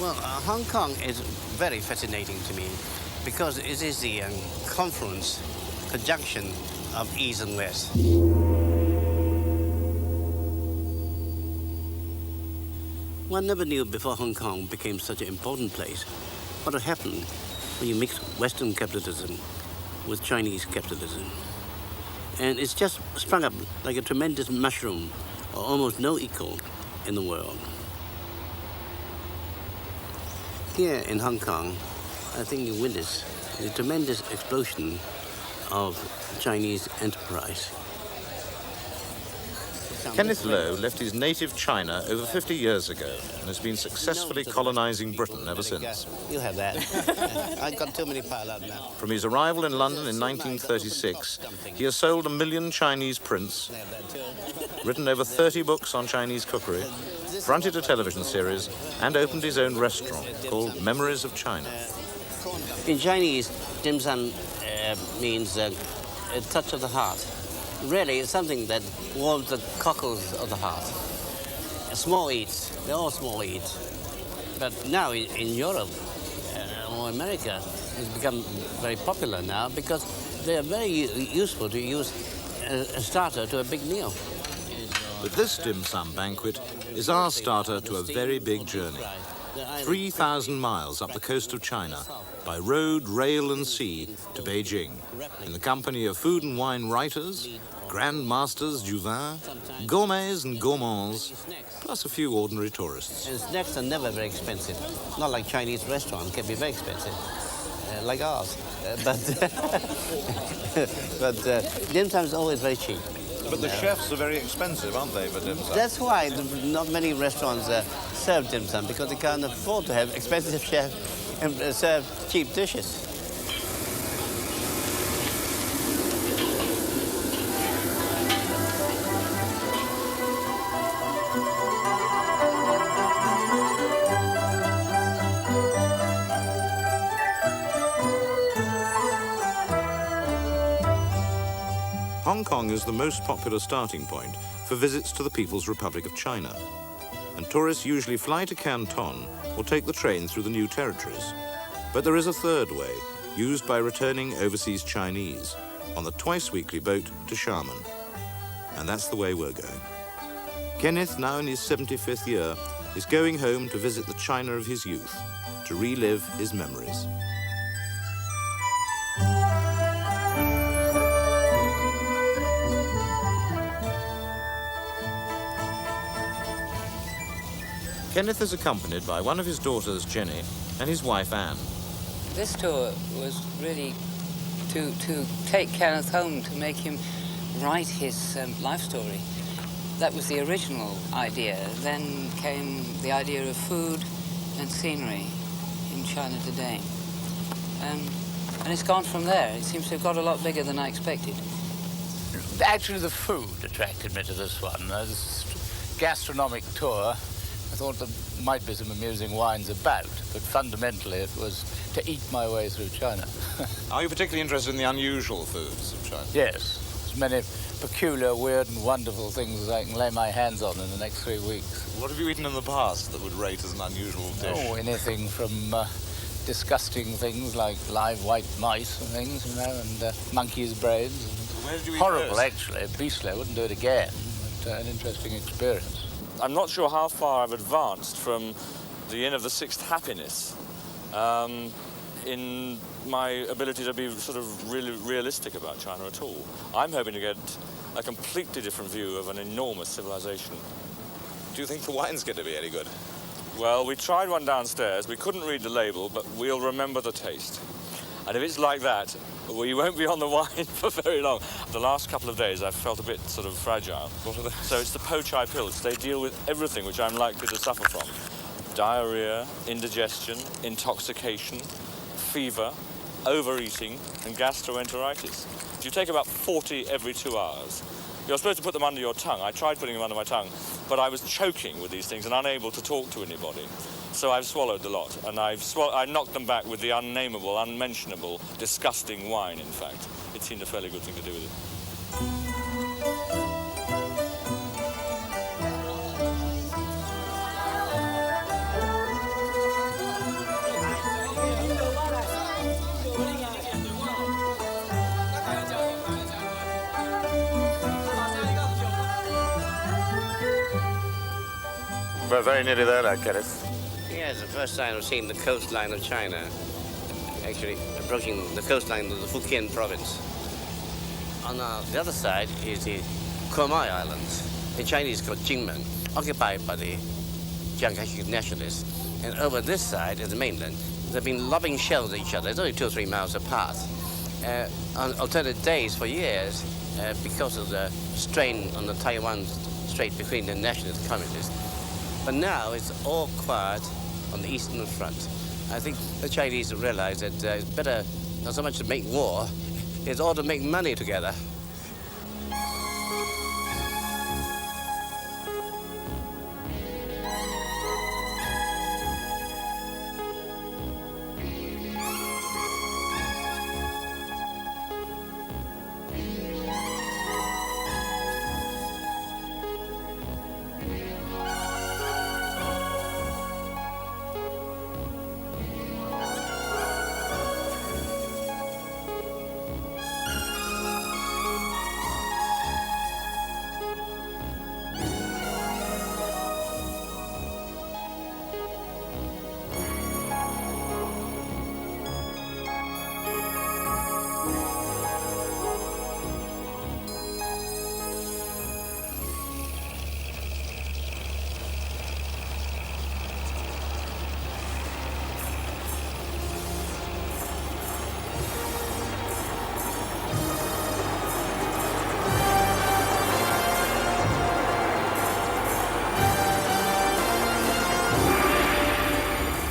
Well, Hong Kong is very fascinating to me because it is the confluence, conjunction of East and West. One never knew before Hong Kong became such an important place what would happen when you mix Western capitalism with Chinese capitalism. And it's just sprung up like a tremendous mushroom, or almost no equal in the world. Here in Hong Kong, I think you witness the tremendous explosion of Chinese enterprise. Kenneth Lowe left his native China over 50 years ago and has been successfully colonizing Britain ever since. You have that. I got too many piled up now. From his arrival in London in 1936, he has sold 1 million Chinese prints, written over 30 books on Chinese cookery, fronted a television series, and opened his own restaurant called Memories of China. In Chinese, dim sum means a touch of the heart. Really, it's something that warms the cockles of the heart. Small eats, they're all small eats. But now in Europe or America, it's become very popular now because they are very useful to use as a starter to a big meal. But this dim sum banquet is our starter to a very big journey. 3,000 miles up the coast of China, by road, rail and sea to Beijing, in the company of food and wine writers, grand masters du vin, gourmets and gourmands, plus a few ordinary tourists. And snacks are never very expensive. Not like Chinese restaurants can be very expensive, like ours. But dim sum is always very cheap. But the chefs are very expensive, aren't they, for dim sum? That's why not many restaurants serve dim sum, because they can't afford to have expensive chefs and serve cheap dishes. Hong Kong is the most popular starting point for visits to the People's Republic of China. And tourists usually fly to Canton or take the train through the new territories. But there is a third way, used by returning overseas Chinese, on the twice-weekly boat to Xiamen. And that's the way we're going. Kenneth, now in his 75th year, is going home to visit the China of his youth, to relive his memories. Kenneth is accompanied by one of his daughters, Jenny, and his wife, Anne. This tour was really to take Kenneth home, to make him write his life story. That was the original idea. Then came the idea of food and scenery in China today. And it's gone from there. It seems to have got a lot bigger than I expected. Actually, the food attracted me to this one. This gastronomic tour, I thought there might be some amusing wines about, but fundamentally it was to eat my way through China. Are you particularly interested in the unusual foods of China? Yes, as many peculiar, weird and wonderful things as I can lay my hands on in the next 3 weeks. What have you eaten in the past that would rate as an unusual dish? Oh, anything from disgusting things like live white mice and things, you know, and monkey's brains. Where did you eat Horrible, those? actually, beastly. I wouldn't do it again, but an interesting experience. I'm not sure how far I've advanced from the inn of the sixth happiness in my ability to be sort of really realistic about China at all. I'm hoping to get a completely different view of an enormous civilization. Do you think the wine's going to be any good? Well, we tried one downstairs. We couldn't read the label, but we'll remember the taste. And if it's like that, we won't be on the wine for very long. The last couple of days, I've felt a bit sort of fragile. What are they? So it's the po chai pills. They deal with everything which I'm likely to suffer from. Diarrhea, indigestion, intoxication, fever, overeating, and gastroenteritis. You take about 40 every 2 hours. You're supposed to put them under your tongue. I tried putting them under my tongue, but I was choking with these things and unable to talk to anybody. So I've swallowed the lot, and I knocked them back with the unnameable, unmentionable, disgusting wine, in fact. It seemed a fairly good thing to do with it. We're very nearly there, lad, Kenneth. Yeah, it's the first time I've seen the coastline of China. Actually, approaching the coastline of the Fujian province. On the other side is the Khmer Islands, in Chinese called Jinmen, occupied by the Jiangxi nationalists. And over this side is the mainland. They've been lobbing shells at each other. It's only 2 or 3 miles apart. On alternate days for years, because of the strain on the Taiwan Strait between the nationalists and communists. But now it's all quiet on the eastern front. I think the Chinese have realized that it's better not so much to make war, it's all to make money together.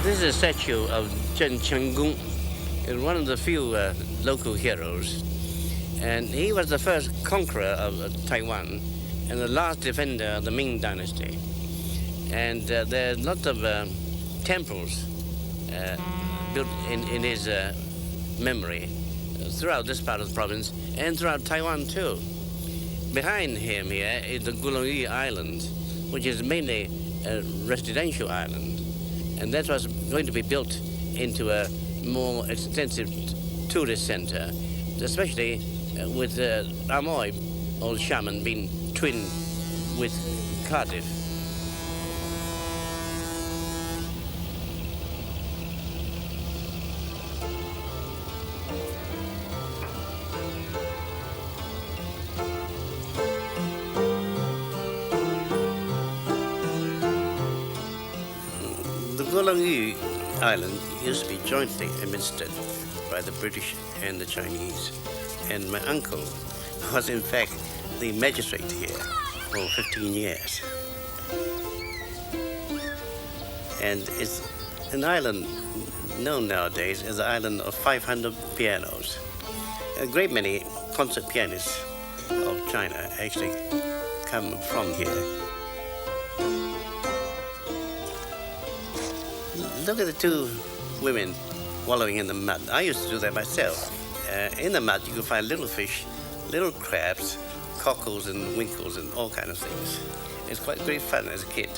This is a statue of Zheng Chenggung, one of the few local heroes. And he was the first conqueror of Taiwan and the last defender of the Ming Dynasty. And there are lots of temples built in his memory throughout this part of the province and throughout Taiwan too. Behind him here is the Gulongyi Island, which is mainly a residential island. And that was going to be built into a more extensive tourist center, especially with Amoy, old shaman, being twinned with Cardiff. The Gulongyi Island used to be jointly administered by the British and the Chinese. And my uncle was in fact the magistrate here for 15 years. And it's an island known nowadays as the island of 500 pianos. A great many concert pianists of China actually come from here. Look at the 2 women wallowing in the mud. I used to do that myself. In the mud, you can find little fish, little crabs, cockles and winkles and all kinds of things. It's quite great fun as a kid.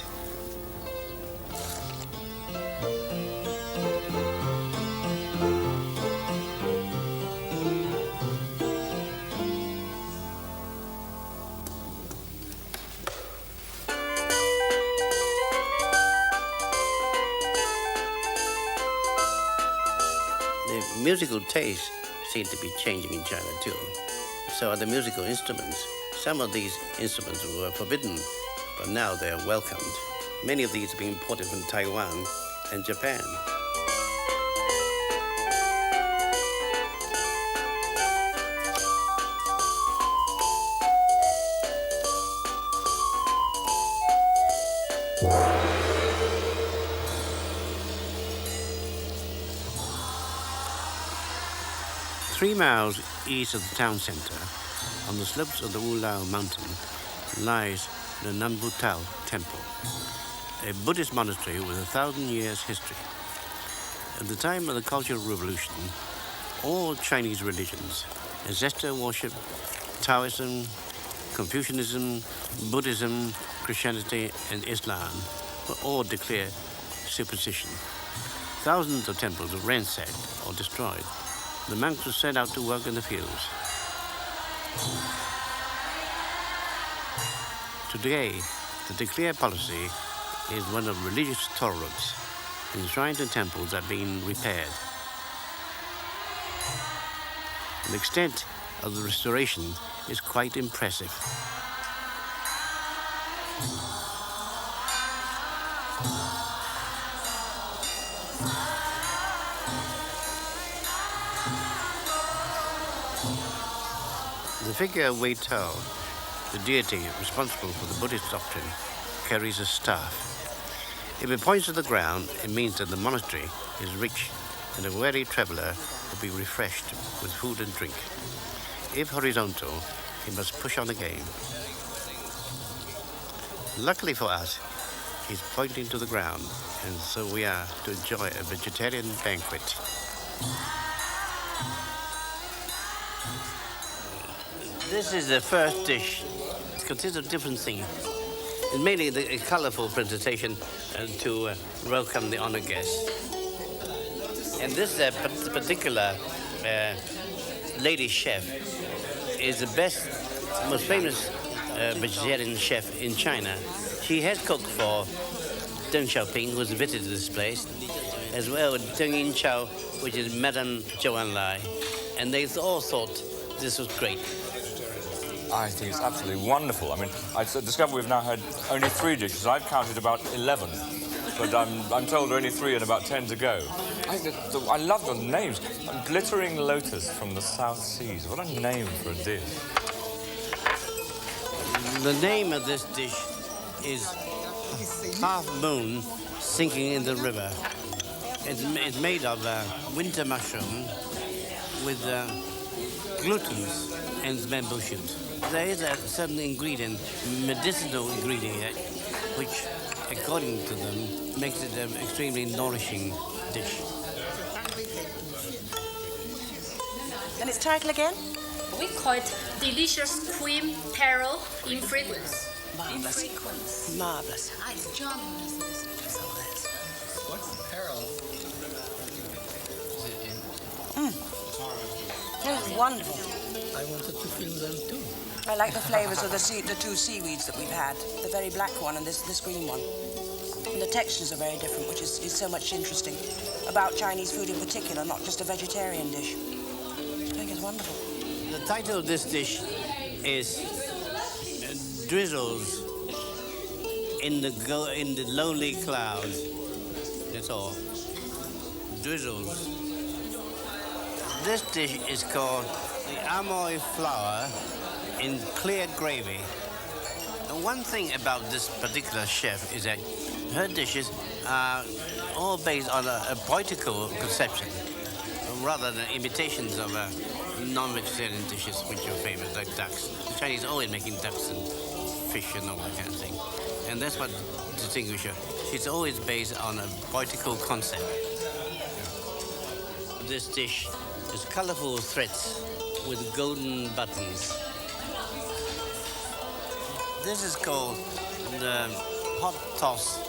The musical taste seems to be changing in China too. So are the musical instruments. Some of these instruments were forbidden, but now they are welcomed. Many of these are being imported from Taiwan and Japan. Three miles east of the town center, on the slopes of the Wulao Mountain, lies the Nanbu Tao Temple, a Buddhist monastery with 1,000 years history. At the time of the Cultural Revolution, all Chinese religions, ancestor worship, Taoism, Confucianism, Buddhism, Christianity, and Islam were all declared superstition. Thousands of temples were ransacked or destroyed. The monks were sent out to work in the fields. Today, the declared policy is one of religious tolerance, and shrines and temples are being repaired. The extent of the restoration is quite impressive. The figure of Wei Tao, the deity responsible for the Buddhist doctrine, carries a staff. If it points to the ground, it means that the monastery is rich and a weary traveller will be refreshed with food and drink. If horizontal, he must push on again. Luckily for us, he's pointing to the ground, and so we are to enjoy a vegetarian banquet. This is the first dish. It consists of different things. It's mainly a colorful presentation to welcome the honored guests. And this particular lady chef is the best, most famous vegetarian chef in China. She has cooked for Deng Xiaoping, who's visited this place, as well as Deng Yinchao, which is Madame Zhou Enlai. And they all thought this was great. I think it's absolutely wonderful. I mean, I discovered we've now had only 3 dishes. I've counted about 11, but I'm told there are only 3 and about 10 to go. I love the names. Glittering lotus from the South Seas. What a name for a dish. The name of this dish is Half Moon Sinking in the River. It's made of winter mushroom with glutens and bamboo shoot. There is a certain ingredient, medicinal ingredient, which, according to them, makes it an extremely nourishing dish. And its title again? We call it delicious cream taro in fragrance. Marvelous. Marvelous. It's John. This is wonderful. I wanted to film them too. I like the flavours of the 2 seaweeds that we've had, the very black one and this green one. And the textures are very different, which is so much interesting about Chinese food in particular, not just a vegetarian dish. I think it's wonderful. The title of this dish is Drizzles in the Lonely Clouds. That's all. Drizzles. This dish is called the amoy flower in clear gravy. And one thing about this particular chef is that her dishes are all based on a poetical conception, rather than imitations of non-vegetarian dishes which are famous, like ducks. The Chinese are always making ducks and fish and all that kind of thing. And that's what distinguishes her. She's always based on a poetical concept. This dish is colorful threads with golden buttons. This is called the hot toss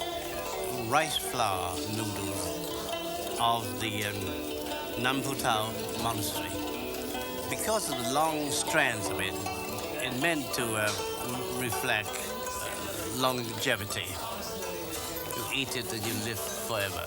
rice flour noodles of the Namputao Monastery. Because of the long strands of it, it's meant to reflect longevity. You eat it and you live forever.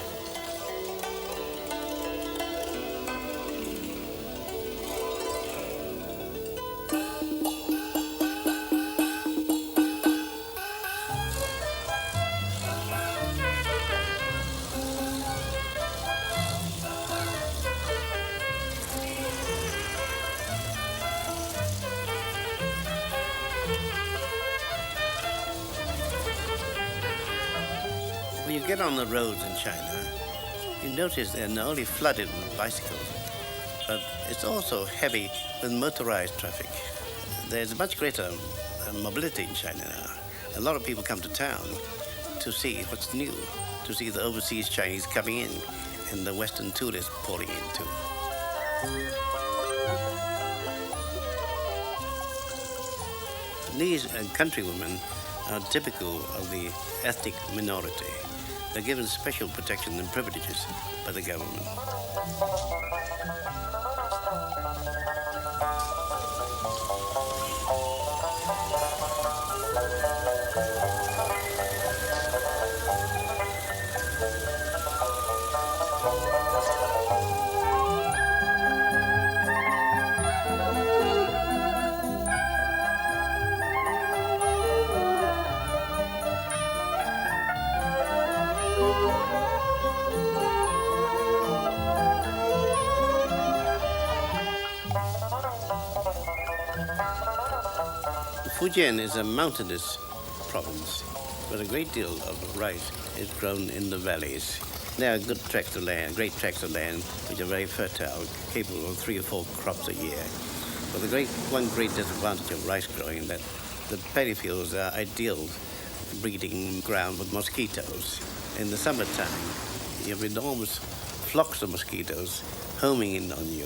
When you get on the roads in China, you notice they're not only flooded with bicycles, but it's also heavy with motorized traffic. There's much greater mobility in China now. A lot of people come to town to see what's new, to see the overseas Chinese coming in and the Western tourists pouring in too. These countrywomen are typical of the ethnic minority. They're given special protection and privileges by the government. Fujian is a mountainous province, but a great deal of rice is grown in the valleys. There are good tracts of land, great tracts of land, which are very fertile, capable of 3 or 4 crops a year. But one great disadvantage of rice growing is that the paddy fields are ideal breeding ground with mosquitoes. In the summertime, you have enormous flocks of mosquitoes homing in on you.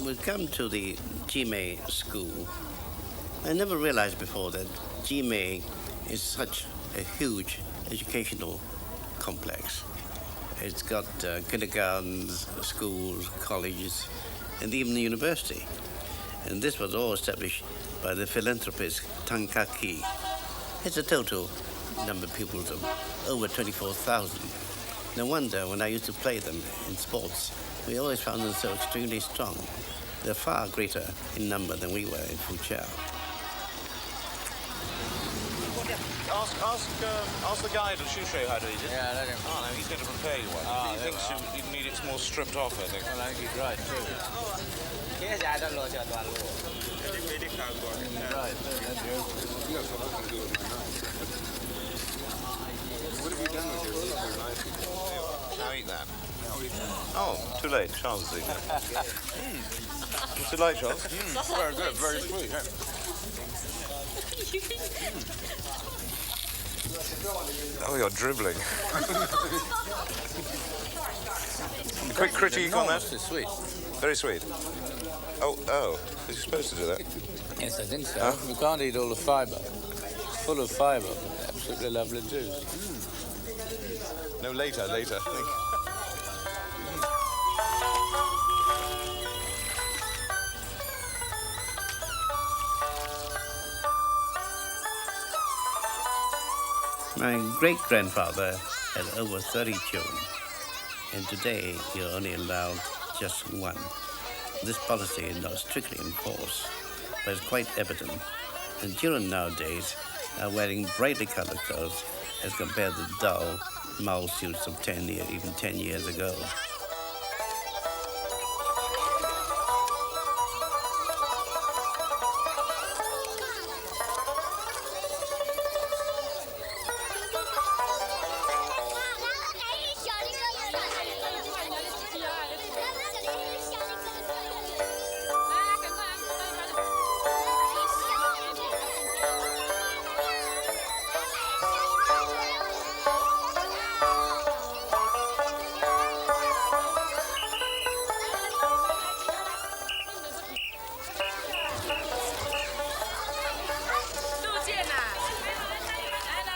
We come to the Jimei school. I never realized before that Jimei is such a huge educational complex. It's got kindergartens, schools, colleges, and even the university. And this was all established by the philanthropist Tang Ka-ki. It's a total number of pupils of over 24,000. No wonder when I used to play them in sports, we always found them so extremely strong. They're far greater in number than we were in Fujian. Ask the guide, she'll show you how to eat it. Yeah, let him. Oh, no, he's going to prepare you one. Ah, he thinks you need it more stripped off, I think. Well, I think he's right, too. He's right, that's you. Now eat that. Oh, too late. Charles is eating it. What's it like, Charles? Very good, very sweet. Yeah. Oh, you're dribbling. Quick critique on that. It's sweet. Very sweet. Oh, you're supposed to do that. Yes, I think so. You can't eat all the fibre. It's full of fibre, but absolutely lovely juice. No, later. My great-grandfather had over 30 children, and today you're only allowed just one. This policy is not strictly enforced, but it's quite evident. And children nowadays are wearing brightly colored clothes as compared to dull mall suits of 10 years ago.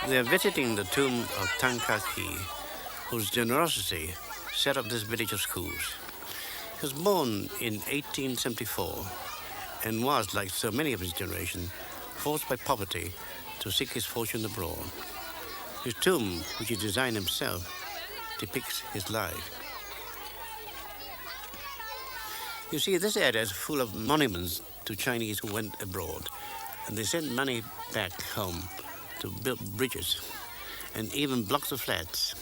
They are visiting the tomb of Tang Ka-ki, whose generosity set up this village of schools. He was born in 1874 and was, like so many of his generation, forced by poverty to seek his fortune abroad. His tomb, which he designed himself, depicts his life. You see, this area is full of monuments to Chinese who went abroad, and they sent money back home to build bridges and even blocks of flats.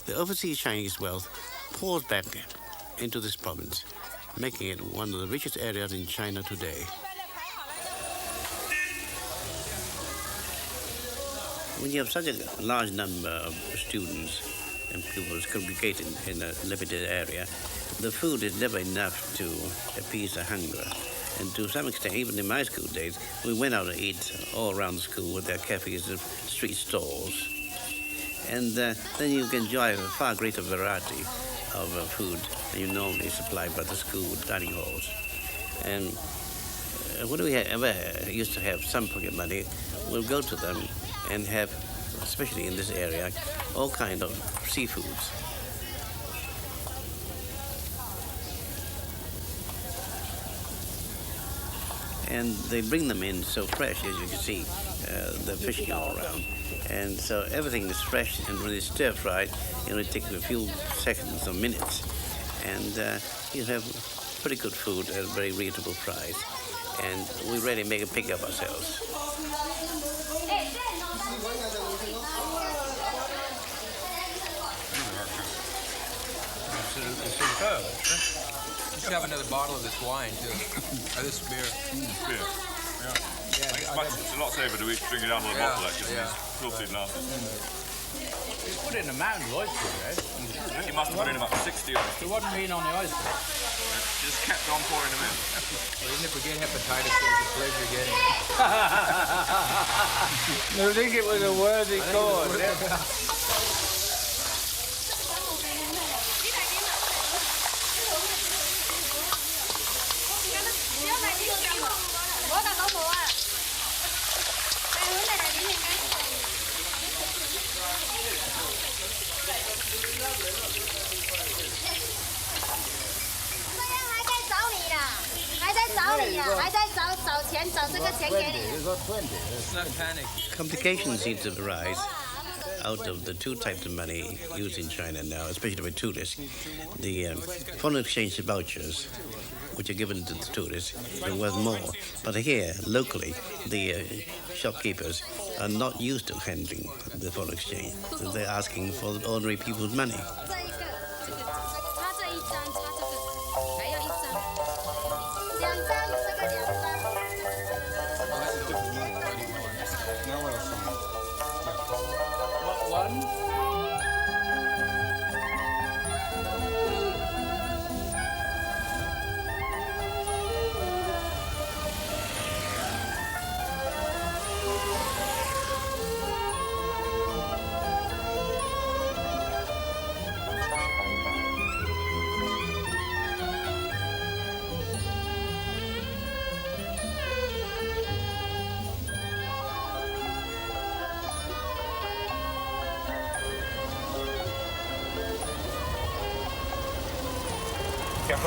The overseas Chinese wealth pours back into this province, making it one of the richest areas in China today. When you have such a large number of students and pupils congregating in a limited area, the food is never enough to appease their hunger. And to some extent, even in my school days, we went out to eat all around the school with their cafes and street stalls. And then you can enjoy a far greater variety of food than you normally supplied by the school dining halls. And when we ever used to have some pocket money, we'll go to them and have, especially in this area, all kinds of seafoods. And they bring them in so fresh, as you can see, they're fishing all around. And so everything is fresh, and when it's stir-fried, it only takes a few seconds or minutes. And you have pretty good food at a very reasonable price. And we really make a pick of ourselves. Oh, you should have another bottle of this wine, too. Or this beer. Beer. Yeah. It's a lot safer to drink it out of the bottle, actually. Yeah. These filthy glasses. You put in a mountain of oysters, right? You must have put in about 60 oysters. It wasn't being on the oyster. Just kept on pouring them in. Well, even if we get hepatitis, it was a pleasure getting it. I think it was a worthy cause. Complications seem to arise out of the two types of money used in China now, especially with tourists. The foreign exchange vouchers, which are given to the tourists, are worth more. But here, locally, the shopkeepers are not used to handling the foreign exchange. So they're asking for ordinary people's money.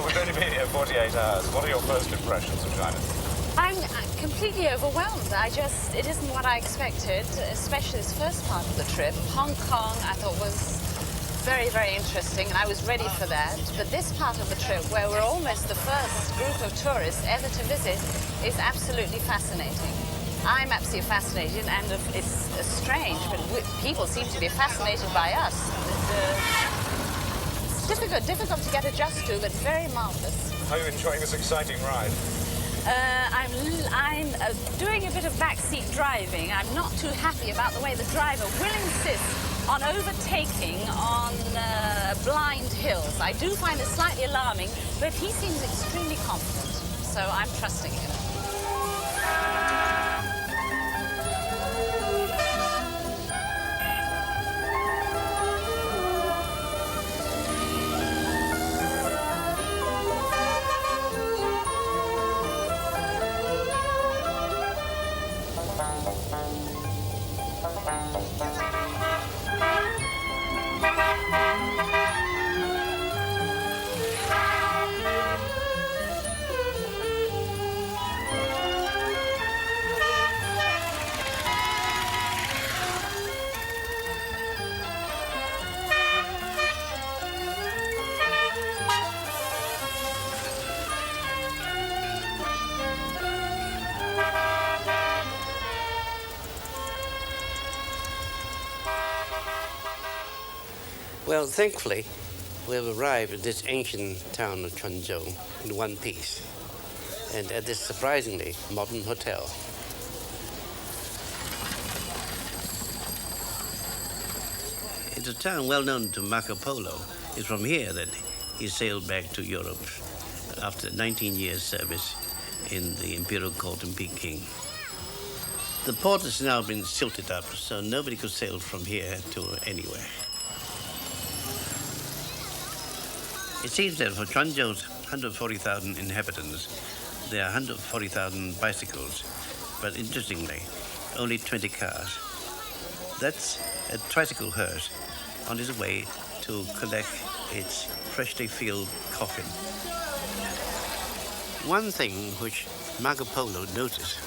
We've only been here 48 hours. What are your first impressions of China? I'm completely overwhelmed. It isn't what I expected, especially this first part of the trip. Hong Kong, I thought, was very, very interesting, and I was ready for that. But this part of the trip, where we're almost the first group of tourists ever to visit, is absolutely fascinating. I'm absolutely fascinated, and it's strange, but people seem to be fascinated by us. It's difficult to get adjusted to, but very marvelous. Are you enjoying this exciting ride? I'm doing a bit of backseat driving. I'm not too happy about the way the driver will insist on overtaking on blind hills. I do find it slightly alarming, but he seems extremely confident, so I'm trusting him. Well, thankfully, we have arrived at this ancient town of Quanzhou in one piece, and at this surprisingly modern hotel. It's a town well known to Marco Polo. It's from here that he sailed back to Europe after 19 years' service in the imperial court in Peking. The port has now been silted up, so nobody could sail from here to anywhere. It seems that for Quanzhou's 140,000 inhabitants, there are 140,000 bicycles, but interestingly, only 20 cars. That's a tricycle hearse on its way to collect its freshly filled coffin. One thing which Marco Polo noticed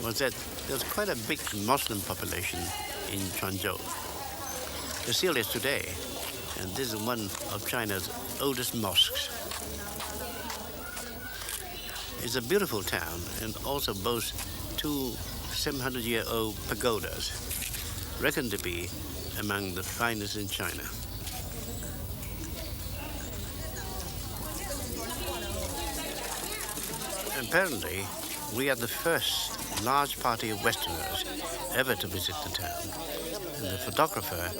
was that there's quite a big Muslim population in Quanzhou. There still is today, and this is one of China's oldest mosques. It's a beautiful town and also boasts two 700-year-old pagodas, reckoned to be among the finest in China. Apparently, we are the first large party of Westerners ever to visit the town. And the photographer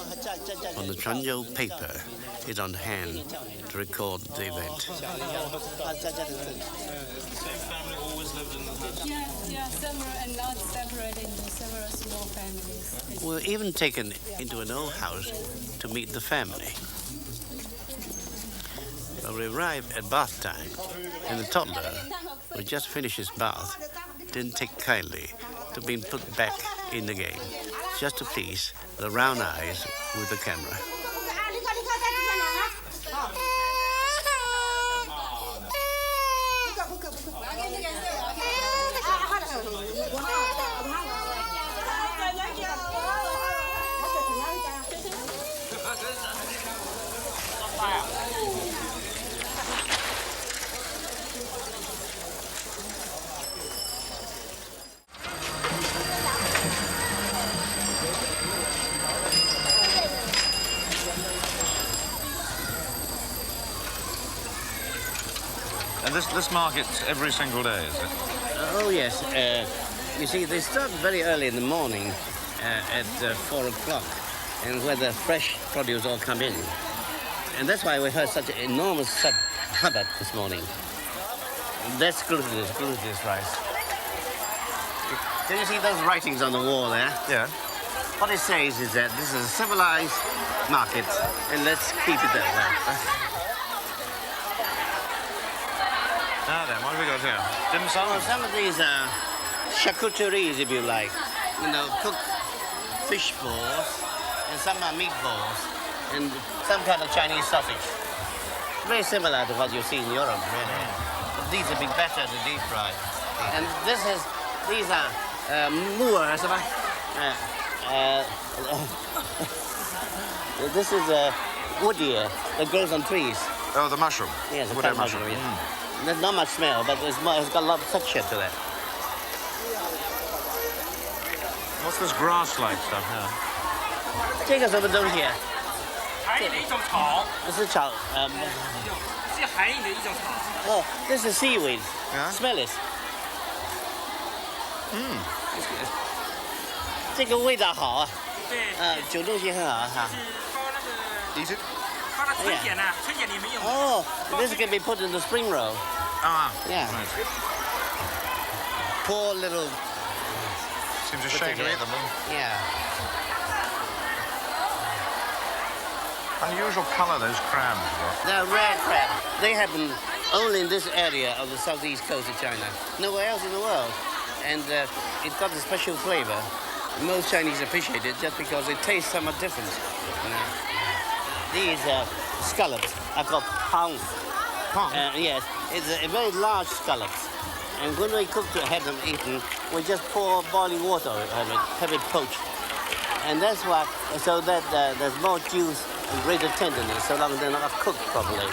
on the Changzhou paper is on hand to record the event. Yeah, several and not separated into several small families. We're even taken into an old house to meet the family. Well, we arrived at bath time, and the toddler, who just finished his bath, didn't take kindly to being put back in the game, just to please the round eyes with the camera. And this market's every single day, is it? Oh, yes. You see, they start very early in the morning at 4 o'clock, and where the fresh produce all come in. And that's why we heard such an enormous hubbub this morning. That's glutinous rice. Can you see those writings on the wall there? Yeah. What it says is that this is a civilized market, and let's keep it that way. Now then, what have we got here? Dim sum? Well, some of these are charcuteries, if you like. You know, cooked fish balls, and some are meatballs, and some kind of Chinese sausage. Very similar to what you see in Europe, really. But these would be better to deep fry. And these are moors. This is a wood ear that grows on trees. Oh, the mushroom. Yes, wood ear mushroom. Yeah. There's not much smell, but it's got a lot of texture to it. What's this grass-like stuff here? 这个什么东西啊？韩语的一种草。这是草，是韩语的一种草。Oh, this is seaweed. Yeah? Smell it. 这个味道好啊。对。酒东西很好哈。是包那个。Eat it. 包了春卷呢，春卷里面用。Oh, this can be put in the spring roll. Ah. Yeah. Right. Poor little. Seems a shame to eat them. Yeah. Unusual colour, those crabs. They're rare crab. They happen only in this area of the southeast coast of China. Nowhere else in the world. And it's got a special flavour. Most Chinese appreciate it just because it tastes somewhat different. You know? These scallops are called pang. Yes, it's a very large scallop. And when we cook to have them eaten, we just pour boiling water over it, have it poached. And that's why, so that there's more juice and greater tenderness, so long as they're not cooked properly.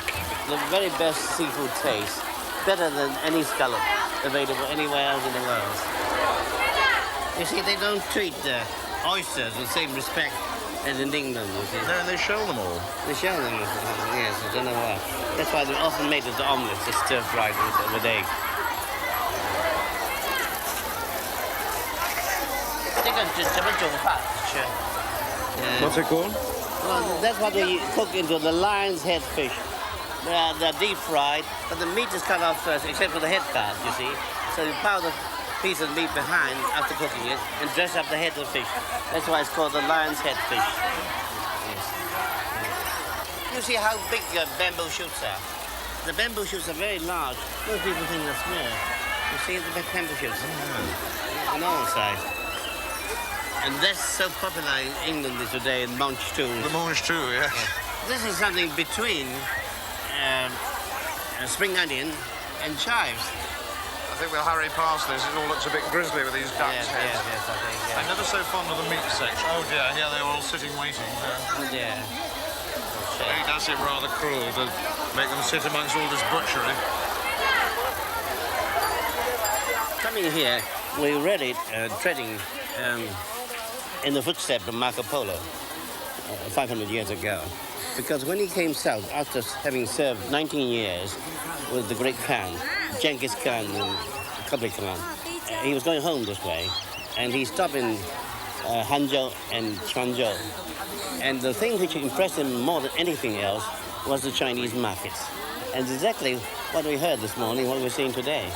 The very best seafood taste, better than any scallop available anywhere else in the world. You see, they don't treat oysters with the same respect as in England, you see. No, they shell them all. They shell them, yes, I don't know why. That's why they're often made as omelets, just stir-fried with egg. What's it called? Well, that's what we cook into the lion's head fish. They're deep fried, but the meat is cut off first, except for the head part, you see. So you pile the piece of meat behind after cooking it and dress up the head of the fish. That's why it's called the lion's head fish. Yes. You see how big bamboo shoots are? The bamboo shoots are very large. Most people think they're small. You see the big bamboo shoots? On all sides. And that's so popular in England today in Munch too. The Munch too, yes. Yeah. This is something between spring onion and chives. I think we'll hurry past this. It all looks a bit grisly with these ducks' heads. Yes, I think, yeah. I'm never so fond of the meat section. Oh dear, here they're all sitting waiting. Yeah. It does seem rather cruel to make them sit amongst all this butchery. Coming here, we really treading in the footsteps of Marco Polo 500 years ago. Because when he came south, after having served 19 years with the great Khan, Genghis Khan and Kublai Khan, he was going home this way, and he stopped in Hangzhou and Quanzhou. And the thing which impressed him more than anything else was the Chinese markets. And exactly what we heard this morning, what we're seeing today.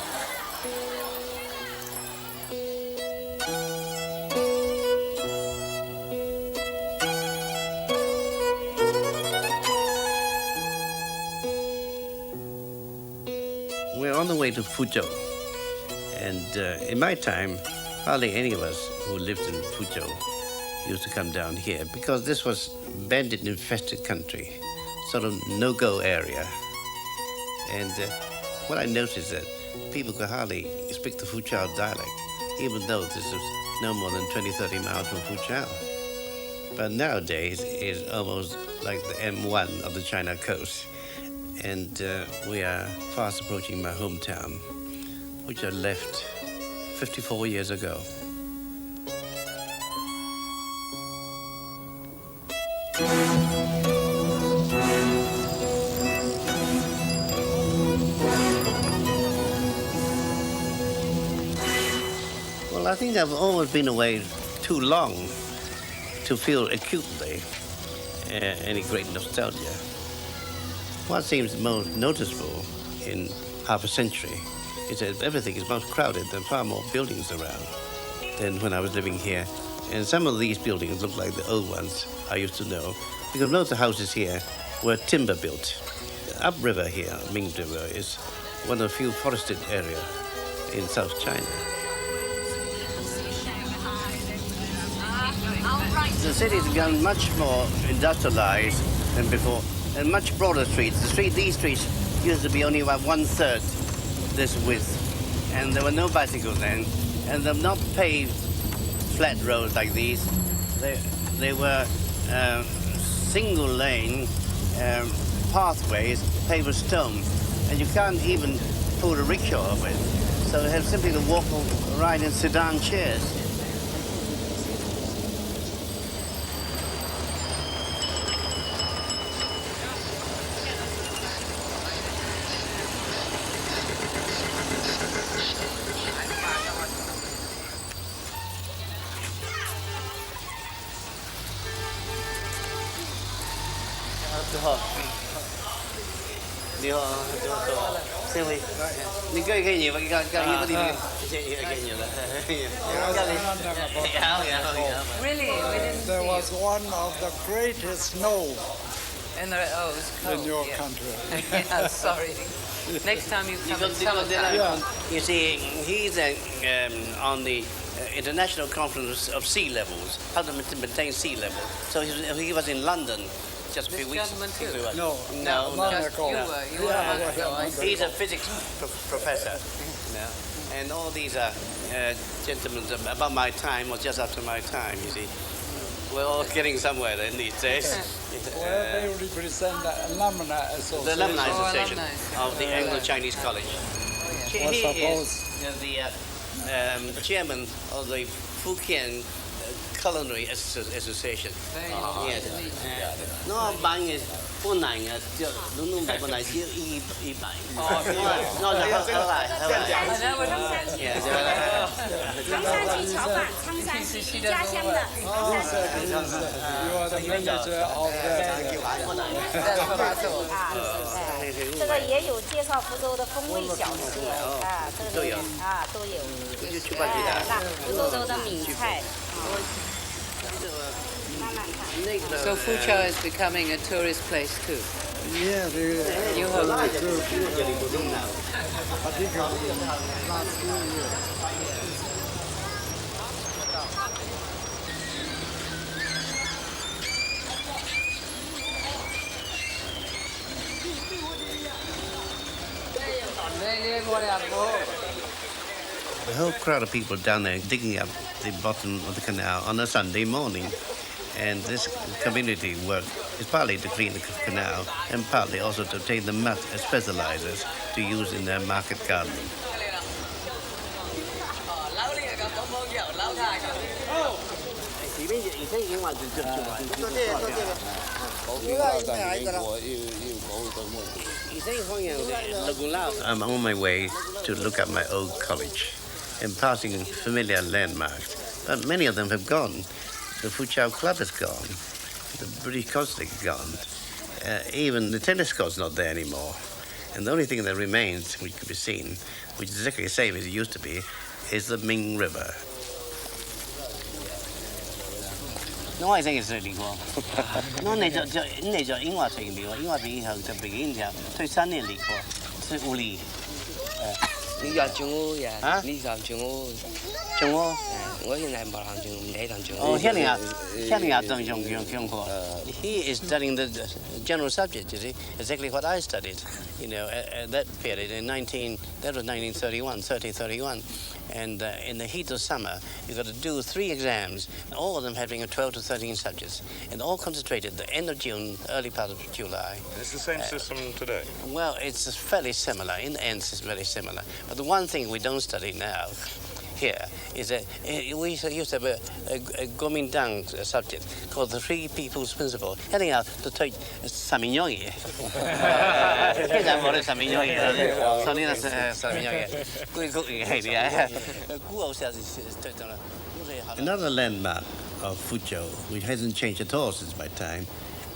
We're on the way to Fuzhou. And in my time, hardly any of us who lived in Fuzhou used to come down here because this was bandit-infested country, sort of no-go area. And what I noticed is that people could hardly speak the Fuzhou dialect, even though this is no more than 20, 30 miles from Fuzhou. But nowadays, it's almost like the M1 of the China coast. And we are fast approaching my hometown, which I left 54 years ago. Well, I think I've always been away too long to feel acutely any great nostalgia. What seems most noticeable in half a century is that everything is most crowded and far more buildings around than when I was living here. And some of these buildings look like the old ones I used to know, because most of the houses here were timber built. The upriver here, Ming River, is one of the few forested areas in South China. The city's become much more industrialized than before, and much broader streets. These streets used to be only about 1/3 this width, and there were no bicycles then, and they're not paved flat roads like these. They were single lane pathways paved with stone, and you can't even pull a rickshaw with. So you have simply to walk or ride in sedan chairs. Really? There was one of the greatest snow in your country. Yeah, sorry. Next time you come in summertime. You see, he's on the International Conference of Sea Levels, how to maintain sea level. So he was in London just a few weeks. No. You were. He's a physics professor, and all these are gentlemen about my time or just after my time. You see, we're all getting somewhere then these days. Well, they represent the Alumni Association. The Alumni Association of the Anglo-Chinese College. He is the chairman of the Fujian Culinary Association. Yes. No, buying is 不难嘅，就弄不难，只有100。哦，no，长沙鸡炒饭，长沙鸡家乡的。这个也有介绍福州的风味小吃啊，这个都有啊，都有。那福州的米菜。 So Fuzhou is becoming a tourist place too. Yeah, you hope. The whole crowd of people down there digging up the bottom of the canal on a Sunday morning. And this community work is partly to clean the canal and partly also to obtain the mud as fertilizers to use in their market gardening. I'm on my way to look at my old college and passing familiar landmarks, but many of them have gone. The Fuchao Club is gone. The British Consulate is gone. Even the tennis court's not there anymore. And the only thing that remains, which could be seen, which is exactly the same as it used to be, is the Ming River. No, I think it's really cool. No, 你就英華傳媒，英華片以後就北京條推3年嚟過，是5里。你講中歐呀？啊？你講中歐？中歐？我現在冇講中，唔睇講中歐。Oh, he is studying the general subject, you see, exactly what I studied, you know, at that period in 1931. And in the heat of summer, you've got to do 3 exams, all of them having 12 to 13 subjects, and all concentrated at the end of June, early part of July. It's the same system today? Well, it's fairly similar. In the end, it's very similar. But the one thing we don't study now here is that we used to have a Kuomintang subject called the Three People's Principle. Heading out to take Saminyoye. Another landmark of Fuzhou, which hasn't changed at all since my time,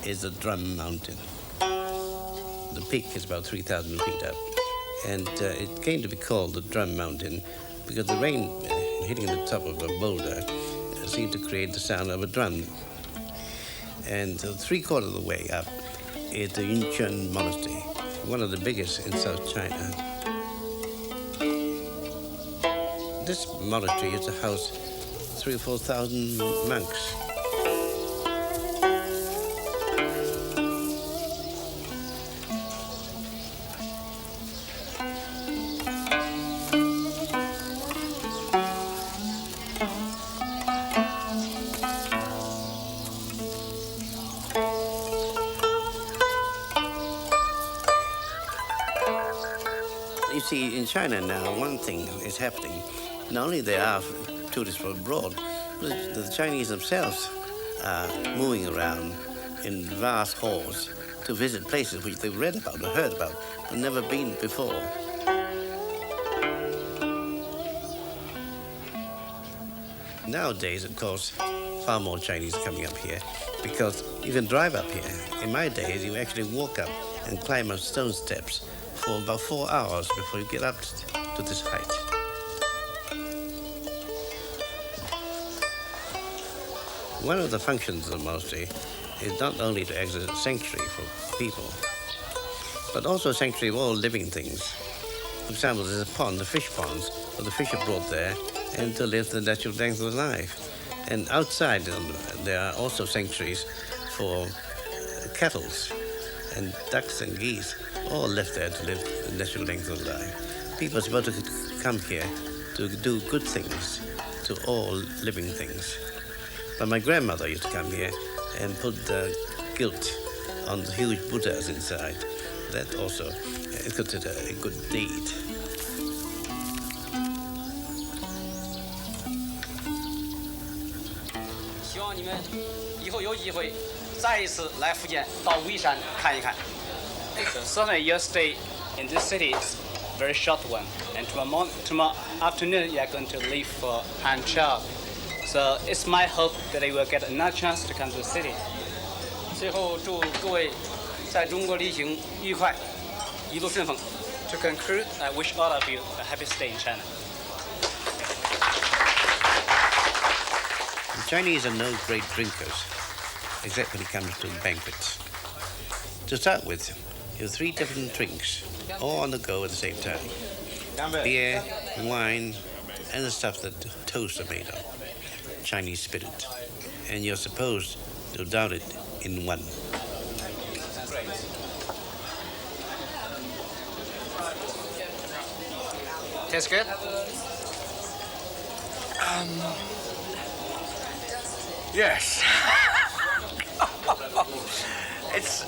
is the Drum Mountain. The peak is about 3,000 feet up, and it came to be called the Drum Mountain because the rain hitting the top of a boulder seemed to create the sound of a drum. And 3/4 of the way up is the Yunchuan Monastery, one of the biggest in South China. This monastery used to house 3,000 or 4,000 monks. You see, in China now, one thing is happening. Not only there are tourists from abroad, but the Chinese themselves are moving around in vast hordes to visit places which they've read about or heard about, but never been before. Nowadays, of course, far more Chinese are coming up here because you can drive up here. In my days, you actually walk up and climb up stone steps for about 4 hours before you get up to this height. One of the functions of the monastery is not only to act as a sanctuary for people, but also a sanctuary of all living things. For example, there's a pond, the fish ponds, where the fish are brought there and to live the natural length of life. And outside, there are also sanctuaries for cattle and ducks and geese, all left there to live the natural length of life. People are supposed to come here to do good things to all living things. But my grandmother used to come here and put the gilt on the huge Buddhas inside. That also is considered a good deed. 希望你们以后有机会再一次来福建到蔚山看一看。Certainly, your stay in this city is a very short one, and tomorrow afternoon you are going to leave for Hangzhou. So it's my hope that you will get another chance to come to the city. 最后祝各位在中国旅行愉快，一路顺风。To conclude, I wish all of you a happy stay in China. The Chinese are no great drinkers, except when it comes to banquets. To start with, you have 3 different drinks, all on the go at the same time. Beer, wine, and the stuff that toasts are made of, Chinese spirit. And you're supposed to down it in one. Tastes good? Yes. It's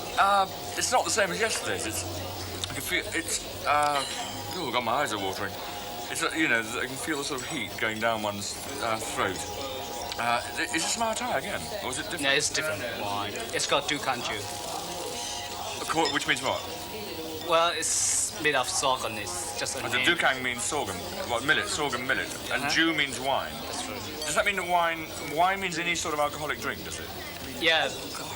not the same as yesterday's. I can feel oh God, my eyes are watering. It's you know, I can feel the sort of heat going down one's throat. Is it Smart Thai again? Or is it different? Yeah, it's different wine. It's called Dukanju. Which means what? Well, it's made of sorghum. It's just a The name. Dukang means sorghum. What, millet? Sorghum millet. And Ju means wine. That's true. Does that mean that wine means any sort of alcoholic drink, does it? Yeah,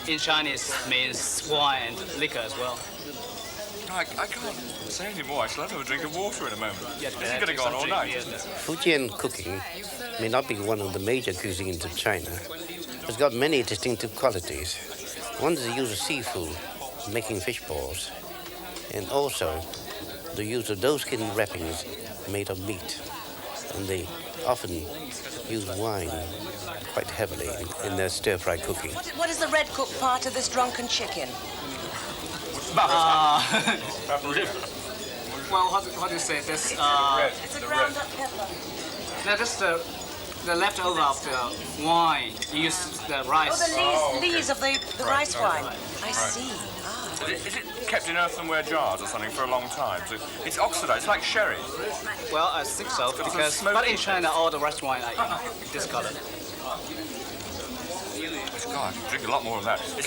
in Chinese means wine and liquor as well. I can't say any more. I shall have to have a drink of water in a moment. Yeah, This is going to go on all night. Fujian cooking may not be one of the major cuisines of China. It's got many distinctive qualities. One is the use of seafood, making fish balls, and also the use of doe-skin wrappings made of meat. And they often use wine quite heavily in their stir-fry cooking. What is the red cooked part of this drunken chicken? Well, what do you say? This It's a ground up pepper. no, this the leftover of the wine. You use the rice. Oh, the lees of the rice wine. I see. Is it kept in earthenware jars or something for a long time? So it's oxidized. It's like sherry. Well, I think so because but in China all the rice wine are this color. God, I drink a lot more of that. It's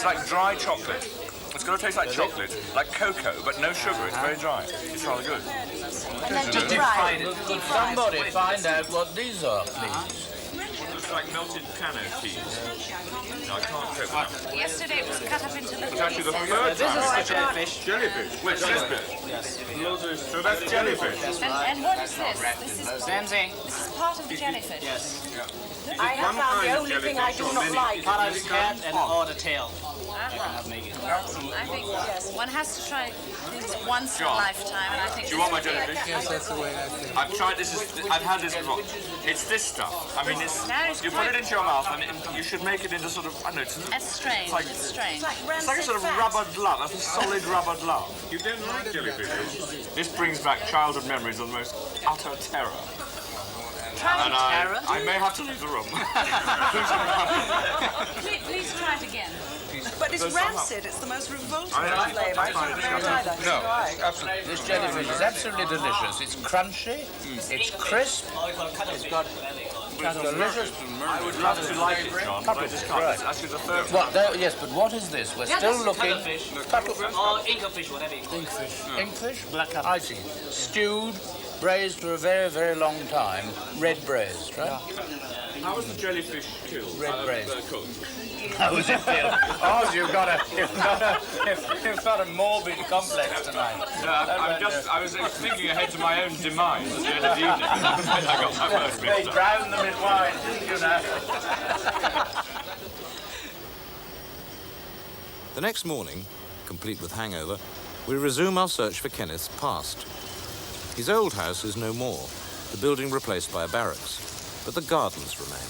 like dry chocolate. It's going to taste like chocolate, like cocoa, but no sugar. It's very dry. It's rather good. Could somebody find out what these are, please? Looks like melted piano keys. No, I can't cope with that. Yesterday it was cut up into little It's actually the pieces. third This is time. the jellyfish. Jellyfish. Which this bit? Yes. So that's jellyfish. And what is this? This is Same thing. this is part of the jellyfish. Yes. I have found the only thing I do not like. Part of the head and all the tail. You cannot make it. I think one has to try things once in a John, lifetime, and I think Do you want my this would be jellyfish? Yes, that's the way I think. I've tried this. I've had this before. It's this stuff. I mean, you put it into your mouth, and you should make it into sort of. I don't know. It's strange. like- It's strange. It's like a sort of rubber glove. That's a solid rubber glove. You don't like jellyfish? This brings back childhood memories of the most utter terror. And I may have to leave the room. Please try it again. But it's Because somehow- rancid. It's the most revolting I flavour. find it disgusting. No, absolutely. This jellyfish is absolutely delicious. It's crunchy, it's crisp, it's got delicious. I would love to like it, John, but I just can't. It's actually the third time. Yes, but what is this? We're still looking. Cuttlefish or inkfish, whatever you call it. Inkfish? I see. Stewed, braised for a very, very long time. Red braised, right? How was the jellyfish killed? Red braised. Cooked. How was it killed? Oh, you've got a morbid complex tonight. I was thinking ahead to my own demise at the end of the evening. I got my first They mixed up. drown them in wine, you know. The next morning, complete with hangover, we resume our search for Kenneth's past. His old house is no more, the building replaced by a barracks, but the gardens remain.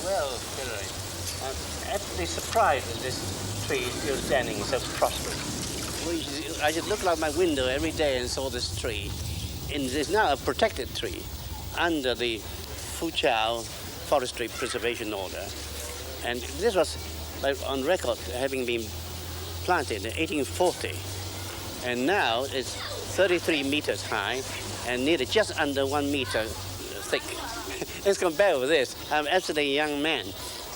Well, Hilary, I'm absolutely surprised that this tree is still standing so prosperous. I just looked out my window every day and saw this tree. And it's now a protected tree under the Fuqiao Forestry Preservation Order. And this was on record having been planted in 1840. And now it's 33 meters high and nearly just under 1 meter thick. Let's compare with this. I'm absolutely a young man.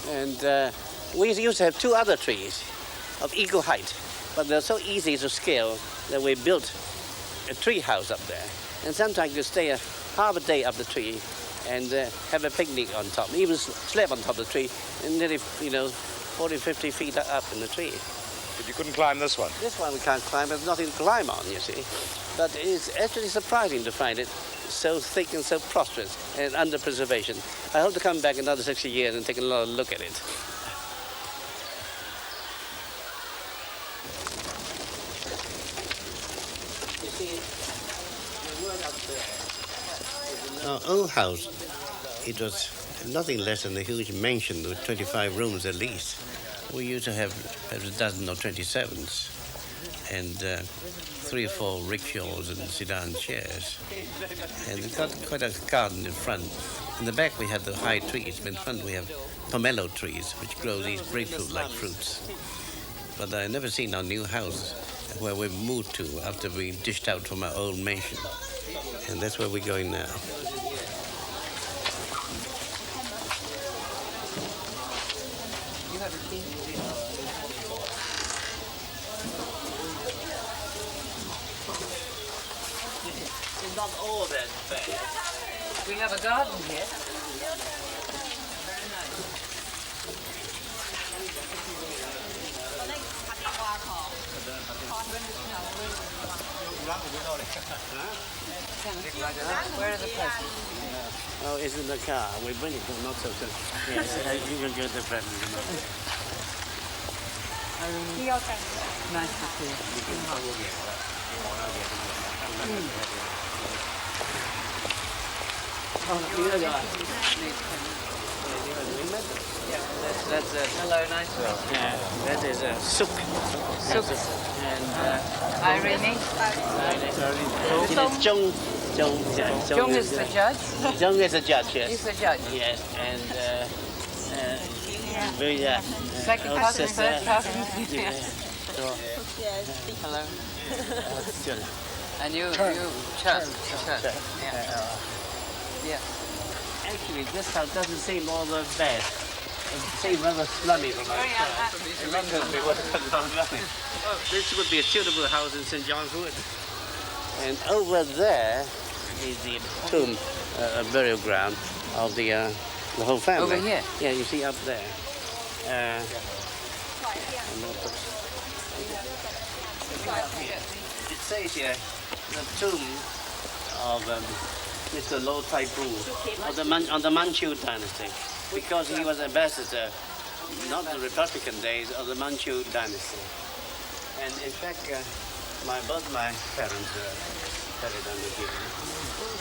And we used to have two other trees of equal height, but they're so easy to scale that we built a tree house up there. And sometimes you stay half a day up the tree and have a picnic on top, even sleep on top of the tree, and nearly, 40, 50 feet up in the tree. But you couldn't climb this one? This one we can't climb, there's nothing to climb on, you see. But it's actually surprising to find it so thick and so prosperous and under preservation. I hope to come back another 60 years and take another look at it. You see, the word up there. Our old house, it was nothing less than a huge mansion with 25 rooms at least. We used to have a dozen or 27s and 3 or 4 rickshaws and sedan chairs. And we got quite a garden in front. In the back we have the high trees, but in front we have pomelo trees, which grow these grapefruit-like fruits. But I've never seen our new house where we moved to after we dished out from our old mansion. And that's where we're going now. You have a key? It's not all that bad. We have a garden here. Where are the presents? Oh, it's in the car. We bring it, but not so soon. Yes, you can get the present. Nice to see That's hello, nice to meet you. Yeah, that is Suk. Suk. And Irene. Jung is the judge? Jung is the judge, yes. He's the judge. Yes, and second cousin, third cousin. Hello. And you, Chuck. Yeah. Actually, this house doesn't seem all that bad. It seems rather slummy from outside. This would be a suitable house in St. John's Wood. And over there is the tomb, burial ground of the whole family. Over here? Yeah, you see up there. It says here, the tomb of Mr. Lo Tai-bu of the Manchu dynasty, because he was ambassador, not the Republican days, of the Manchu dynasty. And in fact, both my parents were buried under here.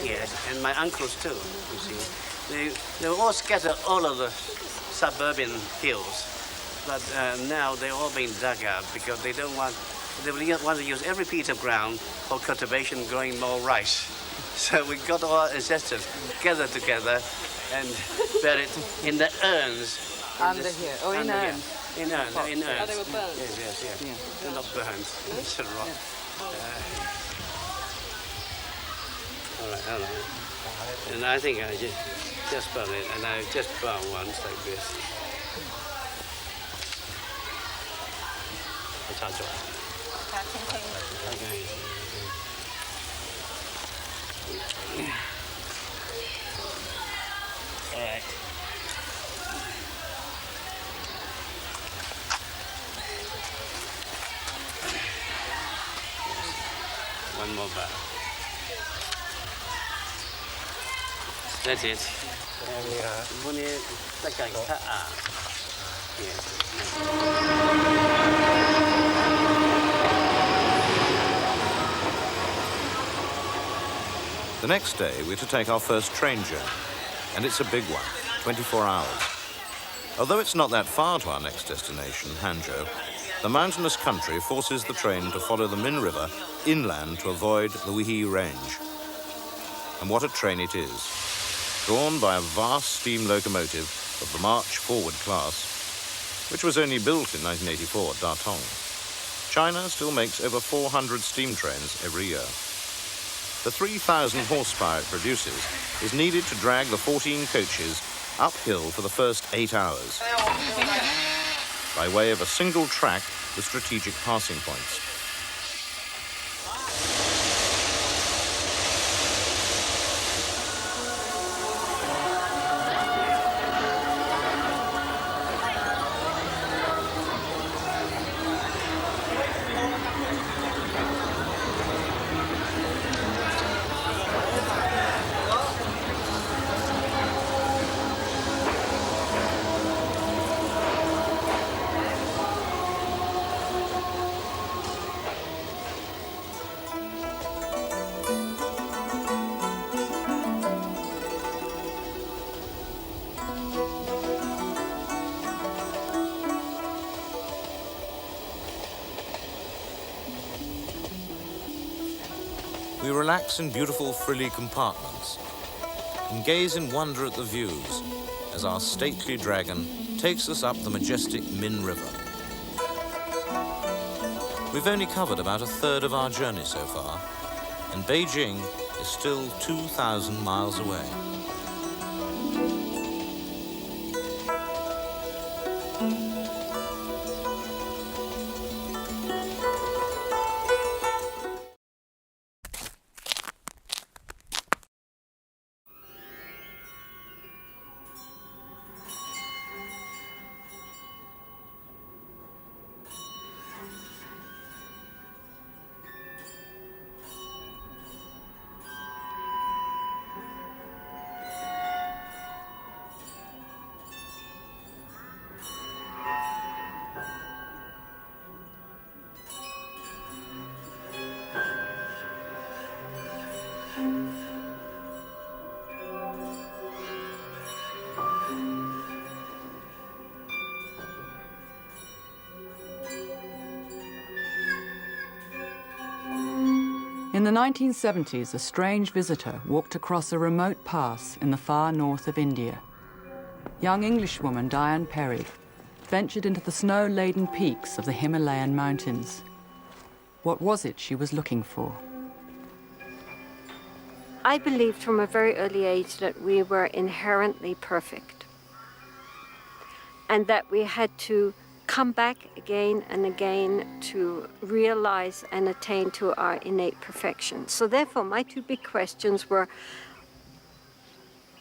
Yes, and my uncles too, you see. They were all scattered all over the suburban hills, but now they're all being dug up because they want to use every piece of ground for cultivation, growing more rice. So we got all our ancestors gathered together and buried in the urns. Under here. Oh, in urns. In urns. Oh, they were burned. Yes. They're not burned. It's wrong. All right. And I think I just burned it, and I just burned once like this. Okay. All right. One more bar. That's it. There we are. Yes. The next day, we're to take our first train journey, and it's a big one, 24 hours. Although it's not that far to our next destination, Hangzhou, the mountainous country forces the train to follow the Min River inland to avoid the Weihe Range. And what a train it is, drawn by a vast steam locomotive of the March Forward class, which was only built in 1984 at Datong. China still makes over 400 steam trains every year. The 3,000 horsepower it produces is needed to drag the 14 coaches uphill for the first 8 hours, by way of a single track with strategic passing points. We relax in beautiful frilly compartments and gaze in wonder at the views as our stately dragon takes us up the majestic Min River. We've only covered about a third of our journey so far, and Beijing is still 2,000 miles away. In the 1970s, a strange visitor walked across a remote pass in the far north of India. Young Englishwoman Diane Perry ventured into the snow-laden peaks of the Himalayan mountains. What was it she was looking for? I believed from a very early age that we were inherently perfect and that we had to come back again and again to realize and attain to our innate perfection. So therefore, my two big questions were,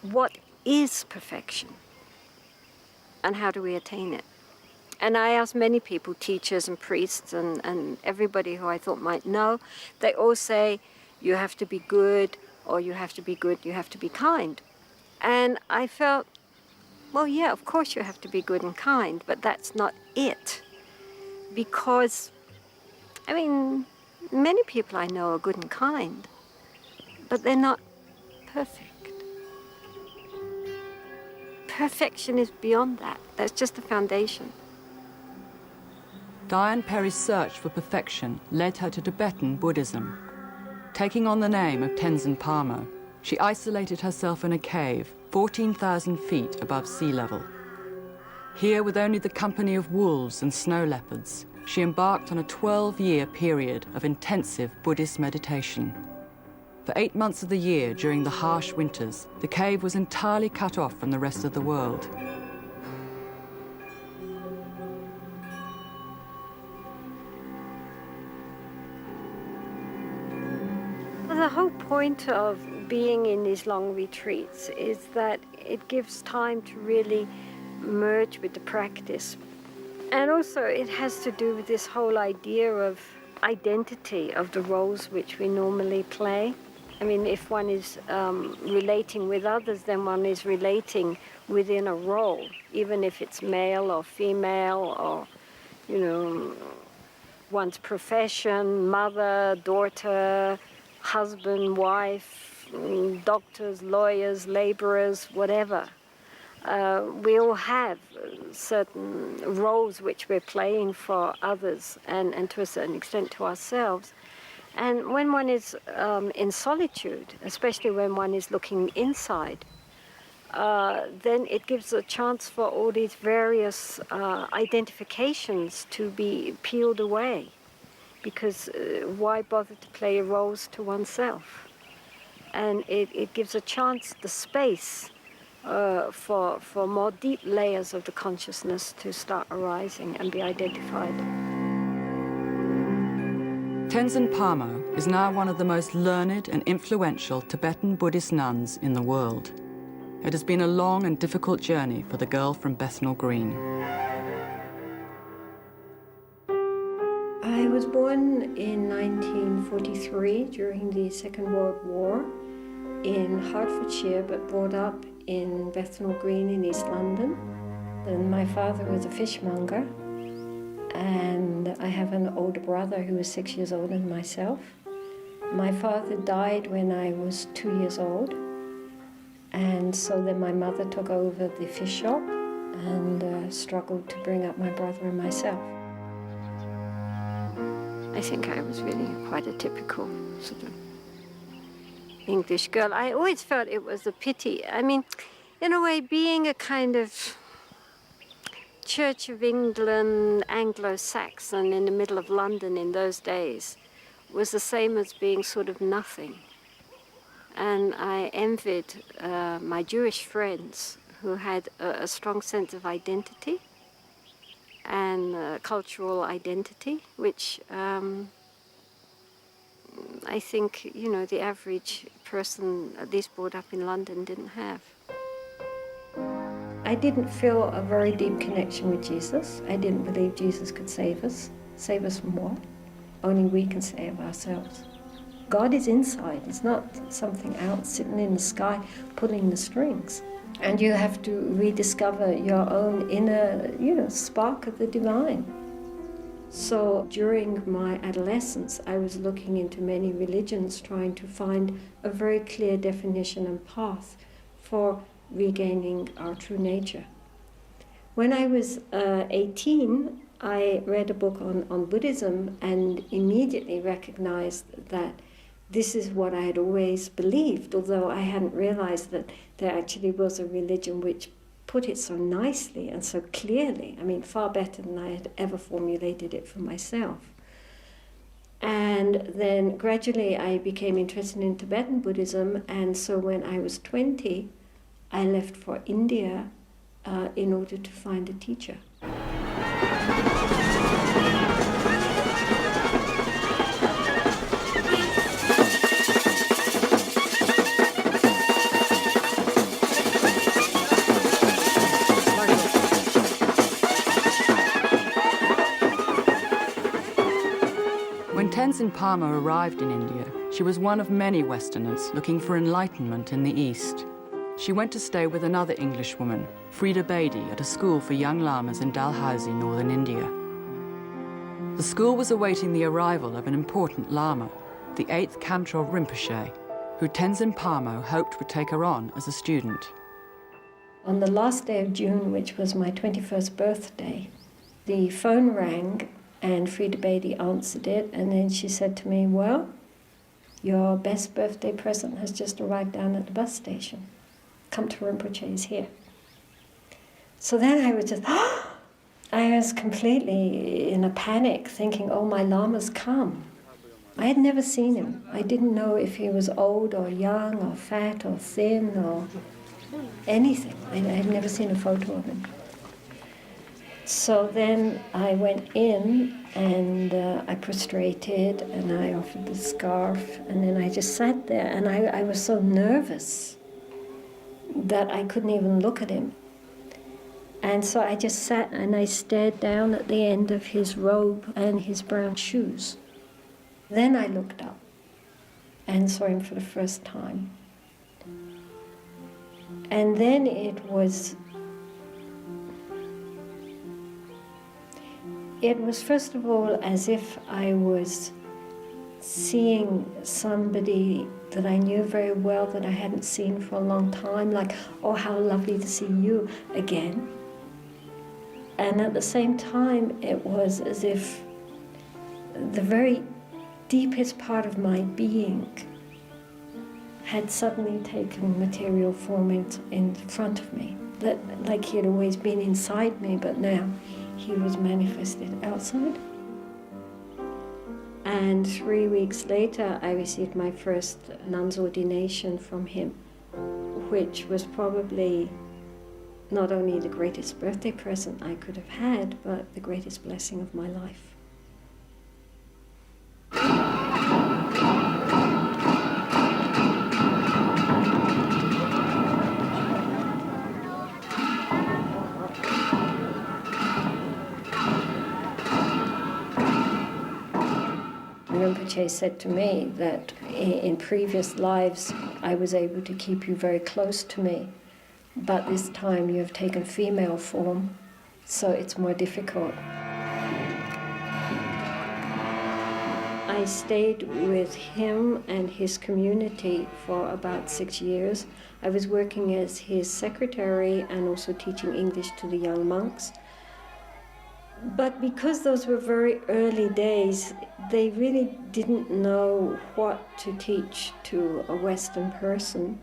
what is perfection? And how do we attain it? And I asked many people, teachers and priests and everybody who I thought might know. They all say, you have to be good, or you have to be good, you have to be kind. And I felt, well, yeah, of course you have to be good and kind, but that's not it. Because, I mean, many people I know are good and kind, but they're not perfect. Perfection is beyond that. That's just the foundation. Diane Perry's search for perfection led her to Tibetan Buddhism. Taking on the name of Tenzin Palmo, she isolated herself in a cave 14,000 feet above sea level. Here, with only the company of wolves and snow leopards, she embarked on a 12-year period of intensive Buddhist meditation. For 8 months of the year during the harsh winters, the cave was entirely cut off from the rest of the world. The whole point of being in these long retreats is that it gives time to really merge with the practice. And also it has to do with this whole idea of identity of the roles which we normally play. I mean, if one is relating with others, then one is relating within a role, even if it's male or female or, you know, one's profession, mother, daughter, husband, wife, doctors, lawyers, laborers, whatever. We all have certain roles which we're playing for others and to a certain extent to ourselves. And when one is in solitude, especially when one is looking inside, then it gives a chance for all these various identifications to be peeled away. Because why bother to play roles to oneself? And it gives a chance, the space, for more deep layers of the consciousness to start arising and be identified. Tenzin Palmo is now one of the most learned and influential Tibetan Buddhist nuns in the world. It has been a long and difficult journey for the girl from Bethnal Green. I was born in 1943 during the Second World War in Hertfordshire, but brought up in Bethnal Green in East London. And my father was a fishmonger, and I have an older brother who was 6 years older than myself. My father died when I was 2 years old, and so then my mother took over the fish shop and struggled to bring up my brother and myself. I think I was really quite a typical sort of English girl. I always felt it was a pity. I mean, in a way, being a kind of Church of England Anglo-Saxon in the middle of London in those days was the same as being sort of nothing. And I envied my Jewish friends who had a strong sense of identity and cultural identity, which I think, you know, the average person, at least brought up in London, didn't have. I didn't feel a very deep connection with Jesus. I didn't believe Jesus could save us. Save us from what? Only we can save ourselves. God is inside. It's not something out sitting in the sky pulling the strings. And you have to rediscover your own inner, you know, spark of the divine. So during my adolescence, I was looking into many religions, trying to find a very clear definition and path for regaining our true nature. When I was 18, I read a book on Buddhism and immediately recognized that this is what I had always believed, although I hadn't realized that there actually was a religion which put it so nicely and so clearly, I mean, far better than I had ever formulated it for myself. And then gradually I became interested in Tibetan Buddhism, and so when I was 20, I left for India in order to find a teacher. When Tenzin Palmo arrived in India, she was one of many Westerners looking for enlightenment in the East. She went to stay with another Englishwoman, Frida Bedi, at a school for young lamas in Dalhousie, northern India. The school was awaiting the arrival of an important lama, the 8th Kamtrul Rinpoche, who Tenzin Palmo hoped would take her on as a student. On the last day of June, which was my 21st birthday, the phone rang and Frida Bedi answered it, and then she said to me, well, your best birthday present has just arrived down at the bus station. Kamtrul Rinpoche is here. So then I was just, I was completely in a panic, thinking, oh, my lama's come. I had never seen him. I didn't know if he was old or young or fat or thin or anything. I had never seen a photo of him. So then I went in and I prostrated and I offered the scarf, and then I just sat there, and I was so nervous that I couldn't even look at him. And so I just sat and I stared down at the end of his robe and his brown shoes. Then I looked up and saw him for the first time. And then it was first of all as if I was seeing somebody that I knew very well that I hadn't seen for a long time, like, oh, how lovely to see you again. And at the same time, it was as if the very deepest part of my being had suddenly taken material form in front of me, that like he had always been inside me, but now he was manifested outside. And 3 weeks later, I received my first nun's ordination from him, which was probably not only the greatest birthday present I could have had, but the greatest blessing of my life. Rinpoche said to me that in previous lives I was able to keep you very close to me, but this time you have taken female form, so it's more difficult. I stayed with him and his community for about 6 years. I was working as his secretary and also teaching English to the young monks. But because those were very early days, they really didn't know what to teach to a Western person.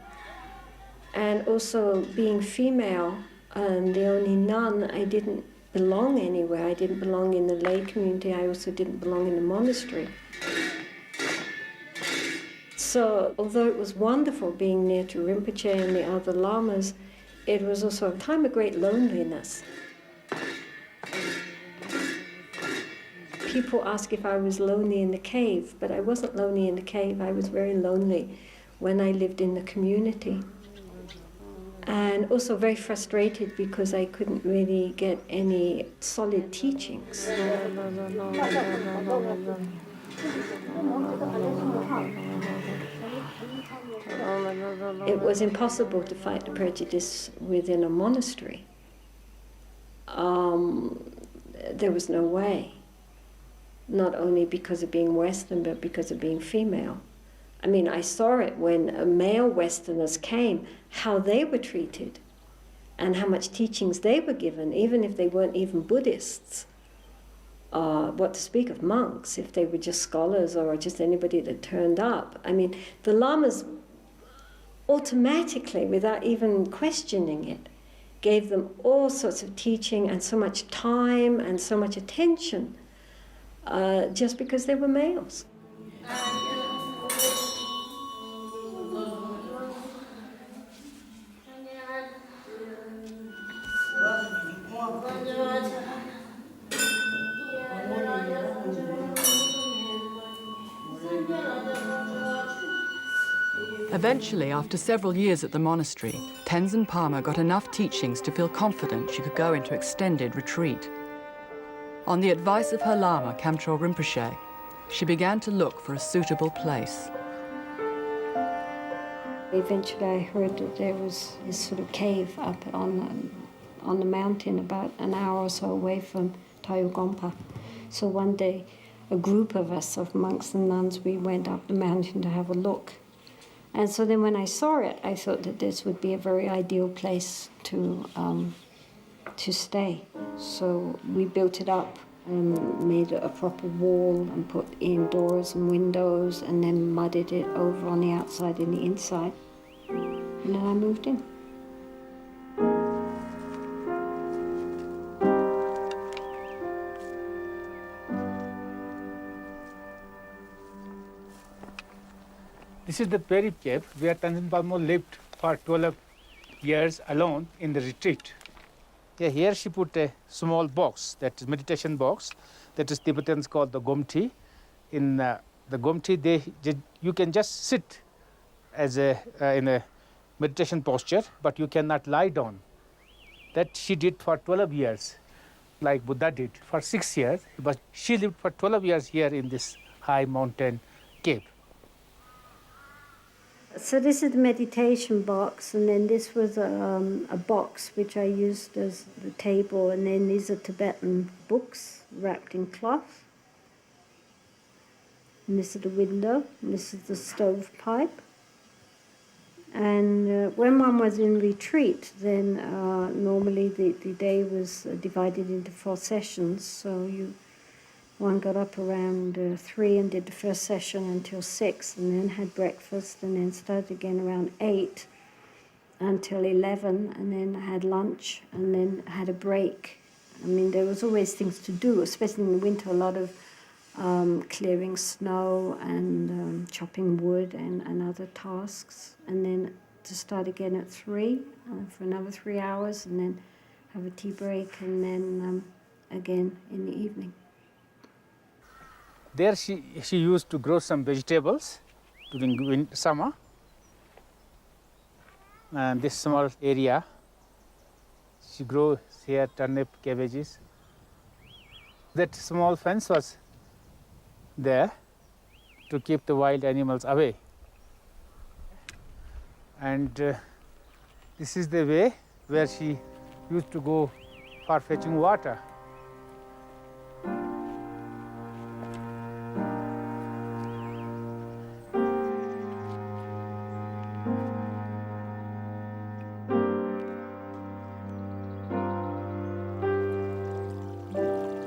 And also being female and the only nun, I didn't belong anywhere. I didn't belong in the lay community. I also didn't belong in the monastery. So although it was wonderful being near to Rinpoche and the other lamas, it was also a time of great loneliness. People ask if I was lonely in the cave, but I wasn't lonely in the cave. I was very lonely when I lived in the community. And also very frustrated because I couldn't really get any solid teachings. It was impossible to fight the prejudice within a monastery. There was no way. Not only because of being Western, but because of being female. I mean, I saw it when male Westerners came, how they were treated and how much teachings they were given, even if they weren't even Buddhists. What to speak of monks, if they were just scholars or just anybody that turned up. I mean, the lamas automatically, without even questioning it, gave them all sorts of teaching and so much time and so much attention. Just because they were males. Eventually, after several years at the monastery, Tenzin Palmo got enough teachings to feel confident she could go into extended retreat. On the advice of her Lama, Kamtrul Rinpoche, she began to look for a suitable place. Eventually I heard that there was this sort of cave up on the mountain about an hour or so away from Tayugompa. So one day, a group of us, of monks and nuns, we went up the mountain to have a look. And so then when I saw it, I thought that this would be a very ideal place to stay. So we built it up and made a proper wall and put in doors and windows and then mudded it over on the outside and the inside. And then I moved in. This is the Peri cave where Tenzin Palmo lived for 12 years alone in the retreat. Yeah, here she put a small box, that is meditation box, that is Tibetans called the Gomti. In the Gomti, you can just sit as in a meditation posture, but you cannot lie down. That she did for 12 years, like Buddha did for 6 years, but she lived for 12 years here in this high mountain cave. So this is the meditation box, and then this was a box which I used as the table, and then these are Tibetan books wrapped in cloth. And this is the window, and this is the stovepipe. And when one was in retreat, then normally the day was divided into 4 sessions, so one got up around 3 and did the first session until 6, and then had breakfast, and then started again around 8 until 11, and then had lunch, and then had a break. I mean, there was always things to do, especially in the winter, a lot of clearing snow and chopping wood and other tasks, and then to start again at 3 for another 3 hours, and then have a tea break, and then again in the evening. There she used to grow some vegetables during summer. And this small area, she grew here turnip, cabbages. That small fence was there to keep the wild animals away. And this is the way where she used to go for fetching water.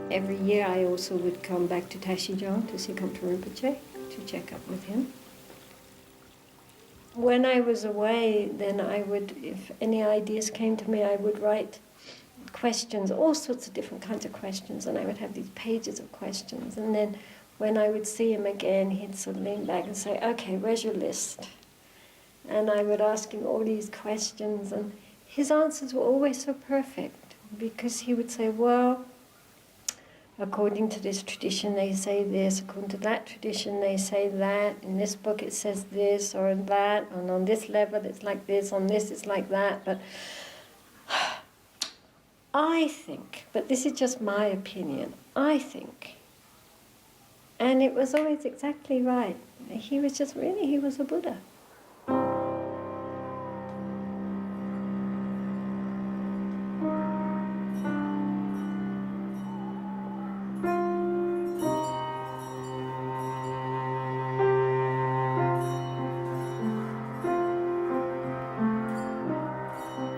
Every year I also would come back to Taishijong to see Kamtrul Rinpoche to check up with him. When I was away, then I would, if any ideas came to me, I would write questions, all sorts of different kinds of questions, and I would have these pages of questions. And then when I would see him again, he'd sort of lean back and say, okay, where's your list? And I would ask him all these questions, and his answers were always so perfect, because he would say, well, according to this tradition they say this, according to that tradition they say that, in this book it says this or that, and on this level it's like this, on this it's like that, but I think, but this is just my opinion, I think, and it was always exactly right. He was just really, he was a Buddha.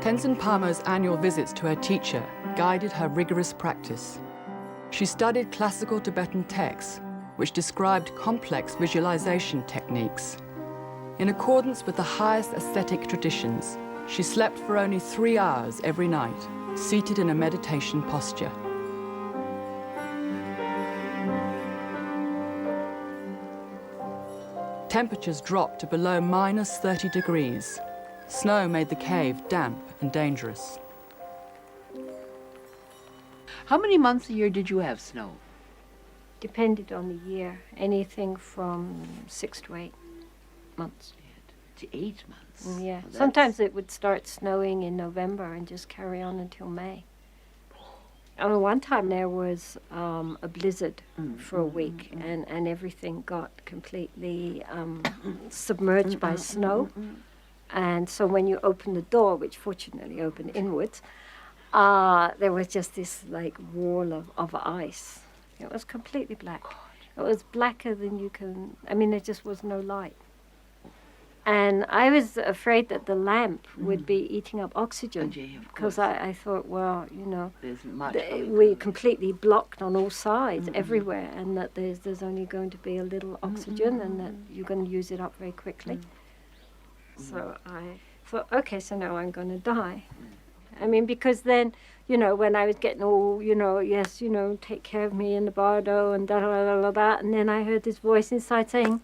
Tenzin Palmo's annual visits to her teacher guided her rigorous practice. She studied classical Tibetan texts, which described complex visualization techniques. In accordance with the highest aesthetic traditions, she slept for only 3 hours every night, seated in a meditation posture. Temperatures dropped to below -30 degrees. Snow made the cave damp and dangerous. How many months a year did you have snow? Depended on the year, anything from 6 to 8 months. To 8 months? Yeah, Well, sometimes it would start snowing in November and just carry on until May. One time there was a blizzard for a week, and everything got completely submerged by snow. And so when you opened the door, which fortunately opened inwards, there was just this like wall of ice. It was completely black. It was blacker than you can, I mean, there just was no light. And I was afraid that the lamp would be eating up oxygen, because I thought, well, you know, we're completely blocked on all sides, everywhere, and that there's only going to be a little oxygen, and that you're going to use it up very quickly. So I thought, okay, so now I'm going to die. I mean, because then, you know, when I was getting all, you know, yes, you know, take care of me in the bardo and da-da-da-da-da, and then I heard this voice inside saying,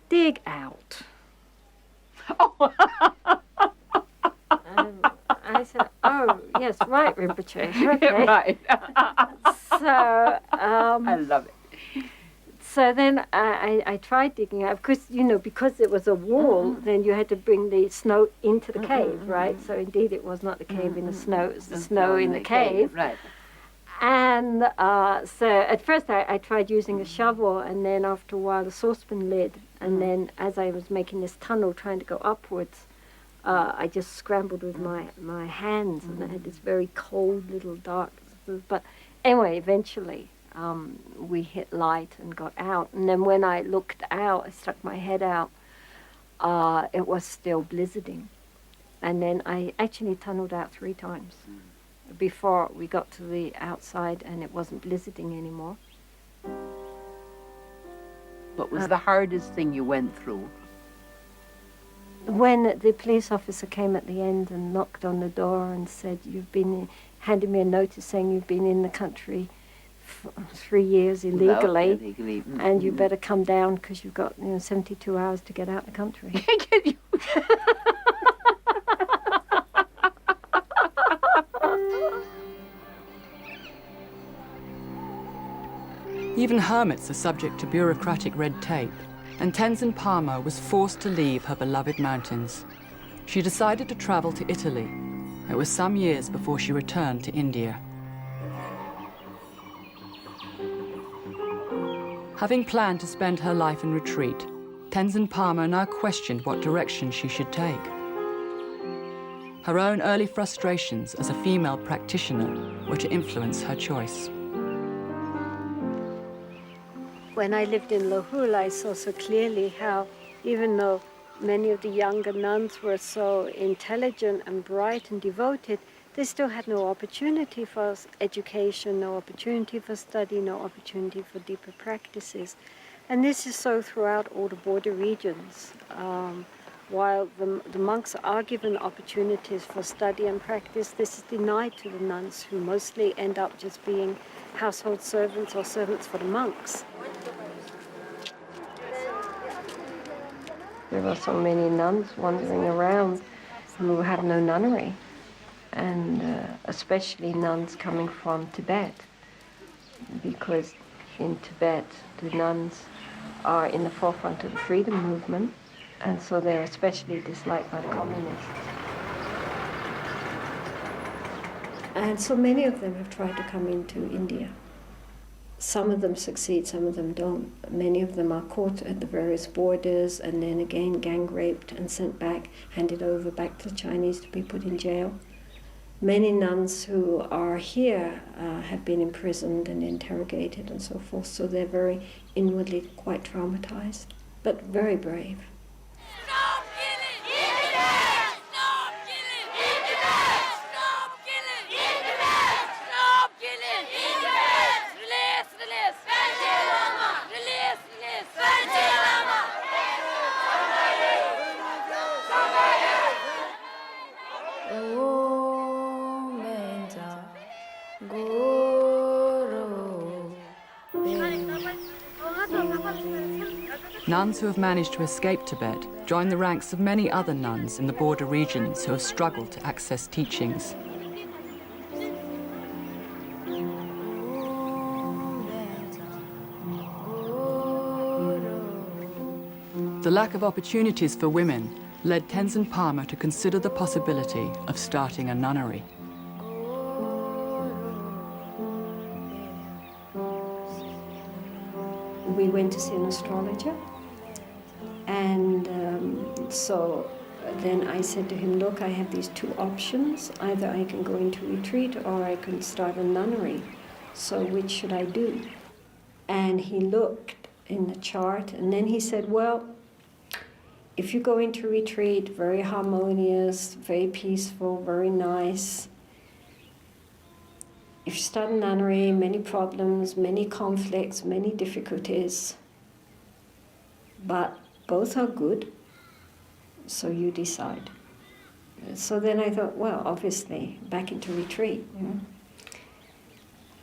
dig out. I said, oh, yes, right, Rinpoche. Okay. Right. So, I love it. So then I tried digging out, because, you know, because it was a wall, then you had to bring the snow into the cave, right? So indeed it was not the cave in the snow, it was the snow in the cave. Right. And so at first I tried using a shovel, and then after a while the saucepan lid, and then as I was making this tunnel trying to go upwards, I just scrambled with my hands, and I had this very cold little dark, but anyway, eventually we hit light and got out. And then when I looked out, I stuck my head out, it was still blizzarding. And then I actually tunneled out 3 times before we got to the outside, and it wasn't blizzarding anymore. What was the hardest thing you went through? When the police officer came at the end and knocked on the door and said, handed me a notice saying you've been in the country for 3 years illegally, and you better come down because you've got 72 hours to get out of the country. Even hermits are subject to bureaucratic red tape, and Tenzin Palmo was forced to leave her beloved mountains. She decided to travel to Italy. It was some years before she returned to India. Having planned to spend her life in retreat, Tenzin Palmo now questioned what direction she should take. Her own early frustrations as a female practitioner were to influence her choice. When I lived in Lahul, I saw so clearly how, even though many of the younger nuns were so intelligent and bright and devoted, they still had no opportunity for education, no opportunity for study, no opportunity for deeper practices. And this is so throughout all the border regions. While the monks are given opportunities for study and practice, this is denied to the nuns, who mostly end up just being household servants or servants for the monks. There are so many nuns wandering around who have no nunnery, and especially nuns coming from Tibet, because in Tibet the nuns are in the forefront of the freedom movement, and so they're especially disliked by the communists. And so many of them have tried to come into India. Some of them succeed, some of them don't. Many of them are caught at the various borders and then again gang raped and sent back, handed over back to the Chinese to be put in jail. Many nuns who are here have been imprisoned and interrogated and so forth, so they're very inwardly quite traumatized, but very brave. Nuns who have managed to escape Tibet join the ranks of many other nuns in the border regions who have struggled to access teachings. The lack of opportunities for women led Tenzin Palmo to consider the possibility of starting a nunnery. We went to see an astrologer, and so then I said to him, look, I have these two options. Either I can go into retreat or I can start a nunnery. So which should I do? And he looked in the chart, and then he said, well, if you go into retreat, very harmonious, very peaceful, very nice. If you start a nunnery, many problems, many conflicts, many difficulties, but both are good, so you decide. So then I thought, well, obviously, back into retreat. You know?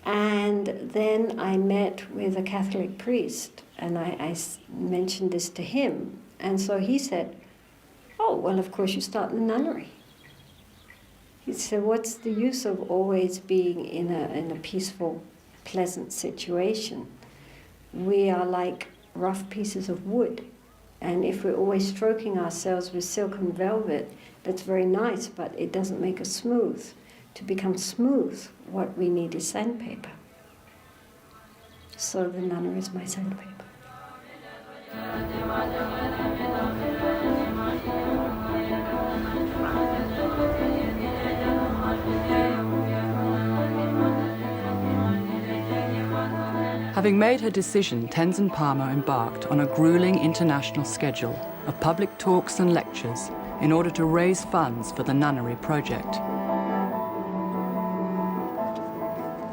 And then I met with a Catholic priest, and I mentioned this to him. And so he said, oh, well, of course you start in a nunnery. He said, what's the use of always being in a peaceful, pleasant situation? We are like rough pieces of wood. And if we're always stroking ourselves with silk and velvet, that's very nice, but it doesn't make us smooth. To become smooth, what we need is sandpaper. So the nunnery is my sandpaper. Having made her decision, Tenzin Palmo embarked on a grueling international schedule of public talks and lectures in order to raise funds for the nunnery project.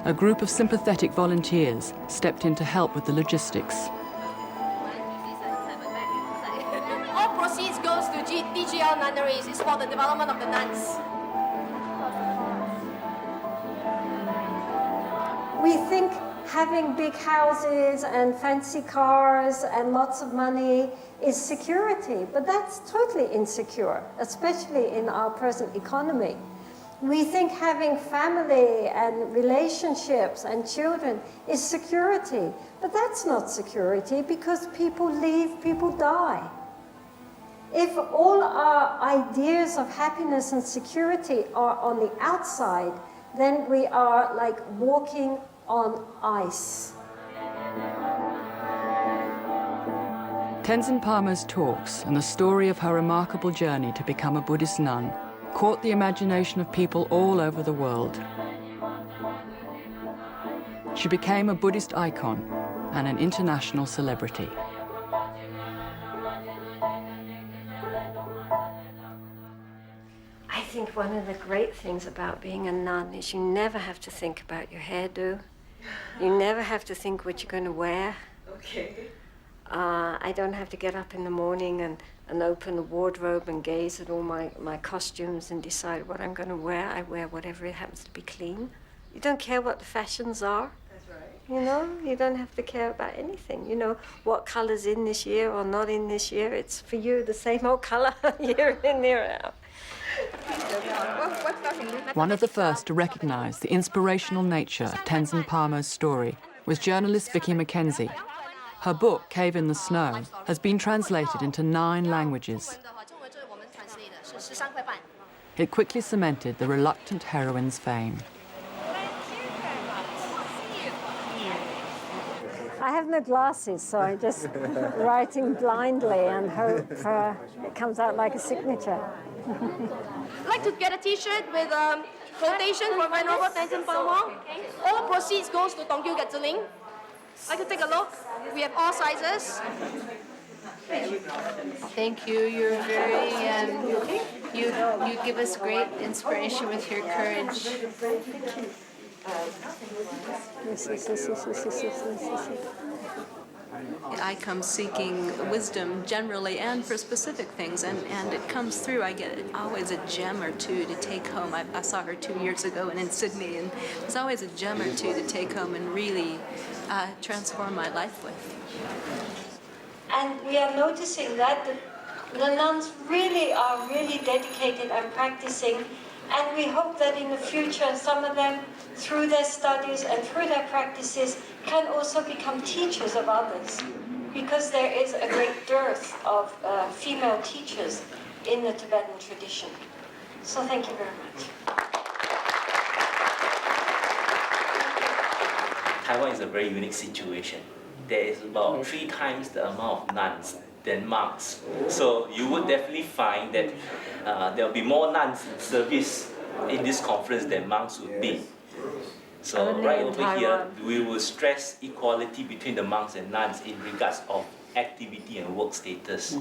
A group of sympathetic volunteers stepped in to help with the logistics. All proceeds goes to DGL nunneries. It's for the development of the nuns. We think having big houses and fancy cars and lots of money is security, but that's totally insecure, especially in our present economy. We think having family and relationships and children is security, but that's not security because people leave, people die. If all our ideas of happiness and security are on the outside, then we are like walking on ice. Tenzin Palmo's talks and the story of her remarkable journey to become a Buddhist nun caught the imagination of people all over the world. She became a Buddhist icon and an international celebrity. I think one of the great things about being a nun is you never have to think about your hairdo. You never have to think what you're going to wear. Okay. I don't have to get up in the morning and open the wardrobe and gaze at all my costumes and decide what I'm going to wear. I wear whatever it happens to be clean. You don't care what the fashions are. That's right. You know, you don't have to care about anything. You know, what colour's in this year or not in this year. It's for you the same old colour year in, year out. One of the first to recognise the inspirational nature of Tenzin Palmo's story was journalist Vicky Mackenzie. Her book, Cave in the Snow, has been translated into 9 languages. It quickly cemented the reluctant heroine's fame. I have no glasses, so I'm just writing blindly and hope it comes out like a signature. I'd like to get a T-shirt with quotation for Venerable Tenzin Palmo. All proceeds goes to Dongkyu Getzeling. I'd like to take a look. We have all sizes. Thank you. You're very, you give us great inspiration with your courage. I come seeking wisdom generally and for specific things, and it comes through. I get always a gem or two to take home. I saw her 2 years ago in Sydney, and there's always a gem or two to take home and really transform my life with. And we are noticing that the nuns really are dedicated and practicing, and we hope that in the future some of them, through their studies and through their practices, can also become teachers of others, because there is a great dearth of female teachers in the Tibetan tradition. So thank you very much. Taiwan is a very unique situation. There is about 3 times the amount of nuns than monks. So you would definitely find that there will be more nuns in service in this conference than monks would be. So right over here, we will stress equality between the monks and nuns in regards of activity and work status.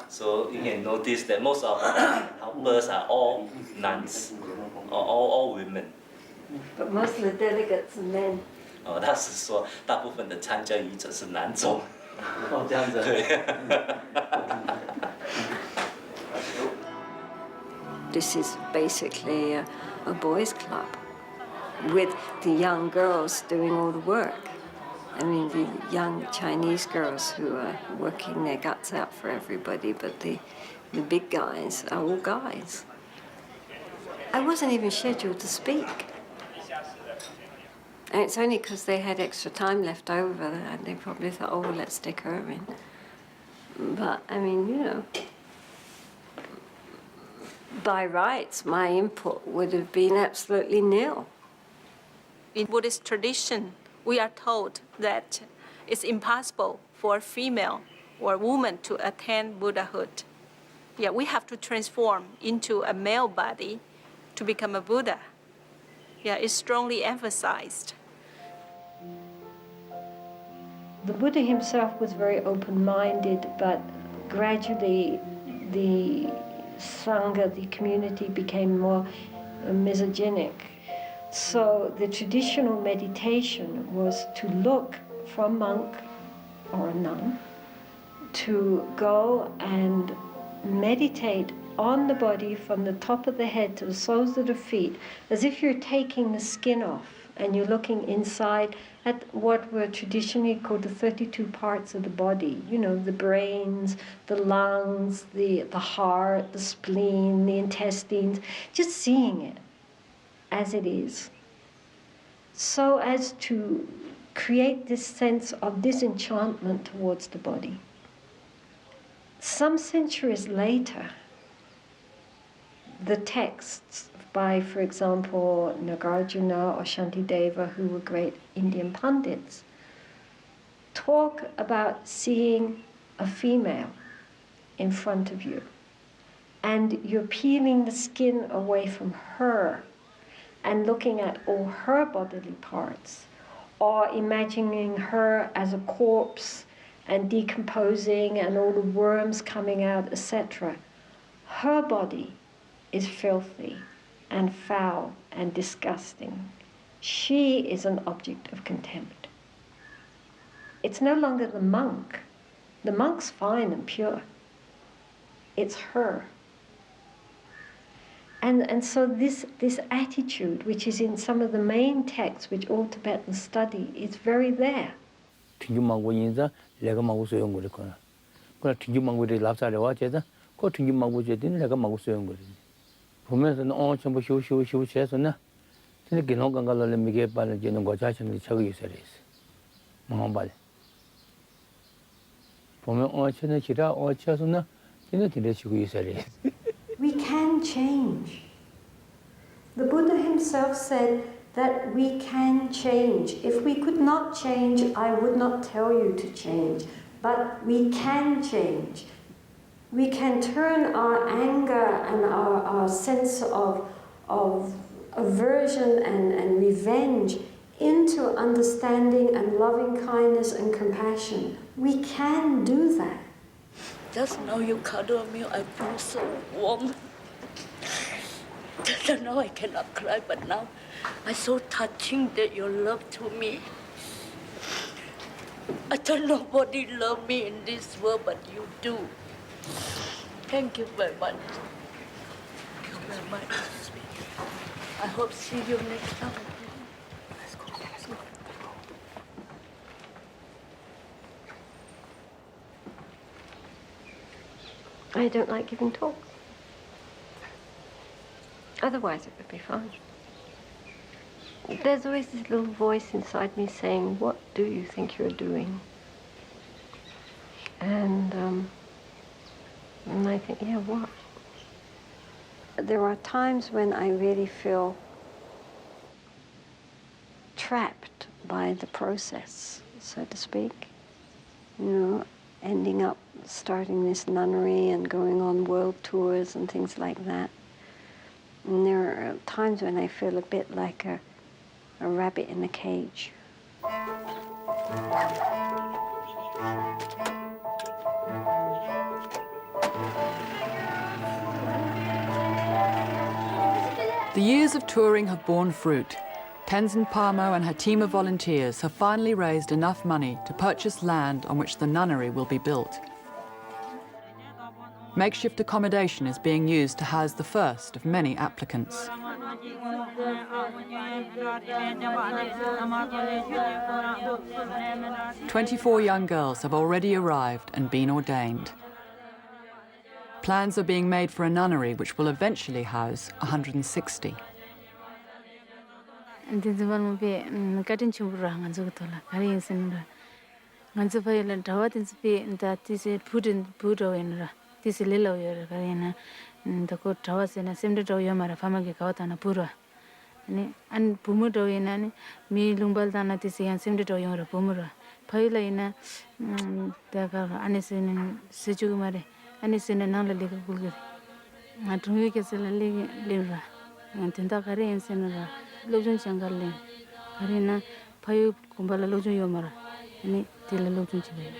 So you can notice that most of our helpers are all nuns, or all women. But most of the delegates are men. 他是说大部分的参加语者是男众。这样子。对。This is basically a boys' club with the young girls doing all the work. I mean, the young Chinese girls who are working their guts out for everybody, but the big guys are all guys. I wasn't even scheduled to speak. And it's only because they had extra time left over and they probably thought, oh, well, let's stick her in. But, I mean, you know, by rights, my input would have been absolutely nil. In Buddhist tradition, we are told that it's impossible for a female or a woman to attain Buddhahood. Yeah, we have to transform into a male body to become a Buddha. Yeah, it's strongly emphasized. The Buddha himself was very open-minded, but gradually the Sangha, the community, became more misogynic. So the traditional meditation was to look for a monk or a nun, to go and meditate on the body from the top of the head to the soles of the feet, as if you're taking the skin off and you're looking inside at what were traditionally called the 32 parts of the body. You know, the brains, the lungs, the heart, the spleen, the intestines, just seeing it as it is, so as to create this sense of disenchantment towards the body. Some centuries later, the texts by, for example, Nagarjuna or Shantideva, who were great Indian pundits, talk about seeing a female in front of you, and you're peeling the skin away from her and looking at all her bodily parts, or imagining her as a corpse and decomposing and all the worms coming out, etc. Her body is filthy and foul and disgusting. She is an object of contempt. It's no longer the monk. The monk's fine and pure. It's her. And so this attitude, which is in some of the main texts which all Tibetans study, is very there. 그러나 튕김망고리 랍사려와 제다 그 튕김망고제든 내가 먹고 쓰는 거지. 보면서 전부 쉬우 해서나 근데 기능 건강을 미게 빨리 되는 거 자체는 저거 있어야 돼. 뭐만 보면 전에 기라 쳐서나 근데 들으시고 있어야 돼. We can change. The Buddha himself said that we can change. If we could not change, I would not tell you to change. But we can change. We can turn our anger and our sense of aversion and revenge into understanding and loving kindness and compassion. We can do that. Just now you cuddle me, I feel so warm. Just now I cannot cry, but now I'm so touching that your love to me. I don't know nobody love me in this world, but you do. Thank you very much. Thank you very much. I hope to see you next time. Let's go. I don't like giving talks. Otherwise it would be fine. There's always this little voice inside me saying, what do you think you're doing? And I think, yeah, what? There are times when I really feel trapped by the process, so to speak. You know, ending up starting this nunnery and going on world tours and things like that. And there are times when I feel a bit like a rabbit in a cage. The years of touring have borne fruit. Tenzin Palmo and her team of volunteers have finally raised enough money to purchase land on which the nunnery will be built. Makeshift accommodation is being used to house the first of many applicants. 24 young girls have already arrived and been ordained. Plans are being made for a nunnery which will eventually house 160. An pumudo inani mi lumbal dana tisi an simde do yora pumura paila ina daga anisin seju mare anisin nala liga bulgari atungi ke sala liga antenda kare ensenara lojun changalle karina payu kumbala lojun yomara ani tila lojun chibe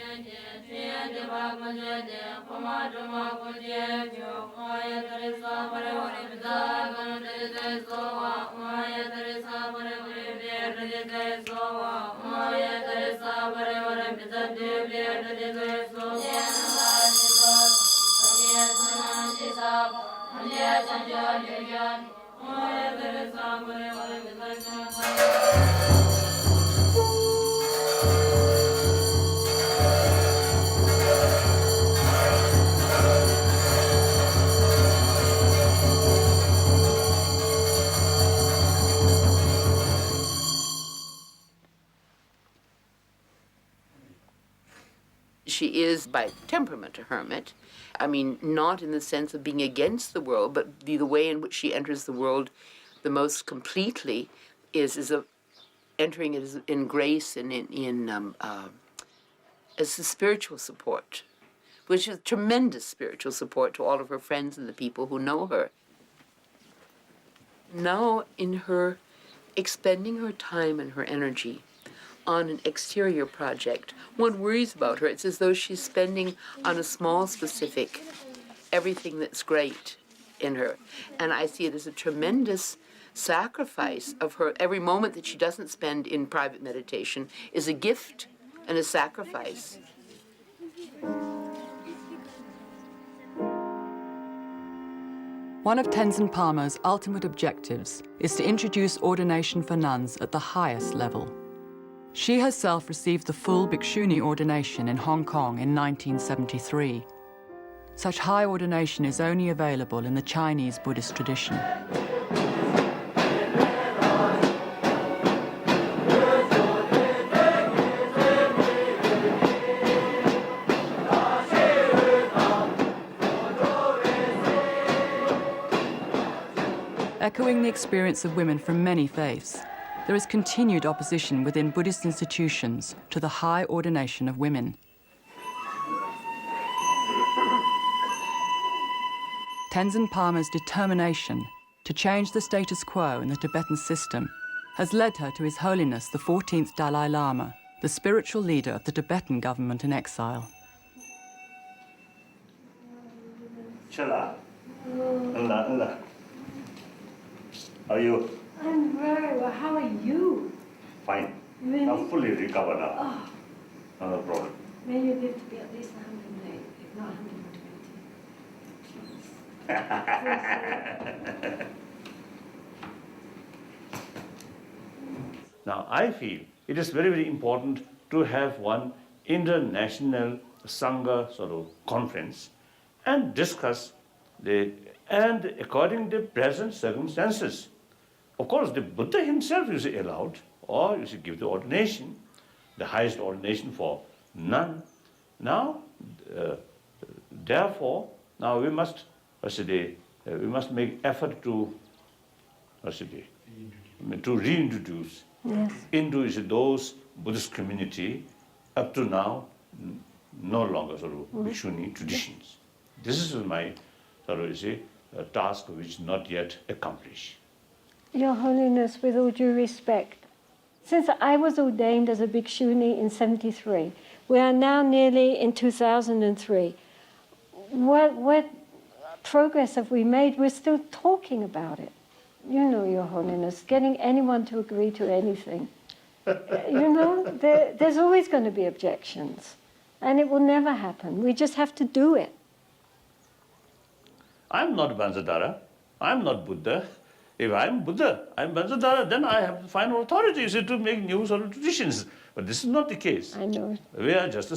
She is by temperament a hermit. I mean, not in the sense of being against the world, but the way in which she enters the world the most completely is entering it in grace and as a spiritual support, which is tremendous spiritual support to all of her friends and the people who know her. Now, in her expending her time and her energy on an exterior project, one worries about her. It's as though she's spending on a small specific everything that's great in her. And I see it as a tremendous sacrifice of her. Every moment that she doesn't spend in private meditation is a gift and a sacrifice. One of Tenzin Palmo's ultimate objectives is to introduce ordination for nuns at the highest level. She herself received the full Bhikshuni ordination in Hong Kong in 1973. Such high ordination is only available in the Chinese Buddhist tradition. Echoing the experience of women from many faiths, there is continued opposition within Buddhist institutions to the high ordination of women. Tenzin Palmo's determination to change the status quo in the Tibetan system has led her to His Holiness the 14th Dalai Lama, the spiritual leader of the Tibetan government in exile. Chala. Allah. How are you? I'm very well. How are you? Fine. Really? I'm fully recovered now. Oh, No problem. may you live to be at least 108, if not 120. Now, I feel it is very, very important to have one international Sangha sort of conference and discuss and according to the present circumstances. Of course, the Buddha himself is allowed, or you should give the ordination, the highest ordination for nun. Now, therefore, now we must make effort to reintroduce into those Buddhist community up to now no longer sort of Bhikshuni traditions. This is my sort of task which not yet accomplished. Your Holiness, with all due respect, since I was ordained as a bhikshuni in 73, we are now nearly in 2003. What progress have we made? We're still talking about it. You know, Your Holiness, getting anyone to agree to anything. You know, there's always going to be objections, and it will never happen. We just have to do it. I'm not Bansadara. I'm not Buddha. If I'm Buddha, I'm Bansadara, then I have the final authority to make new sort of traditions. But this is not the case. I know. We are just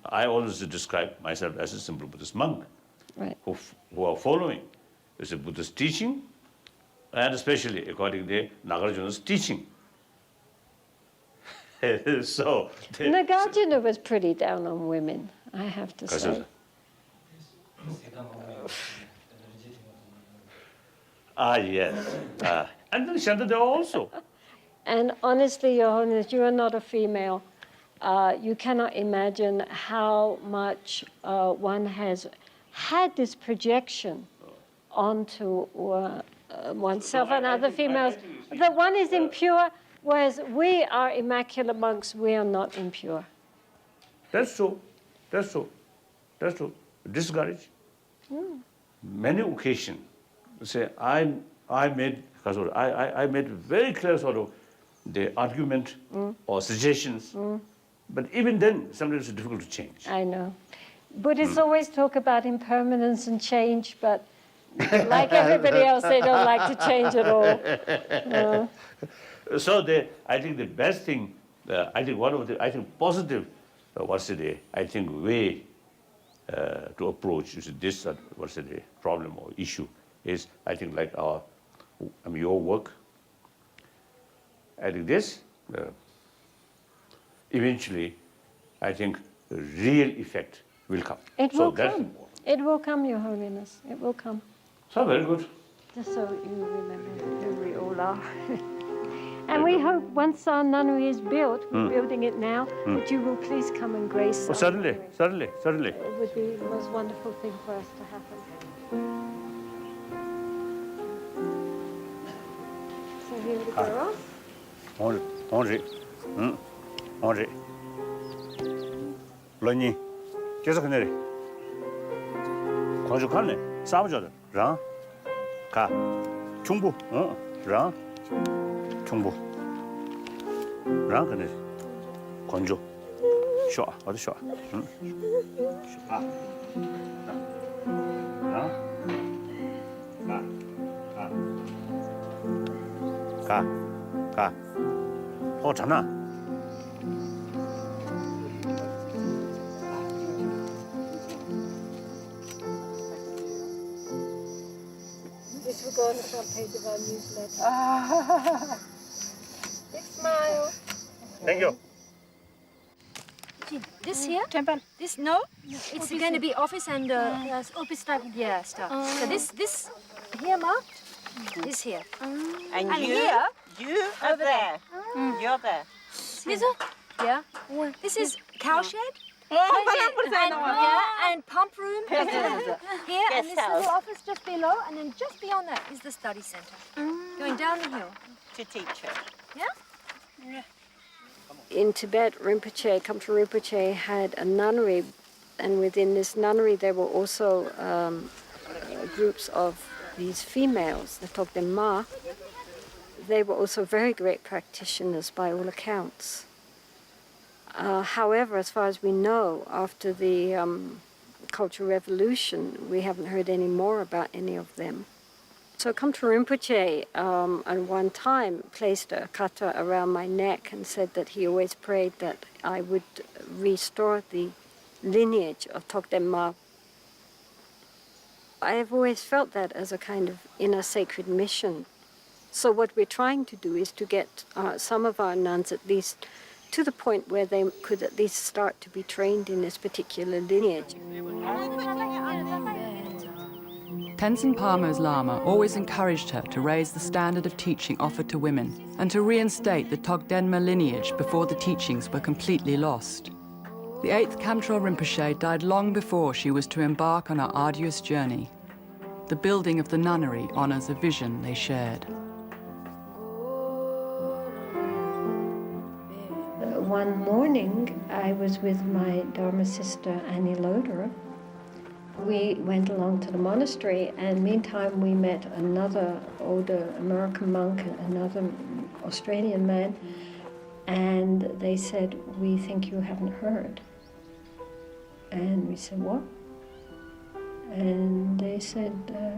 I always describe myself as a simple Buddhist monk, right, who are following a Buddhist teaching, and especially according to Nagarjuna's teaching. So Nagarjuna was pretty down on women, I have to say. Yes. And then Shantadeva also. And honestly, Your Holiness, you are not a female. You cannot imagine how much one has had this projection onto oneself and other females. That one is impure, whereas we are immaculate monks, we are not impure. That's true. That's true. That's true. Discouraged. Many occasions, say I made very clear sort of the argument or suggestions, but even then sometimes it's difficult to change. I know. Buddhists always talk about impermanence and change, but like everybody else, they don't like to change at all. So I think the best thing, I think one of the positive, way to approach this problem or issue is, I think, like your work. I think this eventually, I think, the real effect will come. It will come. It will come, Your Holiness. It will come. So very good. Just so you remember who we all are. And we hope once our nunnery is built, we're building it now, that you will please come and grace us. Certainly, certainly, certainly. It would be the most wonderful thing for us to happen. So here we go. Henri. 러니. 계속 내려. 광주 갈래. 싸우자다. 랑. 가. 중부. 랑. 중부. 랑 그네. 광주. 쉬어. 어디 쉬어. 쉬어. 랑. 가. This will go on the front page of our newsletter. Big smile. Thank you. This here? Temple. This no? It's going to be office and yes, office type. Yeah, stuff. So this here marked. This here. And you? Here. You are Over there. there. You're there. This is yeah. This is cow shed. And pump room. Here and this little office just below, and then just beyond that is the study center. Going down the hill. To teach her. Yeah. Yeah. In Tibet, Rinpoche, Kamtrul Rinpoche had a nunnery, and within this nunnery there were also groups of these females, the Tokden Ma. They were also very great practitioners by all accounts. However, as far as we know, after the Cultural Revolution, we haven't heard any more about any of them. So Kamtrul Rinpoche at one time placed a kata around my neck and said that he always prayed that I would restore the lineage of Tokden Ma. I have always felt that as a kind of inner sacred mission. So what we're trying to do is to get some of our nuns at least to the point where they could at least start to be trained in this particular lineage. Tenzin Palmo's Lama always encouraged her to raise the standard of teaching offered to women and to reinstate the Togdenma lineage before the teachings were completely lost. The 8th Kamtrul Rinpoche died long before she was to embark on her arduous journey. The building of the nunnery honors a vision they shared. One morning, I was with my Dharma sister, Annie Loder. We went along to the monastery, and meantime we met another older American monk and another Australian man, and they said, "We think you haven't heard." And we said, "What?" And they said,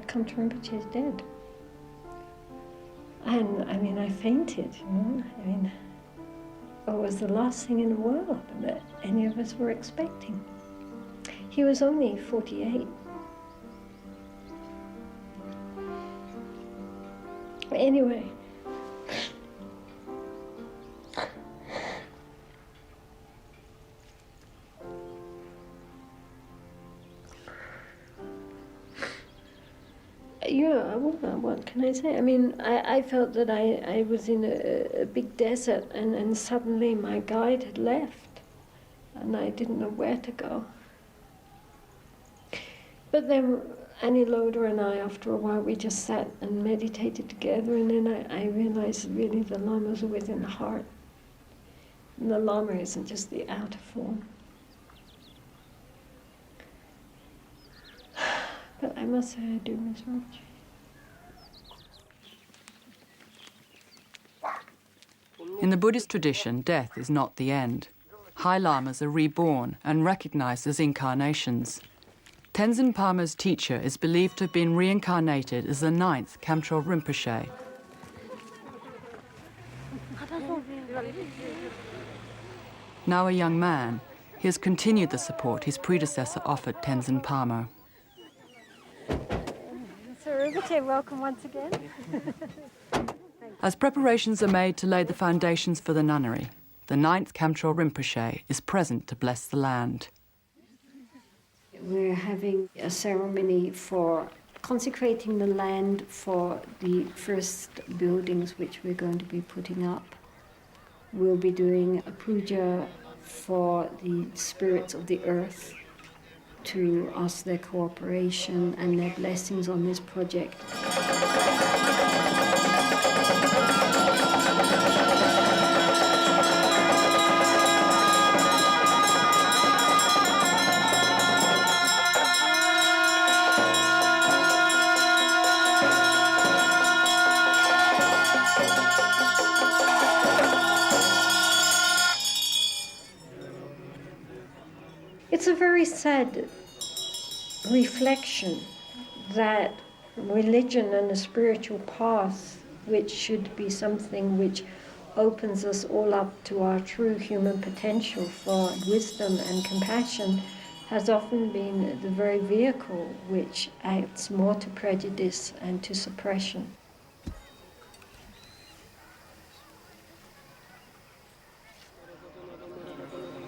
Kamtrul Rinpoche is dead. And I mean, I fainted, you know. I mean, it was the last thing in the world that any of us were expecting. He was only 48. Anyway, yeah, what can I say? I mean, I felt that I was in a big desert, and suddenly my guide had left, and I didn't know where to go. But then Annie Loder and I, after a while, we just sat and meditated together, and then I realized really the Lama's are within the heart. And the Lama isn't just the outer form. But I must say I do miss Rinpoche. In the Buddhist tradition, death is not the end. High Lamas are reborn and recognized as incarnations. Tenzin Palmo's teacher is believed to have been reincarnated as the 9th Kamtrul Rinpoche. Now a young man, he has continued the support his predecessor offered Tenzin Palmo. So Rinpoche, welcome once again. As preparations are made to lay the foundations for the nunnery, the 9th Kamtrul Rinpoche is present to bless the land. We're having a ceremony for consecrating the land for the first buildings which we're going to be putting up. We'll be doing a puja for the spirits of the earth to ask their cooperation and their blessings on this project. It's a very sad reflection that religion and the spiritual path which should be something which opens us all up to our true human potential for wisdom and compassion, has often been the very vehicle which acts more to prejudice and to suppression.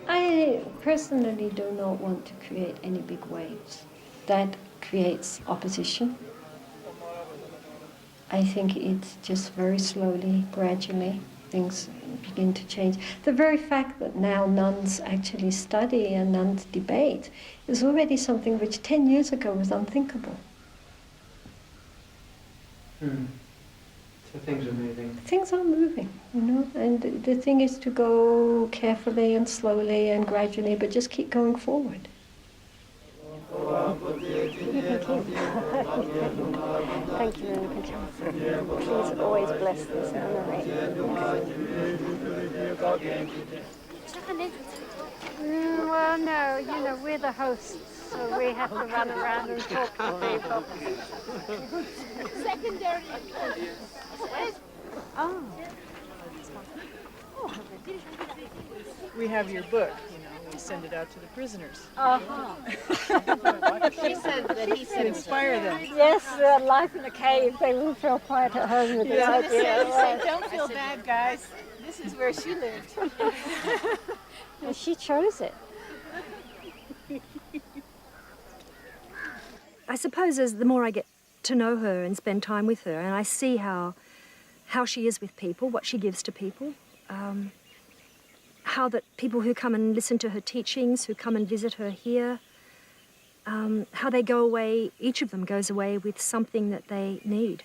I personally do not want to create any big waves. That creates opposition. I think it's just very slowly, gradually, things begin to change. The very fact that now nuns actually study and nuns debate is already something which 10 years ago was unthinkable. So things are moving. Things are moving, you know, and the thing is to go carefully and slowly and gradually, but just keep going forward. Thank you, please always bless this nunnery. Well, no, you know, we're the hosts, so we have to run around and talk to people. Secondary. Oh. We have your book, you know, we send it out to the prisoners. She said that he said inspire them. Yes, life in a cave, they will feel quite at home with this idea. Say, don't feel bad, guys. This is where she lived. And she chose it. I suppose as the more I get to know her and spend time with her, and I see how she is with people, what she gives to people, how that people who come and listen to her teachings, who come and visit her here, how they go away, each of them goes away with something that they need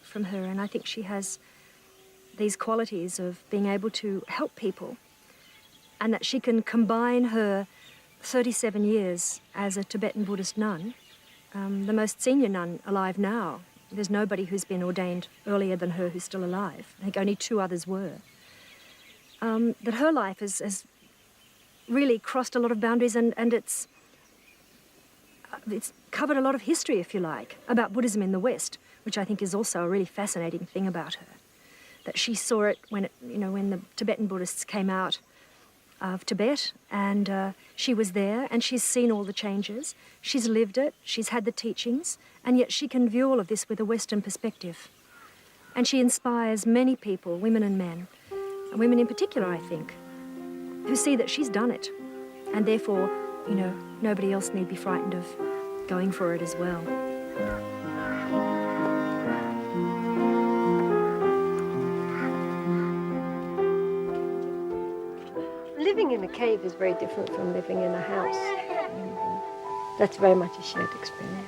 from her. And I think she has these qualities of being able to help people, and that she can combine her 37 years as a Tibetan Buddhist nun, the most senior nun alive now. There's nobody who's been ordained earlier than her who's still alive. I think only 2 others were. That her life has really crossed a lot of boundaries, and it's covered a lot of history, if you like, about Buddhism in the West, which I think is also a really fascinating thing about her. That she saw it when the Tibetan Buddhists came out of Tibet, and she was there, and she's seen all the changes. She's lived it, she's had the teachings, and yet she can view all of this with a Western perspective. And she inspires many people, women and men, and women in particular, I think, who see that she's done it, and therefore, you know, nobody else need be frightened of going for it as well. Living in a cave is very different from living in a house. That's very much a shared experience.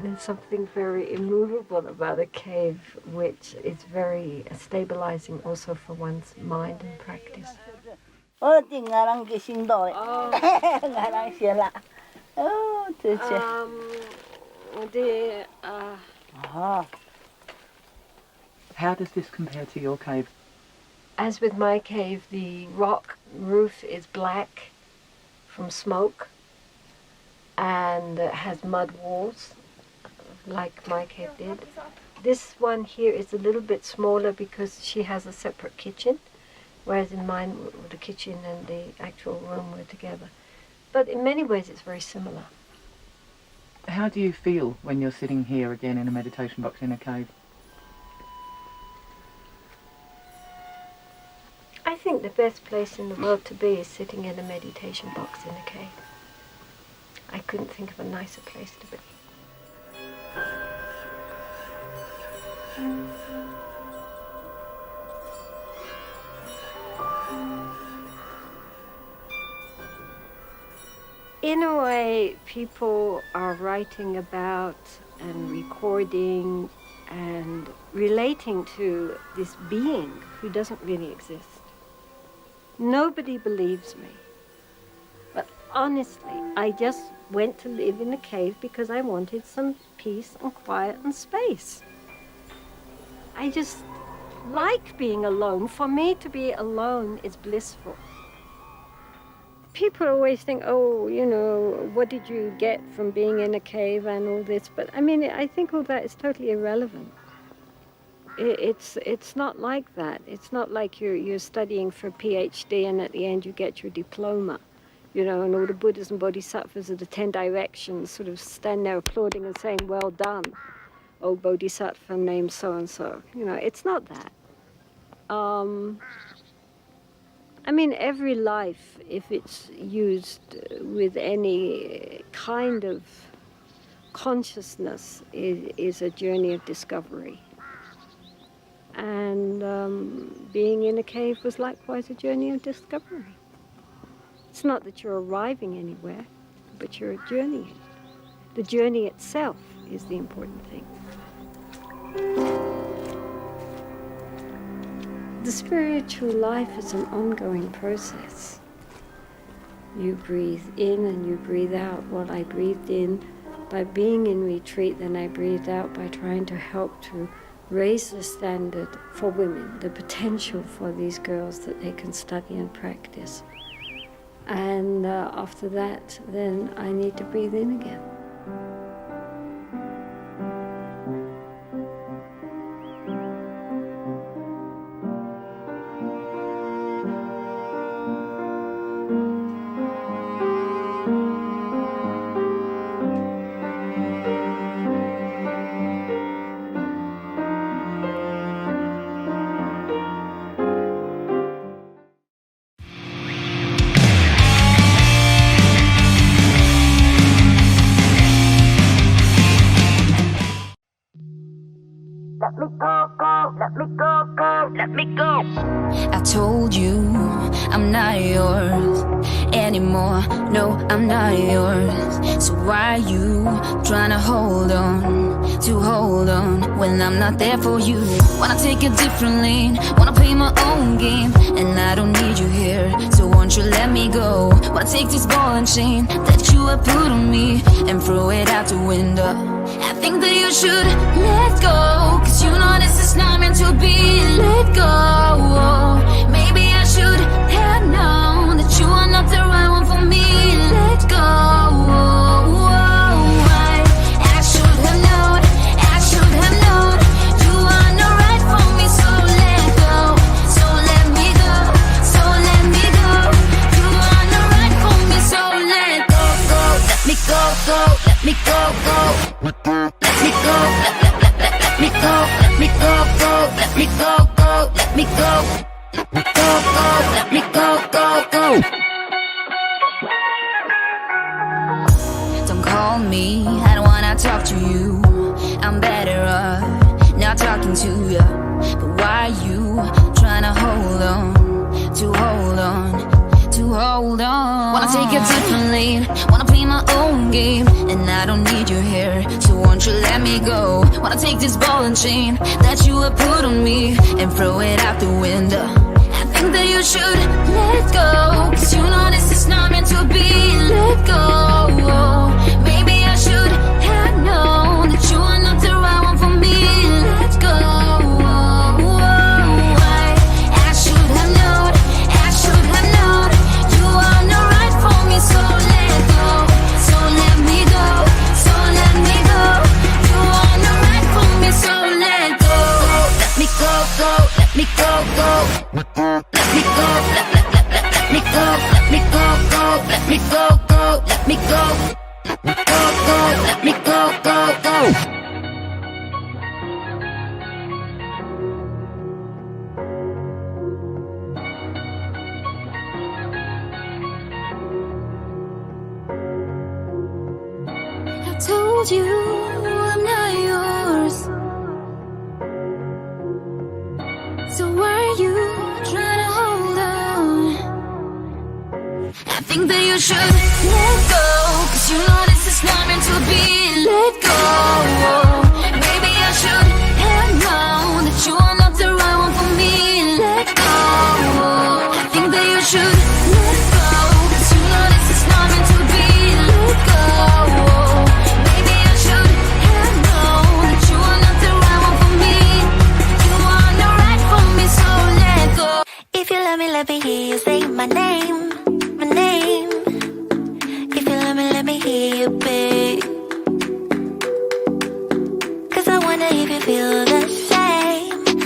There's something very immovable about a cave, which is very stabilizing also for one's mind and practice. How does this compare to your cave? As with my cave, the rock roof is black from smoke and has mud walls, like my cave did. This one here is a little bit smaller because she has a separate kitchen, whereas in mine the kitchen and the actual room were together. But in many ways it's very similar. How do you feel when you're sitting here again in a meditation box in a cave? I think the best place in the world to be is sitting in a meditation box in a cave. I couldn't think of a nicer place to be. In a way, people are writing about and recording and relating to this being who doesn't really exist. Nobody believes me. But honestly, I just went to live in a cave because I wanted some peace and quiet and space. I just like being alone. For me to be alone is blissful. People always think, oh, you know, what did you get from being in a cave and all this? But I mean, I think all that is totally irrelevant. It's not like that. It's not like you're studying for a PhD and at the end you get your diploma. You know, and all the Buddhas and Bodhisattvas of the 10 directions sort of stand there applauding and saying, well done, oh Bodhisattva named so-and-so. You know, it's not that. I mean, every life, if it's used with any kind of consciousness, is a journey of discovery. And being in a cave was likewise a journey of discovery. It's not that you're arriving anywhere, but you're journeying. The journey itself is the important thing. The spiritual life is an ongoing process. You breathe in and you breathe out. Well, I breathed in by being in retreat, then I breathed out by trying to help to raise the standard for women, the potential for these girls that they can study and practice. And after that, then I need to breathe in again. I told you I'm not yours anymore. No, I'm not yours. So why you trying to hold on when I'm not there for you? Wanna take a different lane, wanna play my own game, and I don't need you here, so won't you let me go? Wanna take this ball and chain that you have put on me and throw it out the window. I think that you should let go, cause you know this is not meant to be. Let go. Maybe I should have known that you are not the right one for me. Let go. I should have known, I should have known you are not right for me, so let go. So let me go, so let me go. You are not right for me, so let go, go. Let me go, go, let me go, go. Let me go, let me go, let me go, go. Let me go, go, let me go. Go, go, let me go, go, go. Don't call me, I don't wanna talk to you. I'm better off not talking to you. But why you trying to hold on, to hold on, to hold on? Wanna take a different lane, wanna play my own game, and I don't need you here, so won't you let me go? Wanna take this ball and chain that you have put on me and throw it out the window. I think that you should let go, cause you know this is not meant to be. Let go. Maybe I should have known that you are not the right one for me. Let go. I should have known, I should have known you are not right for me, so let go. So let me go, so let me go. You are not right for me, so let go. Let me go, go, let me go, go. Let me go, let me go, let me go, go. Let me go, go, let me go. Go, go, let me go, go, go. I told you I'm not yours, so why are you trying to hold on? I think that you should let go, cause you know this is not meant to be. Let go. Maybe I should have known that you are not the right one for me. Let go. I think that you should let go, cause you know this is not meant to be. Let go. Maybe I should have known that you are not the right one for me. You are not right for me, so let go. If you let me hear you say my name, my name. If you let me hear you, babe. Cause I wonder if you feel the same.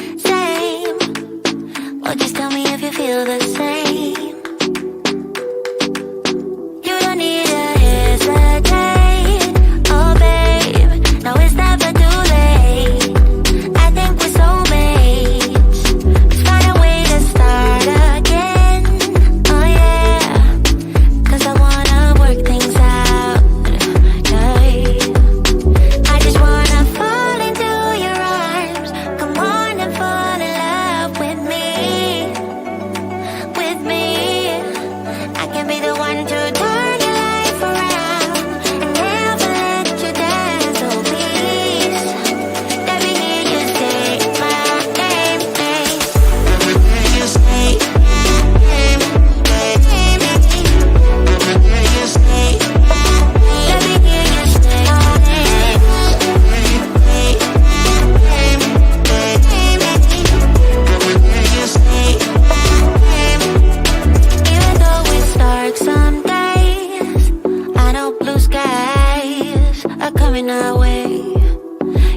coming our way.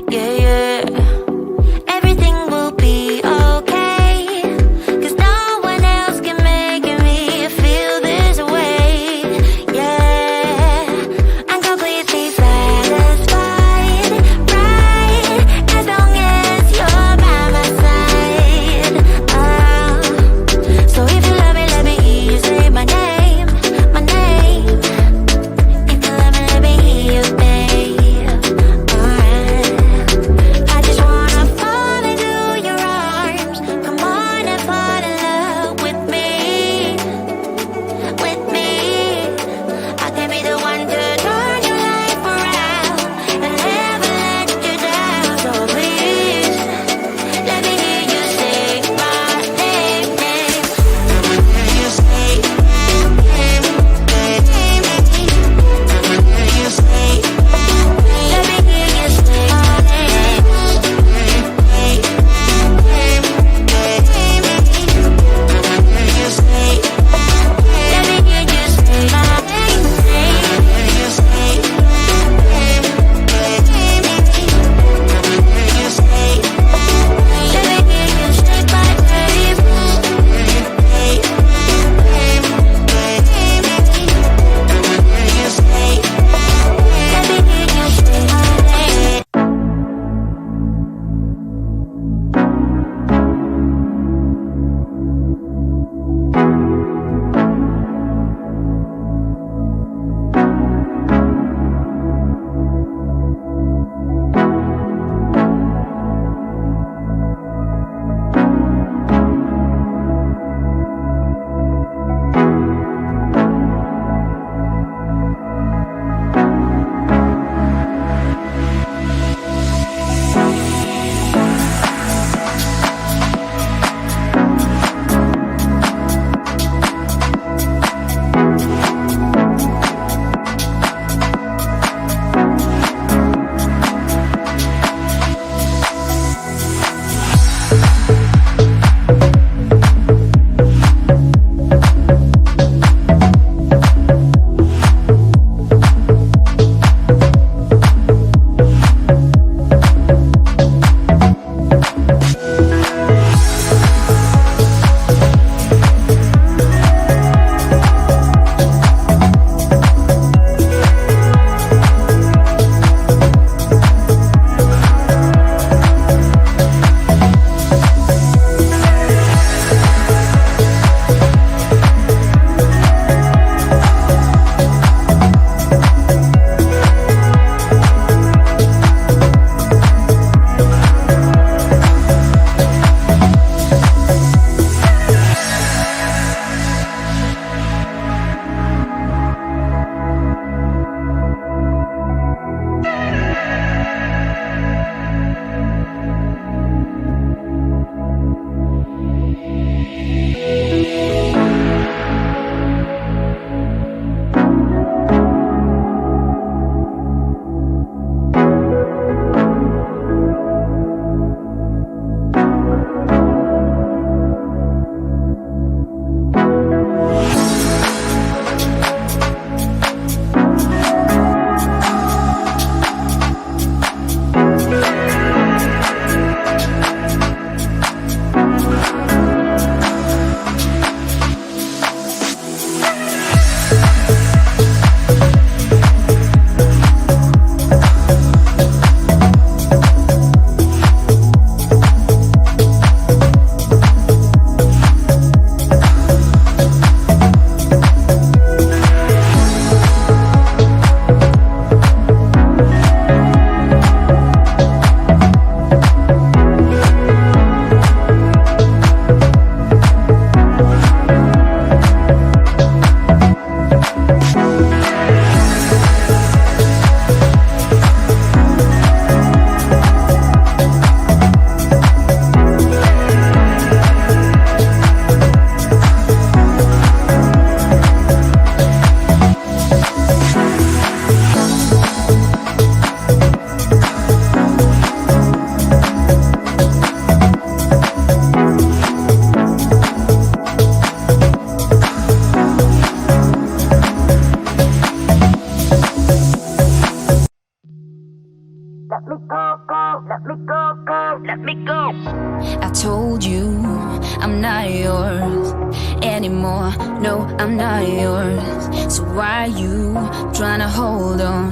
Yeah, yeah. Everything will be okay, 'cause no one else can make me feel this way. Yeah, I'm completely satisfied, right, as long as you're by my side. So if you love me, let me hear you say my name, my name. If you love me, let me hear you, babe. I'm not yours. So why you trying to hold on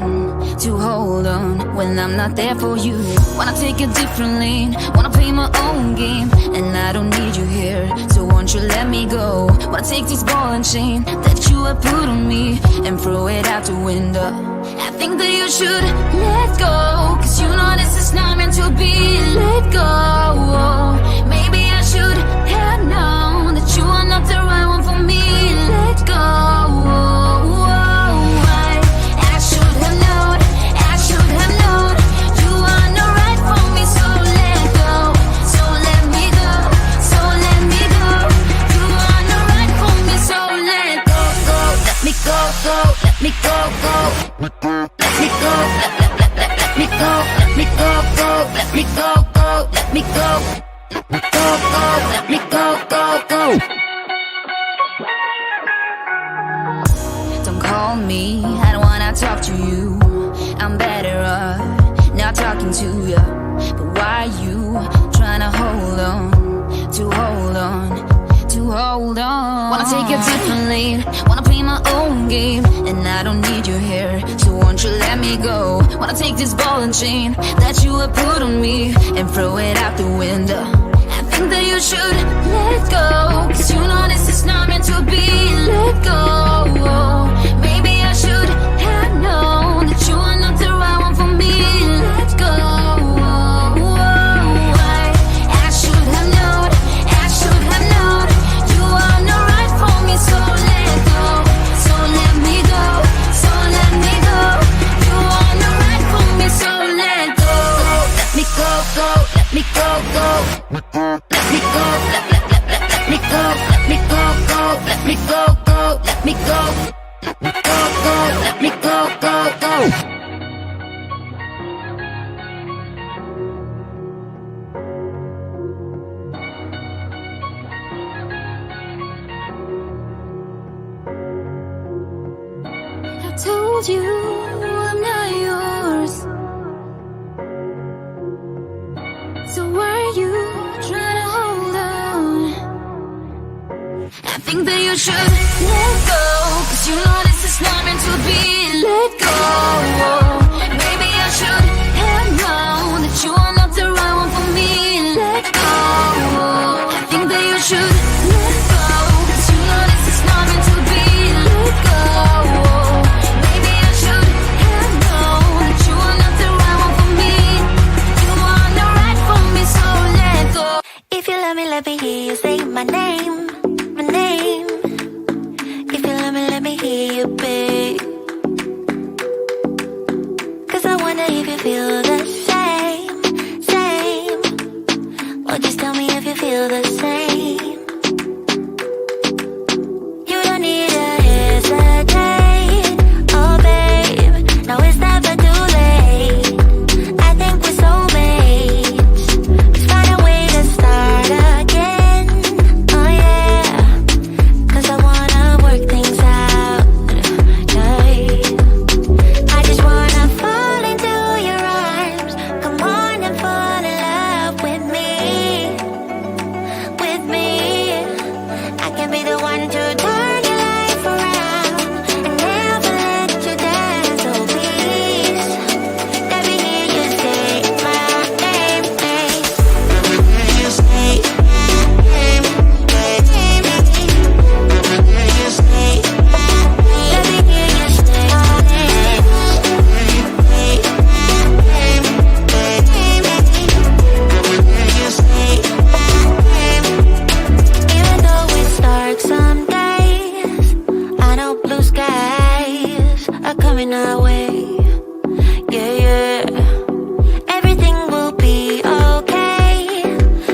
when I'm not there for you? Wanna take a different lane, wanna play my own game, and I don't need you here, so won't you let me go? Wanna take this ball and chain that you have put on me and throw it out the window. I think that you should let go, cause you know this is not meant to be. Let go. Maybe I should have known that you are not the right one for me. Let go. I should have known, I should have known you are not right for me. So let go, so let me go, so let me go. You are not right for me, so let go, go. Let me go, go. Let me go, go. Let me go, let me go, let me go, go. Let me go, go. Let me go, go, go. Let me go, go, go. Don't call me, I don't wanna talk to you. I'm better off not talking to you. But why you trying to hold on, to hold on, to hold on? Wanna take a different lane, wanna play my own game, and I don't need you here, so won't you let me go? Wanna take this ball and chain that you have put on me and throw it out the window. I think that you should let go, cause you know this is not meant to be. Let go. Maybe I should have known that you are not the right one for me. Let go. I should have known, I should have known you are not right for me. So let go, so let me go, so let me go. You are not right for me, so let go. Let me go, go. Let me go, go. Let me go, let me go, let me go, go. Let me go, go. Let me go, go, go. Let me go, go, go. I told you I'm not yours, so why are you trying to hold on? I think that you should let go, cause you know this is not meant to be. Let go. Maybe I should have known that you are not the right one for me. Let go. I think that you should let go, cause you know this is not meant to be. Let go. Maybe I should have known that you are not the right one for me. You are not right for me, so let go. If you love me, let me hear you say my name, my name. If you love me, let me hear you, babe. Cause I wonder if you feel the same, same. Or just tell me if you feel the same. You don't need to hesitate, oh babe. Now it's never too late. I think we're soulmates. Let's find a way to start again, oh yeah. Cause I wanna work things out, yeah. I just wanna fall into your arms. Come on and fall in love with me, with me. I can be the one to turn your life around and never let you down. So please, let me hear you say my name, name. You say name, name, you say. Let me hear you say my name, you say. Even though it's dark some days, I know blue skies are coming our way. Yeah, yeah. Everything will be okay,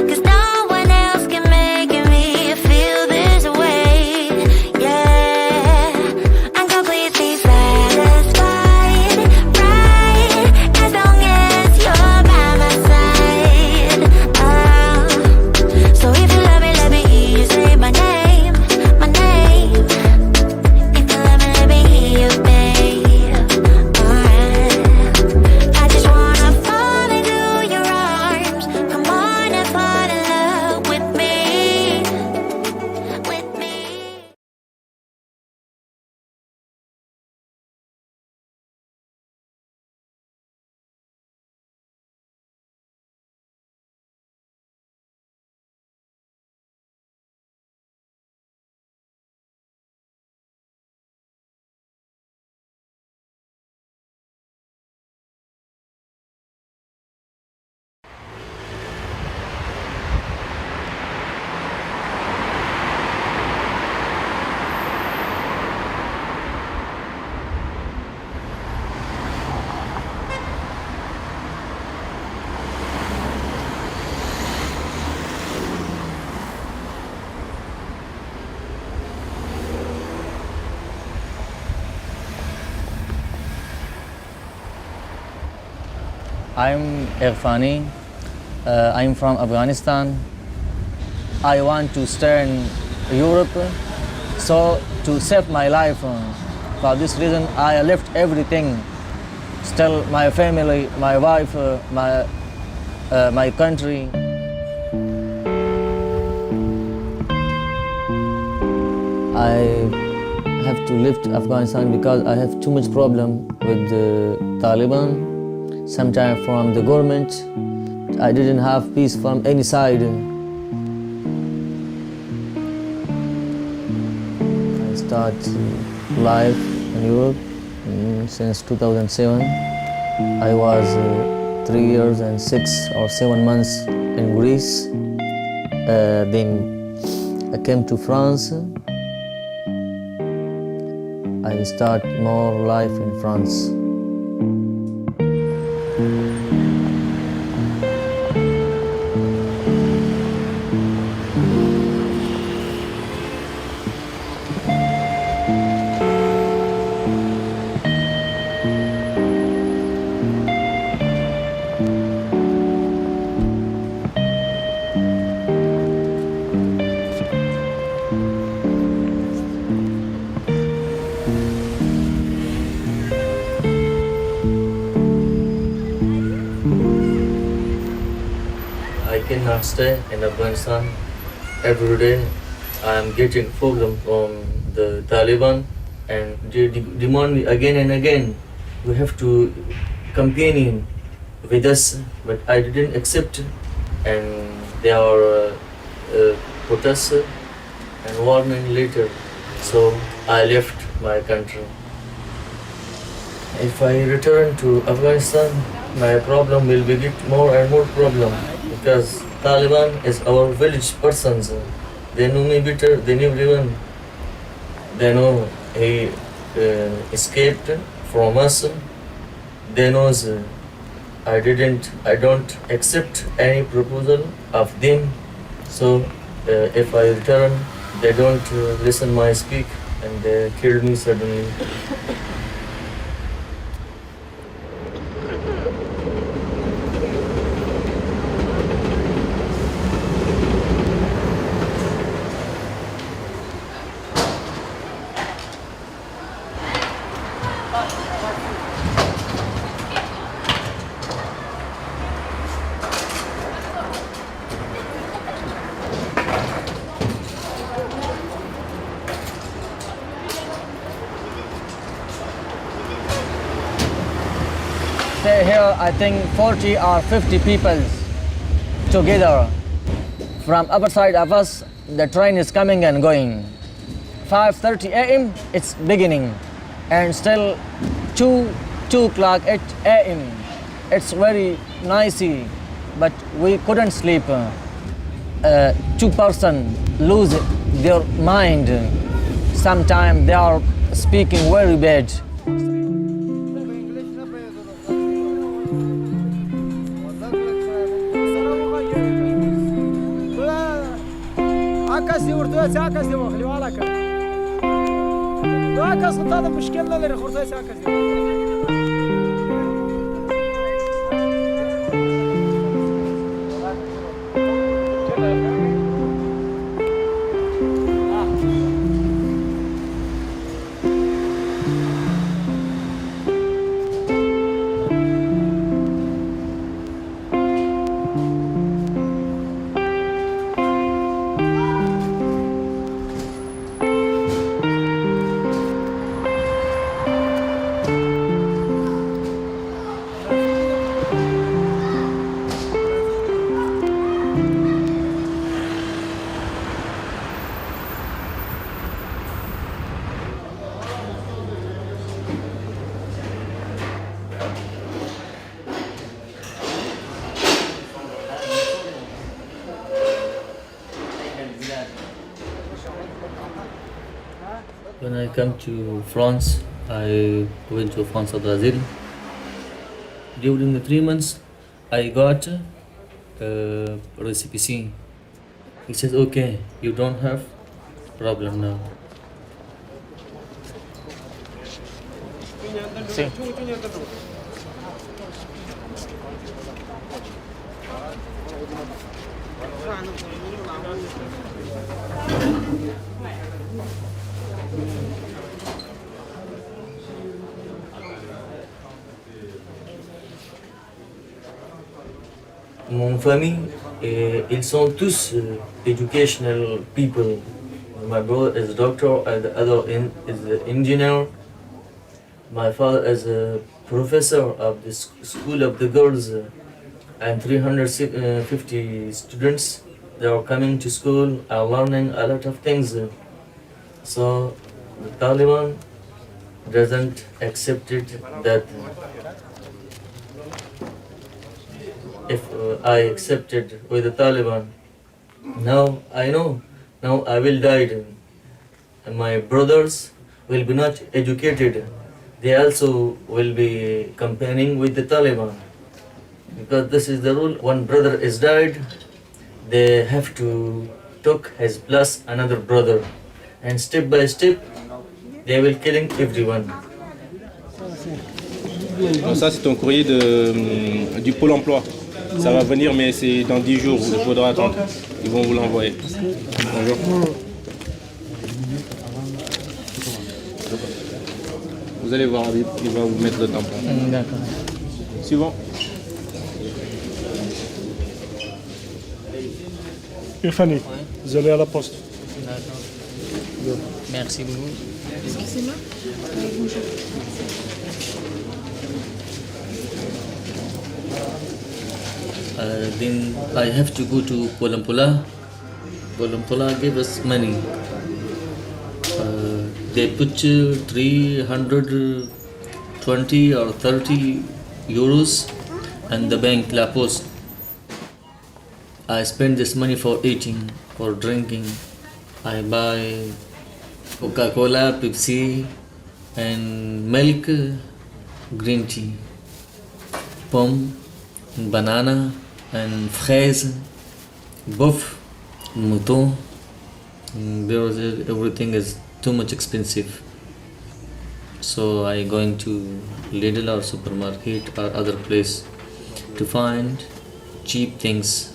cause no one else can make me feel this way. Yeah, I'm completely satisfied, right? As long as you're by my side. So if you love me, let me hear you say my name, my name. If you love me, let me hear you, babe. I'm Irfani. I'm from Afghanistan. I want to stay in Europe, so to save my life. For this reason, I left everything. Still, my family, my wife, my country. I have to leave Afghanistan because I have too much problem with the Taliban. Sometimes from the government, I didn't have peace from any side. I start life in Europe since 2007. I was 3 years and 6 or 7 months in Greece. Then I came to France. I start more life in France. I cannot stay in Afghanistan every day. I am getting problem from the Taliban and they demand me again and again. We have to companion with us, but I didn't accept, and they are protest and warning later. So I left my country. If I return to Afghanistan, my problem will be get more and more problem because Taliban is our village persons. They know me better than everyone. They know he escaped from us. They knows I don't accept any proposal of them. So if I return, they don't listen my speak and they kill me suddenly. Stay here, I think 40 or 50 people together. From other side of us, the train is coming and going. 5:30 a.m. it's beginning, and still 2 o'clock a.m. It's very noisy, but we couldn't sleep. 2 persons lose their mind. Sometimes they are speaking very bad. When I come to France, I went to France or Brazil. During the 3 months, I got recipe C. He says, okay, you don't have problem now. See. Mon famille, ils sont tous educational people. My brother is a doctor, and the other is an engineer. My father is a professor of the school of the girls, and 350 students. They are coming to school and learning a lot of things. So the Taliban doesn't accept it that if I accepted with the Taliban, now I know, now I will die. And my brothers will be not educated. They also will be campaigning with the Taliban. Because this is the rule, one brother is died, they have to take his plus another brother. And step by step, they will killing everyone. Donc ça c'est ton courrier du Pôle emploi. Ça va venir mais c'est dans 10 jours, il faudra attendre. Ils vont vous l'envoyer. Bonjour. Vous allez voir, il va vous mettre le tampon. D'accord. Suivant. Irfani, vous allez à la poste. D'accord. Merci beaucoup. Excusez-moi. Bonjour. Then I have to go to Kuala Lumpur. Kuala Lumpur gave us money. They put 320 or 30 euros and the bank La Poste. I spend this money for eating, for drinking. I buy Coca-Cola, Pepsi and milk, green tea, plum, banana and fraise, boeuf, mouton. Everything is too much expensive. So I going to Lidl or supermarket or other place to find cheap things.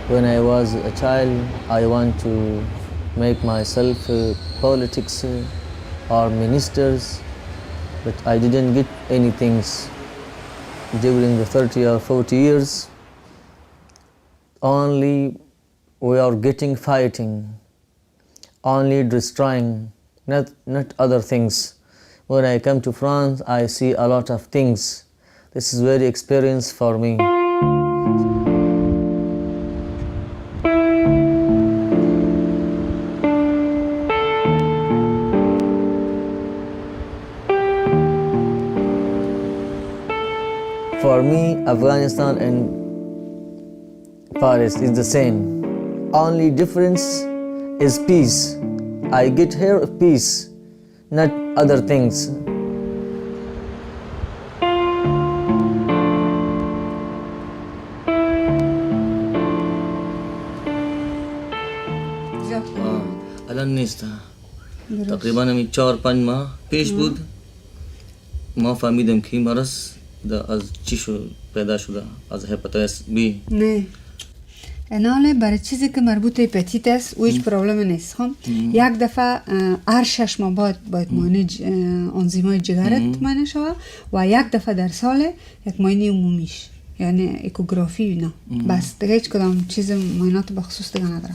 When I was a child, I want to make myself politics or ministers, but I didn't get anything during the 30 or 40 years. Only we are getting fighting, only destroying, not other things. When I come to France, I see a lot of things. This is very experience for me. For me, Afghanistan and Paris is the same. Only difference is peace. I get here peace, not other things. الان نیستم تقریبا می 4-5 ماه پیش بود ما فهمیدم که این مرض از چی پیدا شده از هپاتیتس بی نه ناله برای چیزی که مربوط به هپاتیتس و هیچ پرابلم نیست خب یک دفعه هر 6 ماه باید مانج انزیمای جگرت مانع شود و یک دفعه در سال یک معاینه عمومیش یعنی اکوگرافی اینا بس دیگه هیچ کدام چیز معاینات بخصوص دیگه نداره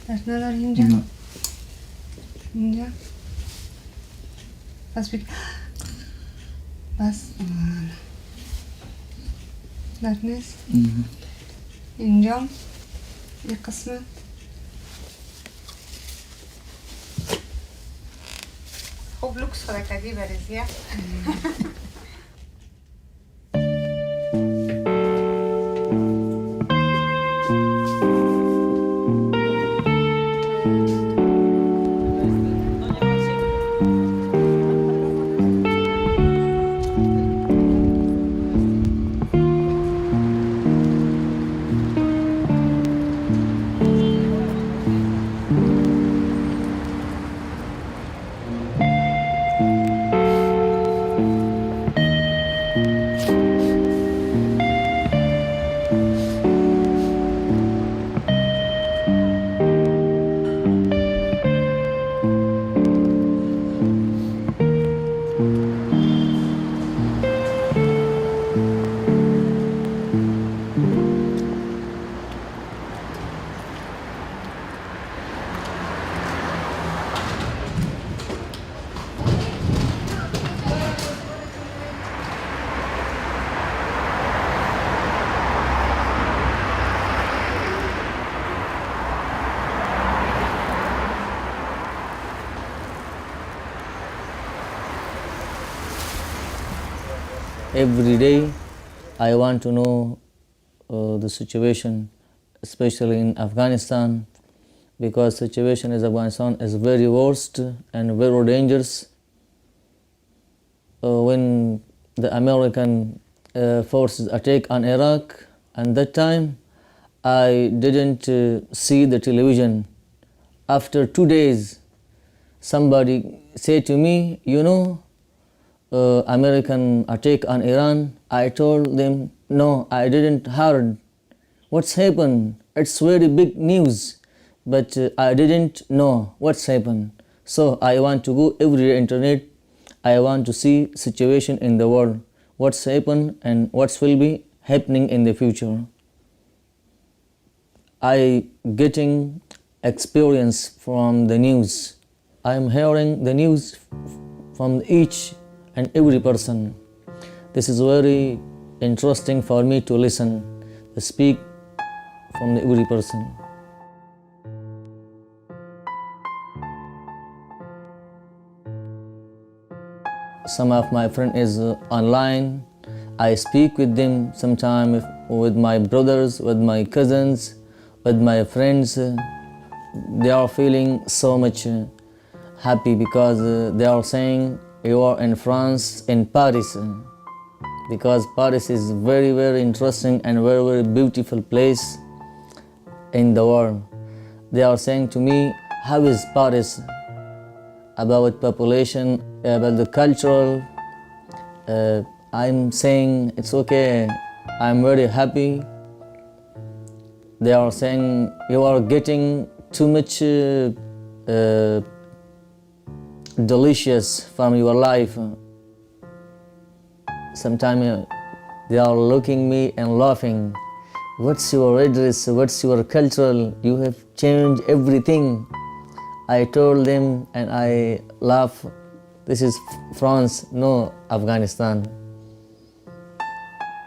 درد نداری اینجا؟ نه اینجا؟ بس بگی بس درد نیست؟ اینجا یک قسمت خوب لوکس خدا کردی بریزیه every day I want to know the situation, especially in Afghanistan, because situation in Afghanistan is very worst and very dangerous. When the American forces attack on Iraq, and that time I didn't see the television. After 2 days, somebody said to me, you know, American attack on Iran. I told them, no, I didn't heard. What's happened? It's very big news, but I didn't know what's happened. So I want to go every internet. I want to see situation in the world, what's happened and what will be happening in the future. I getting experience from the news. I'm hearing the news from each and every person. This is very interesting for me to listen, to speak from every person. Some of my friends is online. I speak with them sometimes, with my brothers, with my cousins, with my friends. They are feeling so much happy because they are saying you are in France, in Paris, because Paris is very, very interesting and very, very beautiful place in the world. They are saying to me, how is Paris? About population, about the cultural. I'm saying it's okay, I'm very happy. They are saying you are getting too much delicious from your life. Sometimes they are looking me and laughing. What's your address? What's your cultural? You have changed everything. I told them and I laugh. This is France, no Afghanistan.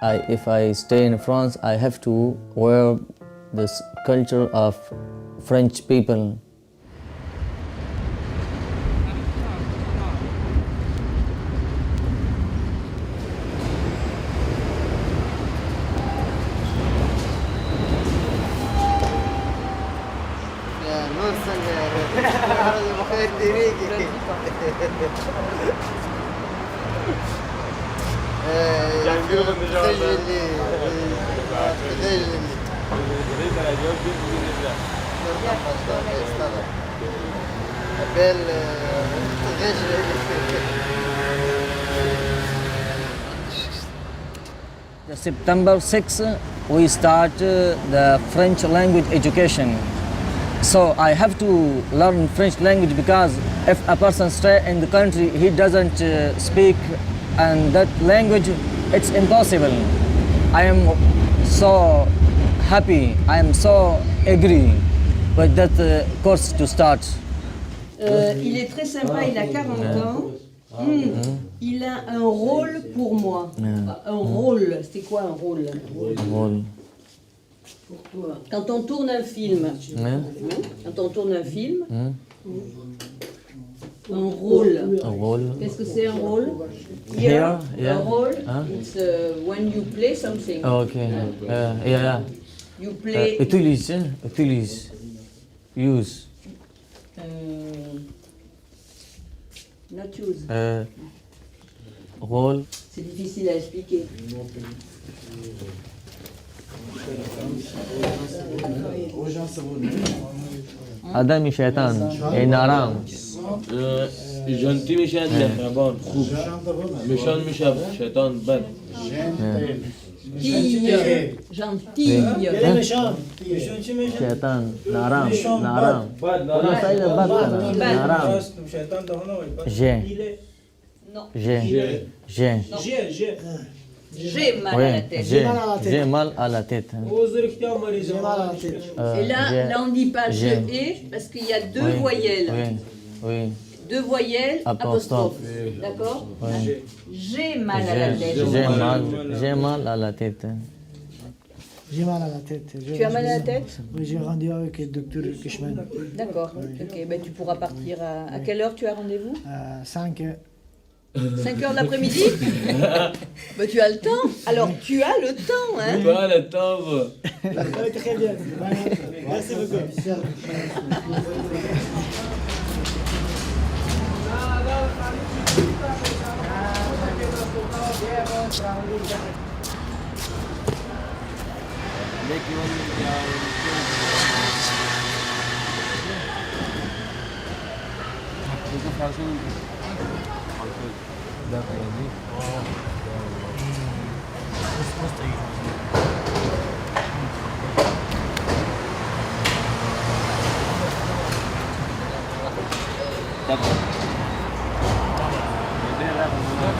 If I stay in France, I have to wear this culture of French people. September 6, we start the French language education. So I have to learn French language because if a person stays in the country, he doesn't speak and that language, it's impossible. I am so happy, I am so agree with that course to start. Il est très sympa, il a 40 ans. Il a un rôle pour moi. Un rôle, c'est quoi un rôle? Pour toi. Quand on tourne un film, quand on tourne un film, un rôle. Qu'est-ce que c'est un rôle? Here, a role, it's when you play something. Okay, yeah. You play. Utilise, use. Not use. Rôle. C'est difficile à expliquer. آدم شیطان این آرام جنتی میشه مهربان خوب مشان میشه شیطان بد شیطان نارام خدا سایل بد کنه نارام J'ai mal à la tête. J'ai mal à la tête. Et là on ne dit pas je ai parce qu'il y a deux voyelles. Oui. Deux voyelles, apostrophe. D'accord? J'ai mal à la tête. J'ai mal à la tête. J'ai mal à la tête. Tu as mal à la tête? Oui, j'ai rendez-vous avec le docteur Kishman. D'accord. Ok, ben, tu pourras partir à quelle heure tu as rendez-vous? À 5 heures. 5 heures de l'après-midi. Bah, tu as le temps. Alors, tu as le temps, hein. Pas le temps. Très bien. Merci beaucoup.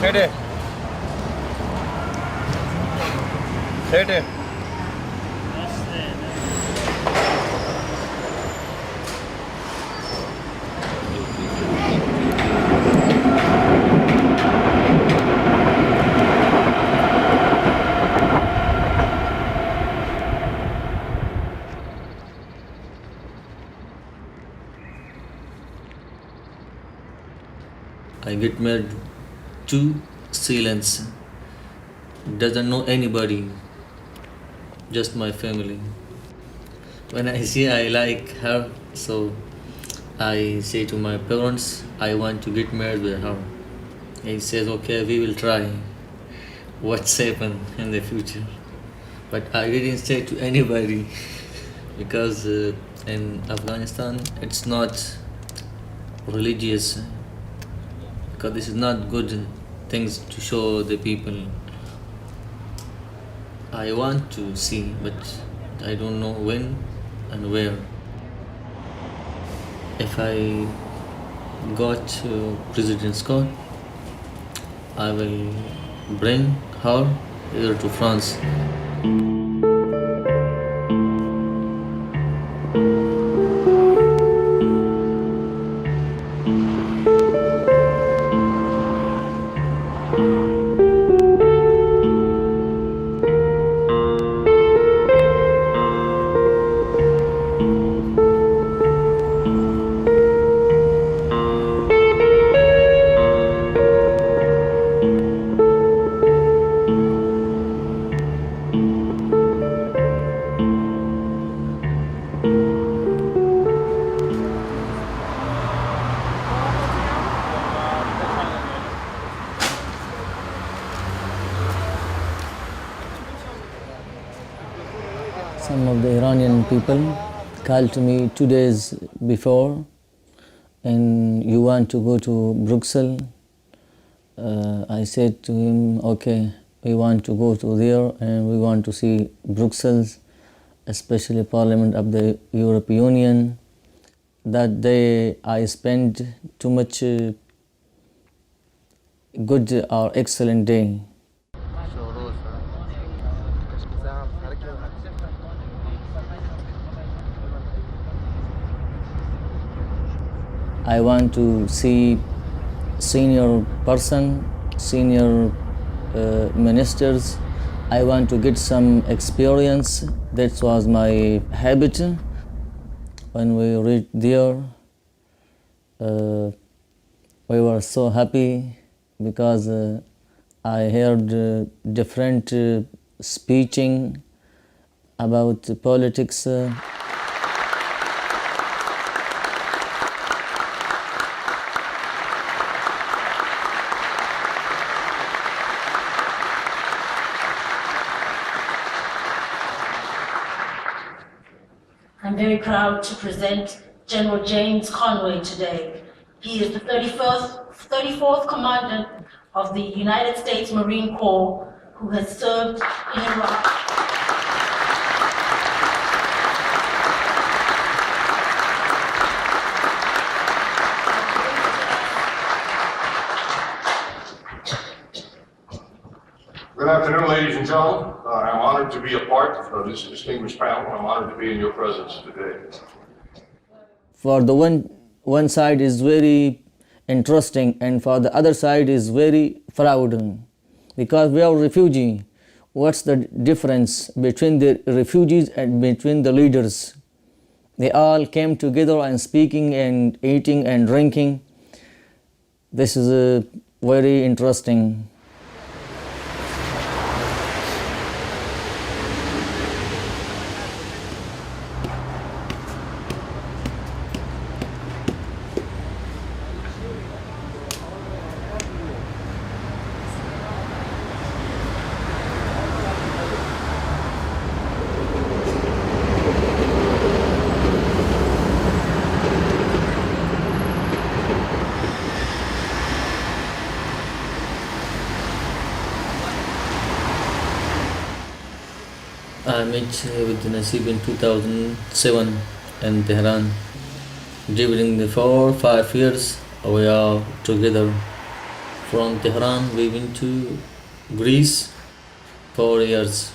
Khede. Khede. I get married to Sri Lanka. Doesn't know anybody, just my family. When I see I like her, so I say to my parents, I want to get married with her. He says, okay, we will try. What's happen in the future? But I didn't say to anybody because in Afghanistan it's not religious, because this is not good things to show the people. I want to see, but I don't know when and where. If I got to President's Court, I will bring her here to France. Some of the Iranian people called to me 2 days before, and you want to go to Brussels? I said to him, okay, we want to go to there and we want to see Brussels, especially Parliament of the European Union. That day I spent too much good or excellent day. I want to see senior person, senior ministers. I want to get some experience. That was my habit. When we reached there, we were so happy because I heard different speaking about politics. I'm very proud to present General James Conway today. He is the 34th Commandant of the United States Marine Corps who has served in Iraq. Good afternoon, ladies and gentlemen. I'm honored to be a part of this distinguished panel. I'm honored to be in your presence today. For the one side is very interesting, and for the other side is very proud, because we are refugees. What's the difference between the refugees and between the leaders? They all came together and speaking and eating and drinking. This is very interesting. I met with Nasib in 2007 in Tehran. During the 4-5 years we are together. From Tehran we went to Greece 4 years.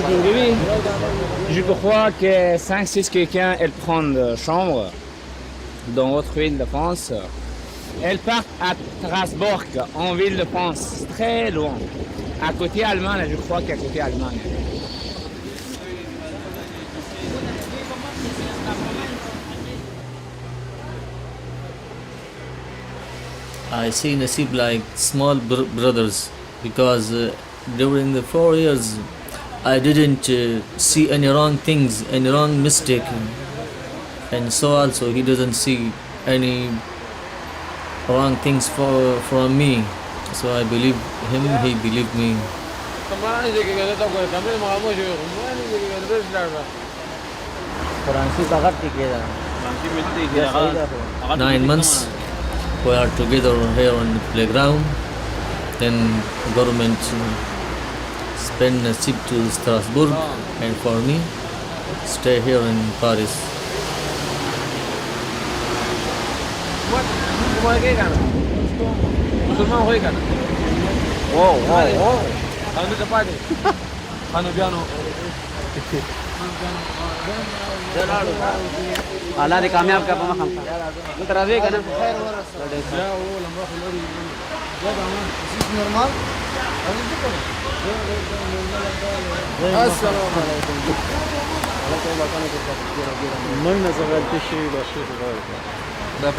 Aujourd'hui, je crois que 5-6 quelqu'un, elles prennent chambre dans votre ville de France. Elles partent à Strasbourg, en ville de France, très loin. À côté Allemagne, je crois qu'à côté Allemagne. I see Nasib like small brothers because during the 4 years I didn't see any wrong things, any wrong mistake, and so also he doesn't see any wrong things from me. So I believe him, he believed me. Yes, 9 months we are together here on the playground. Then government send a ship to Strasbourg and for me stay here in Paris. Allah di कामयाब कर पामा खाम तो राजी करना normal السلام عليكم ما نزغل تشي لا شيء غير لا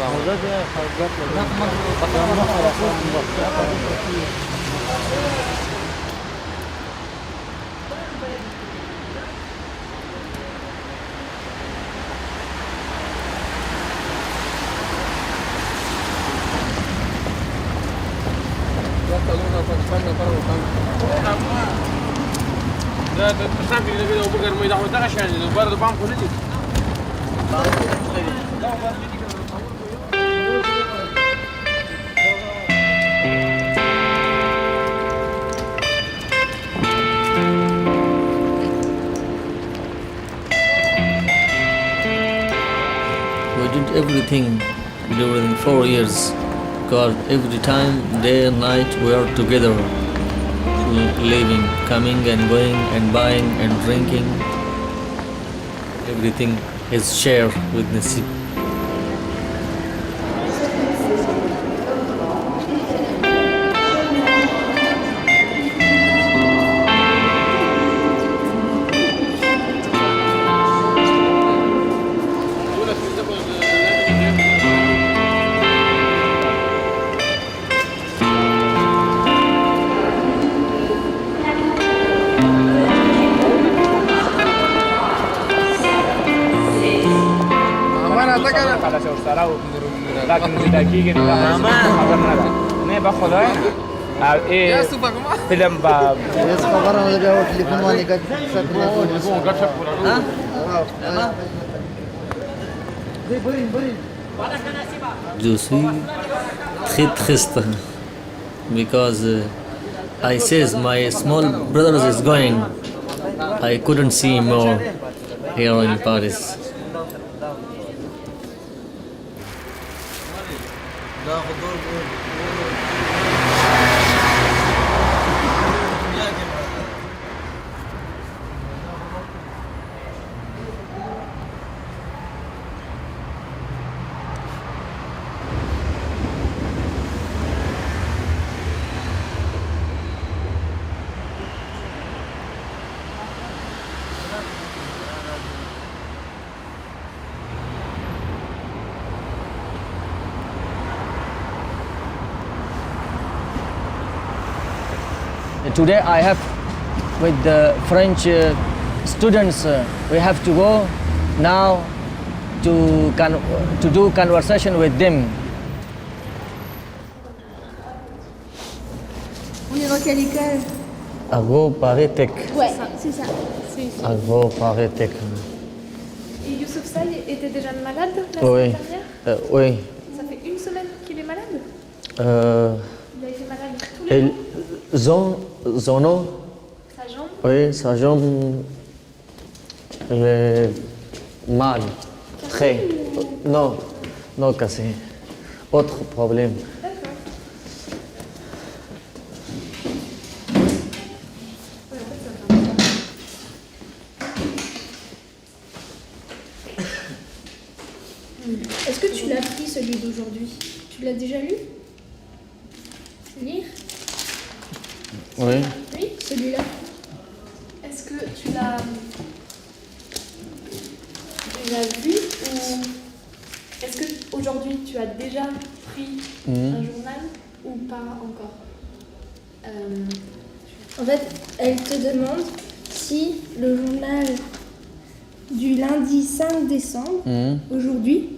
لا تخافي كده وبقر ما يدعوتهاش يعني برضه بعمل كل We did everything during 4 years because every time, day and night, we are together, living, coming and going and buying and drinking. Everything is shared with Nasib. فيلم باب Je suis très triste because I says my small brother is going. I couldn't see him more here in Paris. today I have with the French students, we have to go now to do conversation with them. On est dans quelle école? Agro-Paris-Tech. Ouais, c'est ça. Agro-Paris-Tech. Et Youssouf Say était déjà malade la Oui. semaine dernière? Oui. Ça fait une semaine qu'il est malade? Il a été malade tous les jours? Zono. Sa jambe? Oui, sa jambe. Elle est mal. Très. Non, non cassé. Autre problème. Est-ce que tu l'as pris celui d'aujourd'hui? Tu l'as déjà lu? Lire? Oui. Oui, celui-là. Est-ce que tu l'as vu ou est-ce que aujourd'hui tu as déjà pris un journal ou pas encore? En fait, elle te demande si le journal du lundi 5 décembre, aujourd'hui,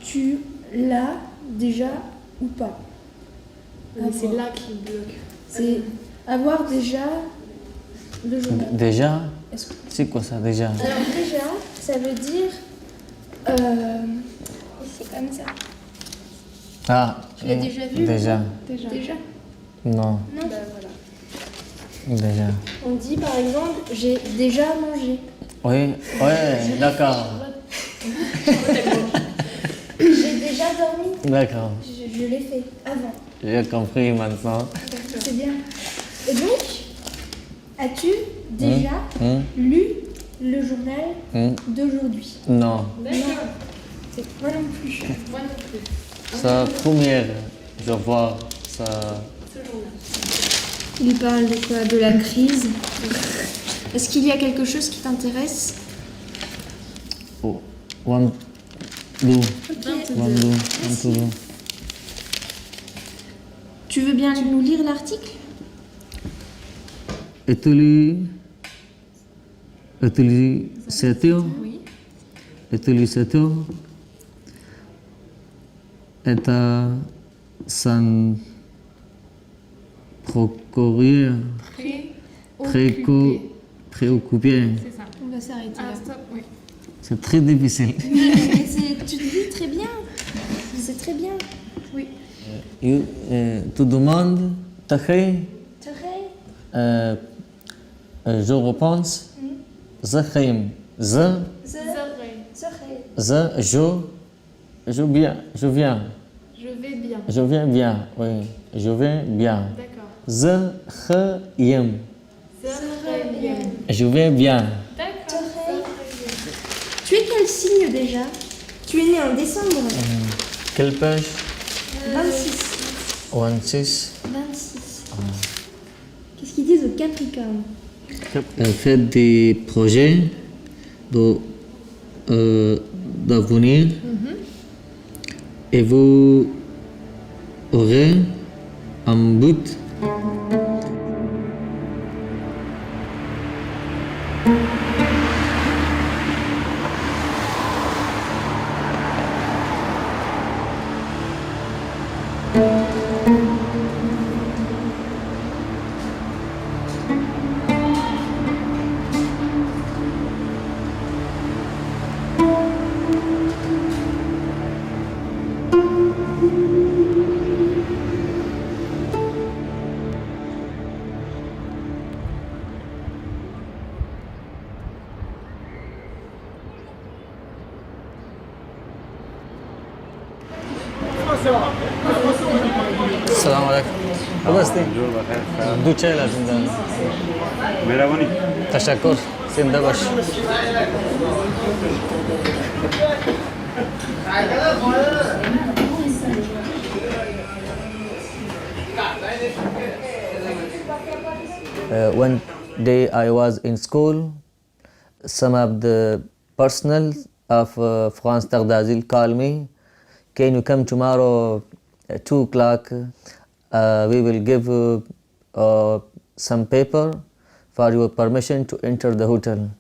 tu l'as déjà ou pas. Mais c'est là qu'il bloque. C'est avoir déjà le journal. Déjà? Est-ce que- C'est quoi ça déjà? Alors déjà, ça veut dire... c'est comme ça. Ah. Tu l'as déjà vu? Déjà. Déjà. Non. Non. Bah voilà. Déjà. On dit par exemple, j'ai déjà mangé. Oui, oui, d'accord. J'ai déjà dormi. D'accord. Je l'ai fait avant. J'ai compris maintenant. C'est bien. Et donc, as-tu déjà lu le journal d'aujourd'hui? Non. D'accord. Moi non plus. Moi non plus. C'est première, je vois ça. Ce journal. Il parle de quoi? De la crise. Est-ce qu'il y a quelque chose qui t'intéresse? Oh, one, two, Ok. one, two. Tu veux bien nous lire l'article? Utilisateur. Oui. Utilisateur est sans procurer préoccupé. C'est ça. On va s'arrêter là. Stop, oui. C'est très difficile. Mais tu te dis très bien. C'est très bien. Oui. Tu demandes, très, je repense, je, viens. Je vais bien. Je viens bien, oui. Je vais bien. D'accord. Je vais bien. D'accord. Tu es quel signe déjà? Tu es né en décembre? Quelle page? 26. 26. 26. Qu'est-ce qu'ils disent au Capricorne? Faites des projets d'avenir et vous aurez un but. السلام عليكم. بس دو چای لازم دارم. مهربانی. تشکر. زنده باش. One day I was in school. Some of the personnel of France Tardazil called me. Can you come tomorrow at 2 o'clock? We will give some paper for your permission to enter the hotel.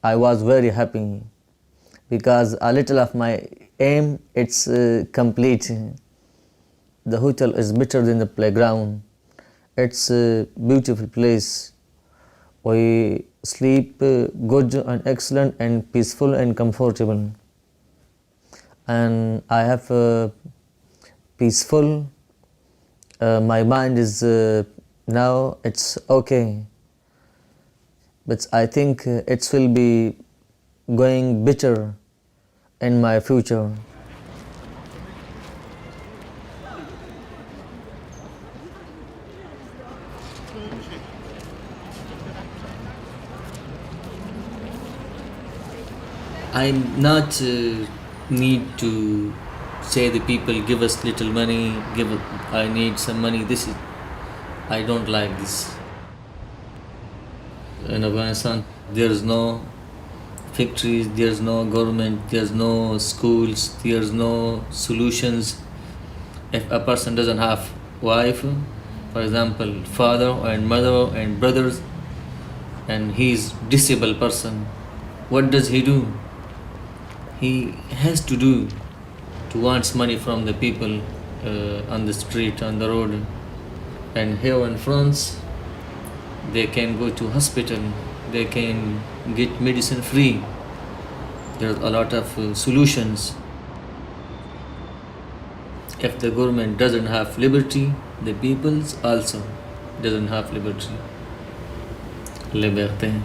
I was very happy because a little of my aim, it's complete. The hotel is better than the playground. It's a beautiful place. We sleep good and excellent and peaceful and comfortable. And I have peaceful, my mind is now it's okay. But I think it will be going better in my future. I not need to say the people give us little money, I need some money. I don't like this. In Afghanistan, there's no factories, there's no government, there's no schools, there's no solutions. If a person doesn't have wife, for example, father and mother and brothers, and he's disabled person, what does he do? He has to wants money from the people on the street, on the road. And here in France, they can go to hospital, they can get medicine free. There's a lot of solutions. If the government doesn't have liberty, the people also doesn't have liberty. Liberté.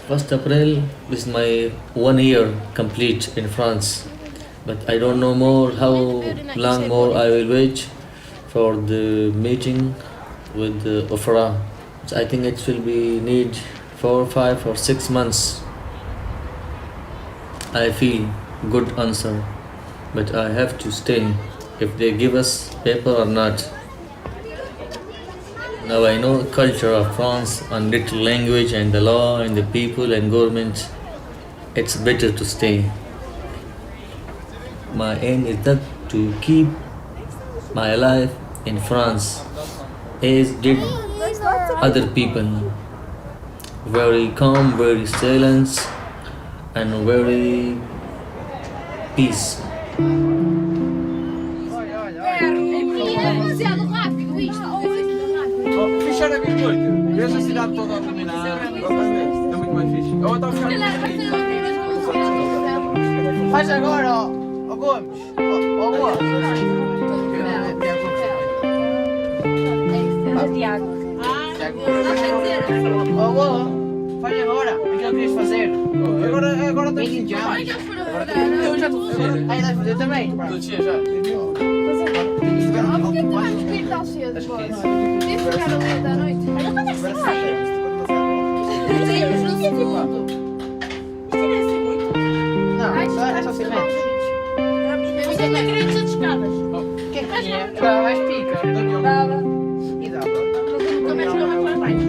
First April is my 1 year complete in France, but I don't know more how long more I will wait for the meeting with the Ofra. So I think it will be need 4, 5 or 6 months. I feel good answer, but I have to stay if they give us paper or not. Now I know culture of France and little language and the law and the people and government. It's better to stay. My aim is that to keep my life in France as did other people. Very calm, very silence and very peace. Fechar a muito. Vês a cidade toda a iluminar. É muito mais fixe. Eu estou a ficar. Faz agora, ó Gomes. Ó Boa. Tiago. Ó Boa. Faz agora. Aquilo que querias fazer. Agora tem já. Eu já estou a fazer. Aí deve fazer também. Estou cheio já. Porque também nos ir tão cedo. Devo ficar ali da noite. Olha quando é que se vai. Mas não sei muito. Não, é só 100 metros. Eu sei que queria descer de escadas. O que é que tinha? Dava mais pica. Dava. E dava. Mas eu nunca mais chegava para baixo.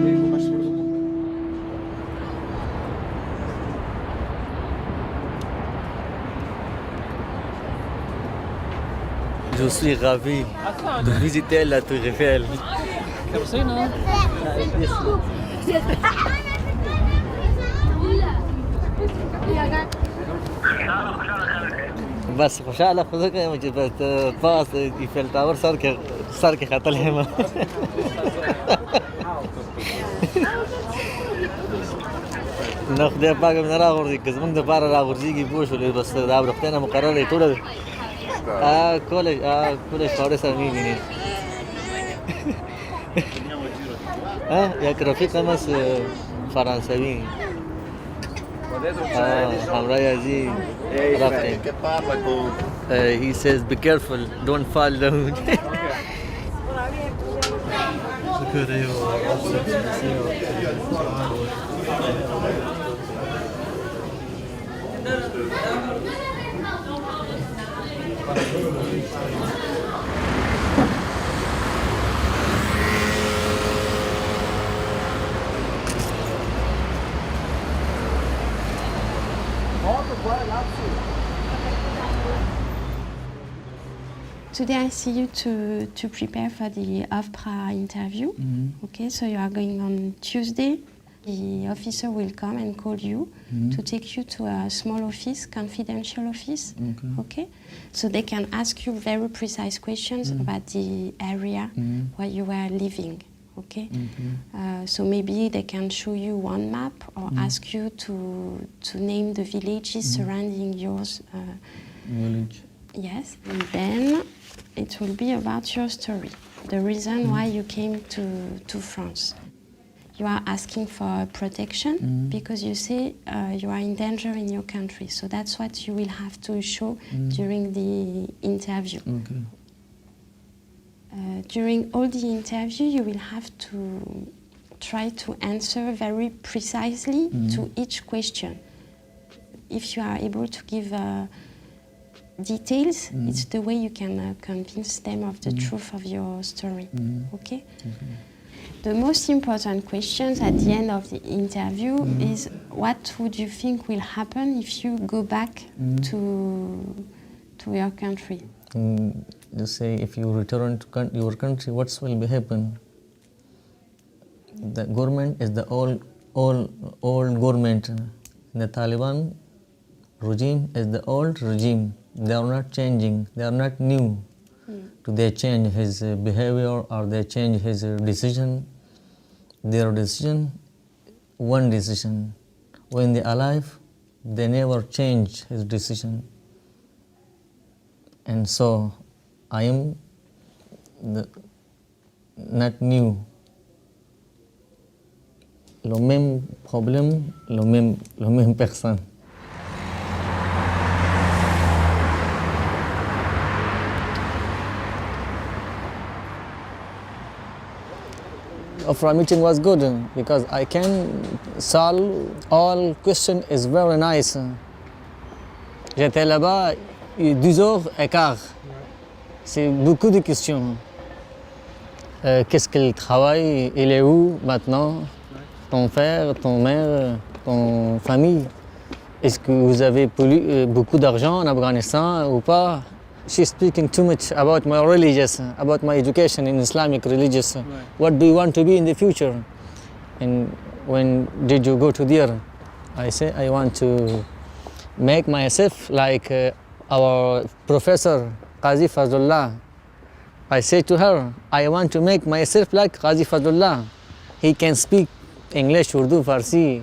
Je suis ravi de visiter la Tour Eiffel. Comme ça, non? بس خوشحال خودك مجھے بس پاس ایفل ٹاور سر کے خطل ہے نو خدای پاک من راغورځي که زمونږ دپاره راغورځېږي پوه شولې بس دا روغتیا نه مقرره دی ټوله کولج فاورې سره مې ویني یک رفیق هم هست فرانسوی همراه ازی رفتیم he says be careful don't fall down Today I see you to prepare for the AFPRA interview. Okay, so you are going on Tuesday. The officer will come and call you to take you to a small office, confidential office. Okay, so they can ask you very precise questions about the area where you were living. Okay, so maybe they can show you one map or ask you to name the villages surrounding yours. Village. Yes, and then it will be about your story, the reason why you came to France. You are asking for protection because you say you are in danger in your country. So that's what you will have to show during the interview. Okay. During all the interview, you will have to try to answer very precisely to each question. If you are able to give details, it's the way you can convince them of the truth of your story. Okay? The most important questions at the end of the interview is what would you think will happen if you go back to your country? You say if you return to your country, what will happen? The government is the old government. The Taliban regime is the old regime. They are not changing. They are not new. Do they change his behavior or they change his decision? Their decision, one decision. When they are alive, they never change his decision. And so, I am not new. Le même problème, la même personne. Our meeting was good because I can solve all questions. Is very nice. J'étais là-bas 2h15. C'est beaucoup de questions. Qu'est-ce qu'il travaille? Il est où maintenant? Ton frère, ton mère, ton famille? Est-ce que vous avez beaucoup d'argent en Afghanistan ou pas? She's speaking too much about my religious, about my education in Islamic religious. Right. What do you want to be in the future? And when did you go to there? I say I want to make myself like our professor Qazi Fazlullah. I say to her, I want to make myself like Qazi Fazlullah. He can speak English, Urdu, Farsi,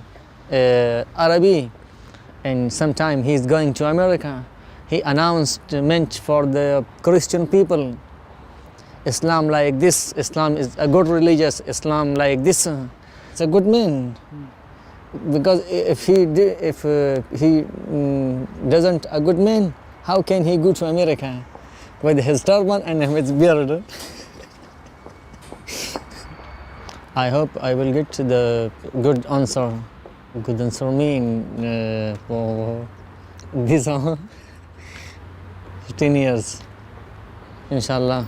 Arabic, and sometime he's going to America. He announced meant for the Christian people, Islam like this, Islam is a good religious, Islam like this. It's a good man. Because if he doesn't a good man, how can he go to America with his turban and his beard? I hope I will get the good answer. Good answer mean for this 15 years, inshallah.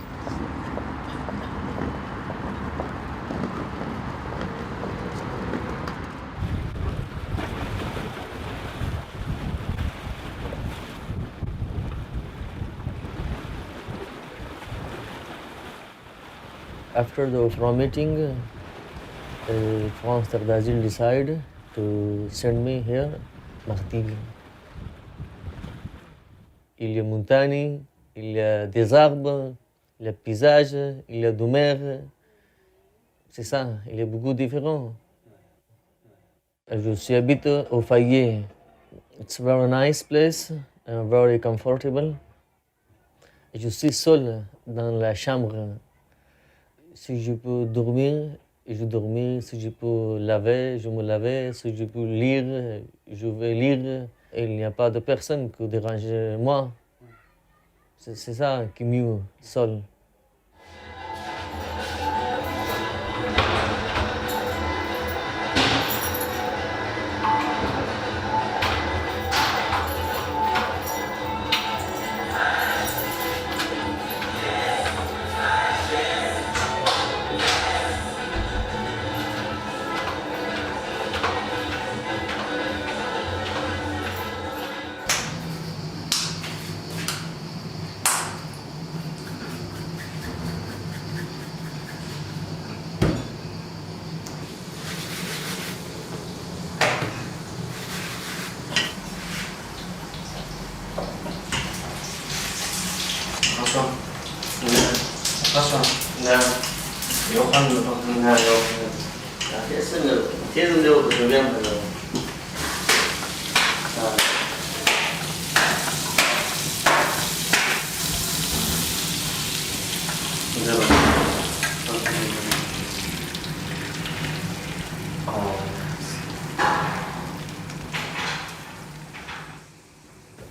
After the from meeting, France Terre d'Asile decided to send me here, Martigues. Il y a montagne, il y a des arbres, il y a paysage, il y a de mer. C'est ça, il y a beaucoup différents. Je suis habite au foyer. It's a very nice place, very comfortable. Je suis seul dans la chambre. Si je peux dormir, je dormir. Si je peux laver, je me laver. Si je peux lire, je vais lire. Il n'y a pas de personne qui dérange moi. C'est ça qui est mieux, seul.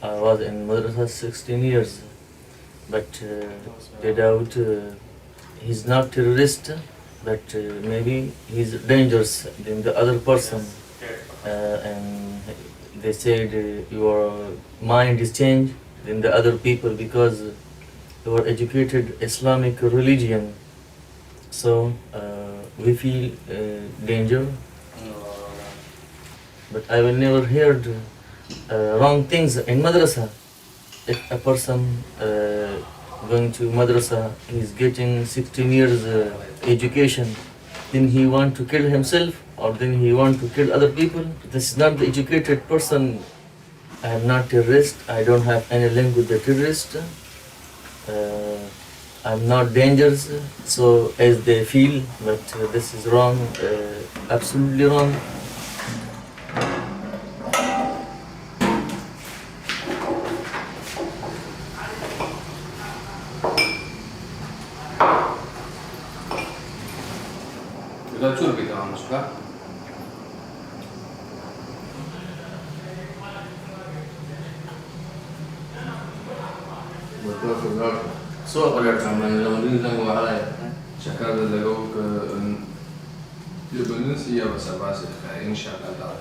I was in madrasa 16 years, but without he's not terrorist, but maybe he's dangerous than the other person, and they said your mind is changed than the other people because you are educated Islamic religion, so we feel danger, but I will never heard wrong things in madrasa. If a person going to madrasa, he's getting 16 years education, then he want to kill himself or then he want to kill other people. This is not the educated person. I am not terrorist. I don't have any link with the terrorist. I'm not dangerous. So as they feel, but this is wrong, absolutely wrong. So apa dia zaman ini tangguh halai. Cakap lagu ke Lebanon siapa bahasa inshallah.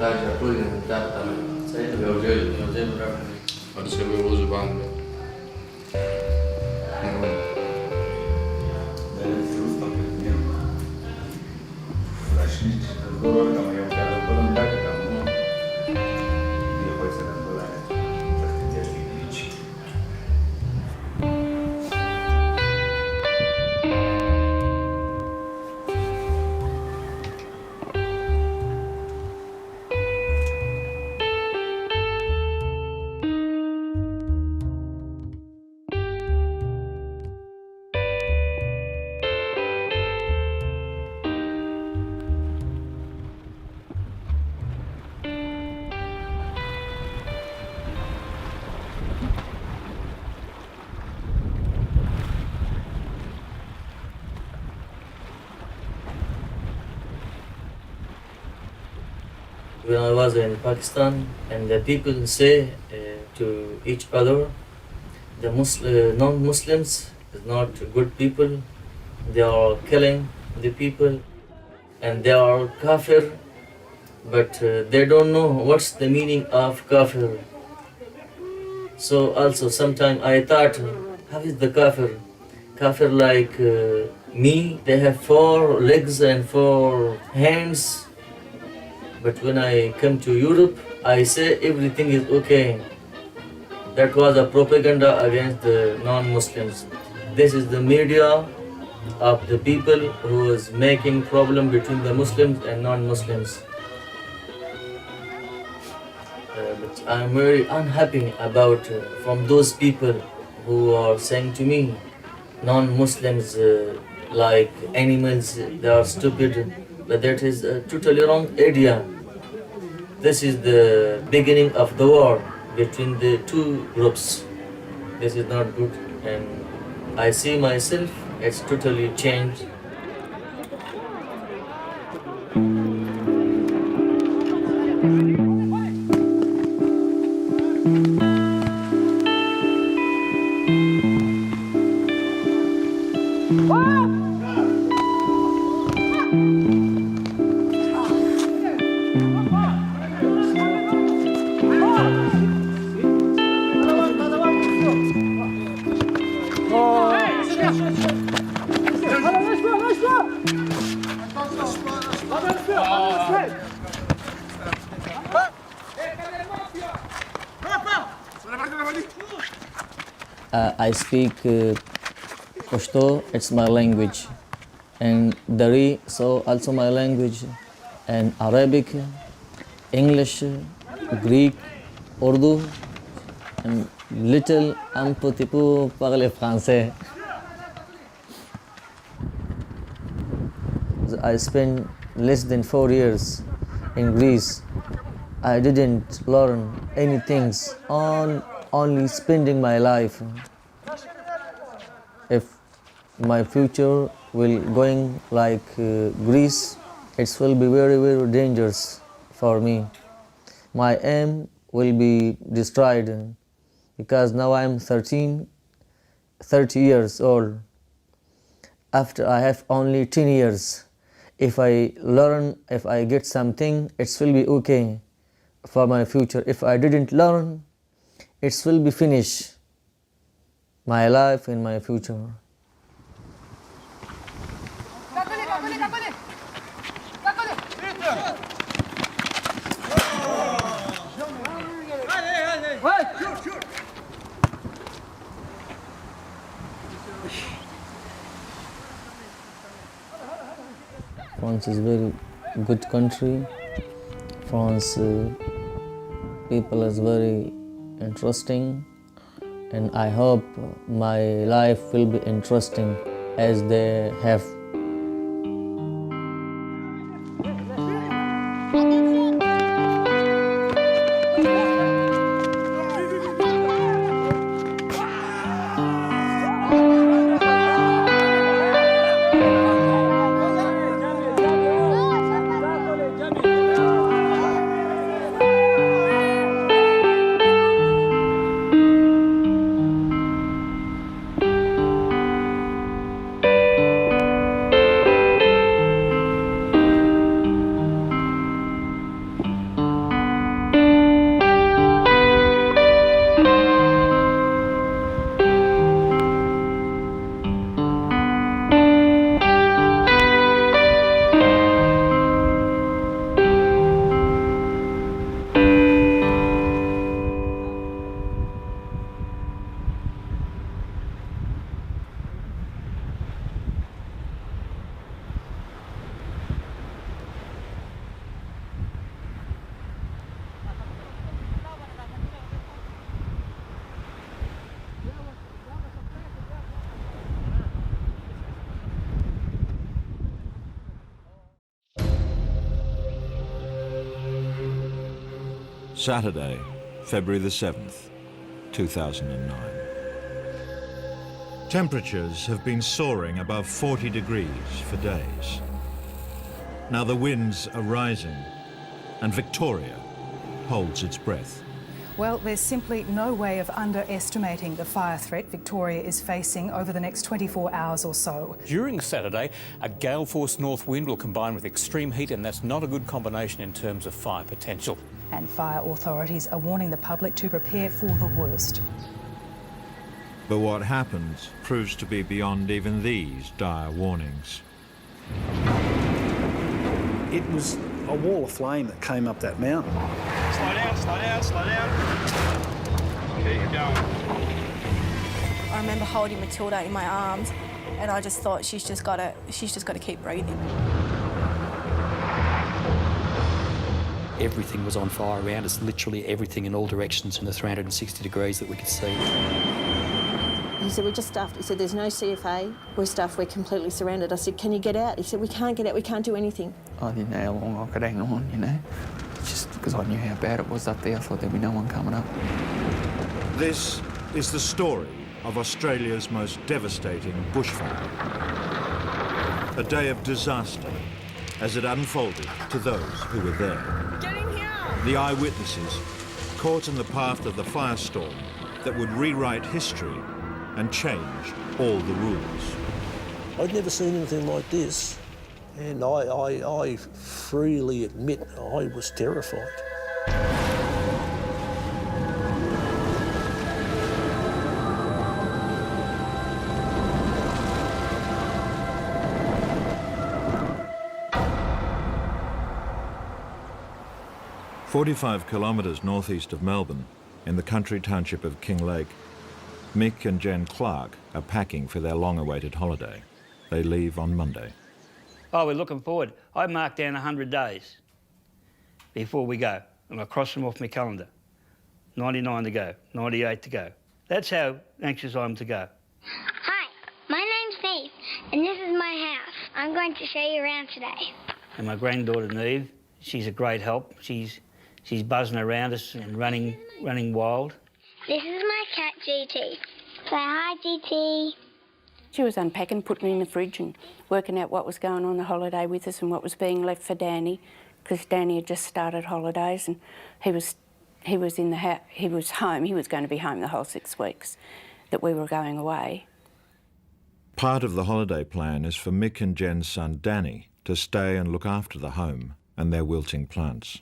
Taja pun yang tak tahu. Saya jauh berapa? Ada sebuah urusan bang. when I was in Pakistan, and the people say to each other, the non-Muslims is not good people. They are killing the people, and they are kafir, but they don't know what's the meaning of kafir. So also sometimes I thought, how is the kafir? Kafir like me, they have 4 legs and 4 hands. But when I come to Europe, I say everything is okay. That was a propaganda against the non-Muslims. This is the media of the people who is making problem between the Muslims and non-Muslims. But I'm very unhappy about from those people who are saying to me, non-Muslims like animals, they are stupid. But that is a totally wrong idea. This is the beginning of the war between the 2 groups. This is not good, and I see myself, it's totally changed. I speak Pashto, it's my language, and Dari, so also my language, and Arabic, English, Greek, Urdu, and little un petit peu parler français. I spent less than 4 years in Greece. I didn't learn anything, only spending my life. If my future will going like Greece, it will be very, very dangerous for me. My aim will be destroyed because now I am 30 years old. After I have only 10 years. If I learn, if I get something, it will be okay for my future. If I didn't learn, it will be finished, my life and my future. France is a very good country. France people is very interesting, and I hope my life will be interesting as they have. Saturday, February the 7th, 2009. Temperatures have been soaring above 40 degrees for days. Now the winds are rising and Victoria holds its breath. Well, there's simply no way of underestimating the fire threat Victoria is facing over the next 24 hours or so. During Saturday, a gale-force north wind will combine with extreme heat, and that's not a good combination in terms of fire potential. And fire authorities are warning the public to prepare for the worst. But what happens proves to be beyond even these dire warnings. It was a wall of flame that came up that mountain. Slow down, slow down, slow down. Keep going. I remember holding Matilda in my arms, and I just thought she's just got to keep breathing. Everything was on fire around us, literally everything in all directions in the 360 degrees that we could see. He said, we're just stuffed. He said, there's no CFA. We're stuffed. We're completely surrounded. I said, can you get out? He said, we can't get out. We can't do anything. I didn't know how long I could hang on, you know. Just because I knew how bad it was up there, I thought there'd be no one coming up. This is the story of Australia's most devastating bushfire. A day of disaster as it unfolded to those who were there. Get in here! The eyewitnesses caught in the path of the firestorm that would rewrite history and change all the rules. I'd never seen anything like this, and I freely admit I was terrified. "45 kilometres northeast of Melbourne, in the country township of Kinglake, Mick and Jen Clark are packing for their long-awaited holiday. They leave on Monday. Oh, we're looking forward. I marked down 100 days before we go, and I cross them off my calendar. 99 to go, 98 to go. That's how anxious I am to go. Hi, my name's Neve, and this is my house. I'm going to show you around today. And my granddaughter Neve, she's a great help. She's buzzing around us and running wild. This is my cat, GT. Say hi, GT. She was unpacking, putting it in the fridge and working out what was going on the holiday with us and what was being left for Danny, because Danny had just started holidays and he was in the house, he was home. He was going to be home the whole 6 weeks that we were going away. Part of the holiday plan is for Mick and Jen's son Danny to stay and look after the home and their wilting plants.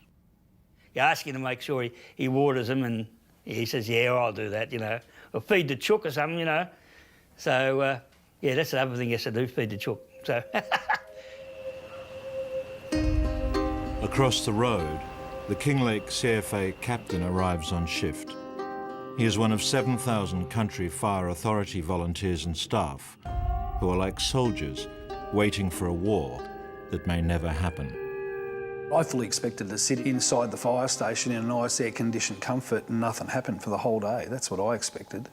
You ask him to make sure he waters them, and he says, yeah, I'll do that, you know. Or feed the chook or something, you know. So, yeah, that's the other thing he has to do, feed the chook. So. Across the road, the Kinglake CFA captain arrives on shift. He is one of 7,000 Country Fire Authority volunteers and staff who are like soldiers waiting for a war that may never happen. I fully expected to sit inside the fire station in a nice air-conditioned comfort and nothing happened for the whole day. That's what I expected.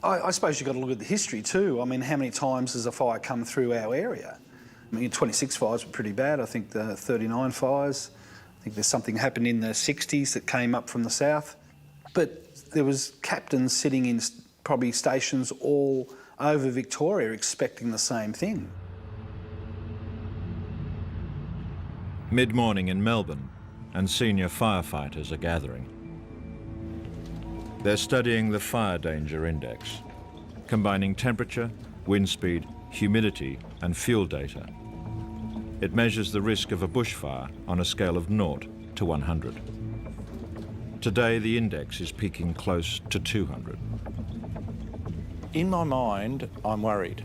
I suppose you've got to look at the history too. I mean, how many times has a fire come through our area? I mean, 26 fires were pretty bad. I think the 39 fires. I think there's something happened in the 60s that came up from the south. But there was captains sitting in probably stations all over Victoria expecting the same thing. Mid-morning in Melbourne, and senior firefighters are gathering. They're studying the Fire Danger Index, combining temperature, wind speed, humidity and fuel data. It measures the risk of a bushfire on a scale of 0 to 100. Today, the index is peaking close to 200. In my mind, I'm worried.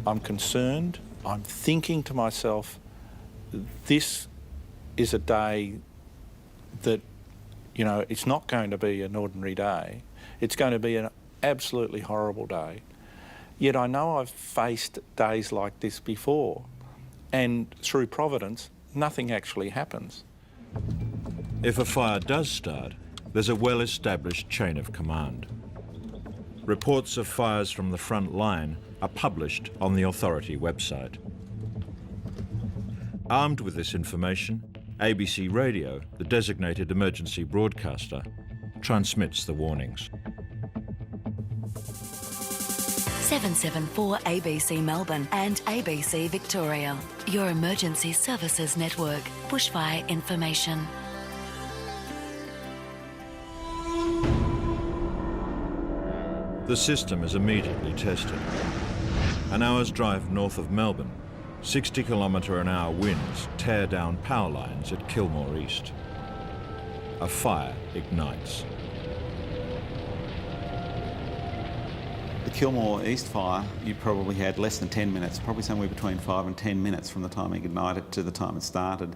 I'm concerned. I'm thinking to myself, this is a day that, you know, it's not going to be an ordinary day. It's going to be an absolutely horrible day. Yet I know I've faced days like this before, and through Providence, nothing actually happens. If a fire does start, there's a well-established chain of command. Reports of fires from the front line are published on the authority website. Armed with this information, ABC Radio, the designated emergency broadcaster, transmits the warnings. 774 ABC Melbourne and ABC Victoria, your emergency services network. Bushfire information. The system is immediately tested. An hour's drive north of Melbourne, 60km/h winds tear down power lines at Kilmore East. A fire ignites. The Kilmore East fire, you probably had less than 10 minutes, probably somewhere between 5 and 10 minutes from the time it ignited to the time it started.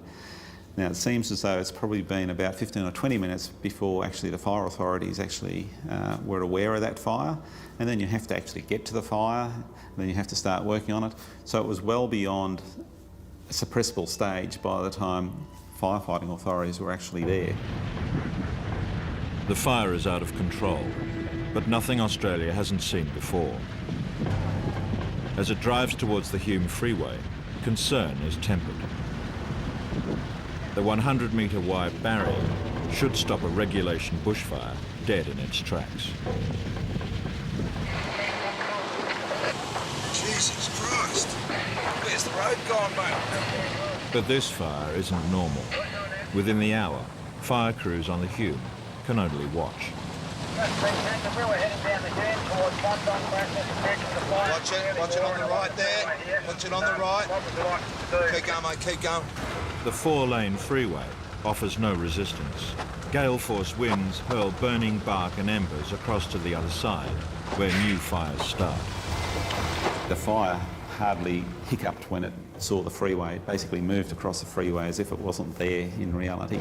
Now, it seems as though it's probably been about 15 or 20 minutes before actually the fire authorities actually were aware of that fire. And then you have to actually get to the fire, and then you have to start working on it. So it was well beyond a suppressible stage by the time firefighting authorities were actually there. The fire is out of control, but nothing Australia hasn't seen before. As it drives towards the Hume Freeway, concern is tempered. The 100-metre wide barrier should stop a regulation bushfire dead in its tracks. Jesus Christ! Where's the road gone, mate? But this fire isn't normal. Within the hour, fire crews on the Hume can only watch. Watch it on the right there. Watch it on the right. Keep going, mate, keep going. The 4-lane freeway offers no resistance. Gale force winds hurl burning bark and embers across to the other side, where new fires start. The fire hardly hiccuped when it saw the freeway. It basically moved across the freeway as if it wasn't there in reality.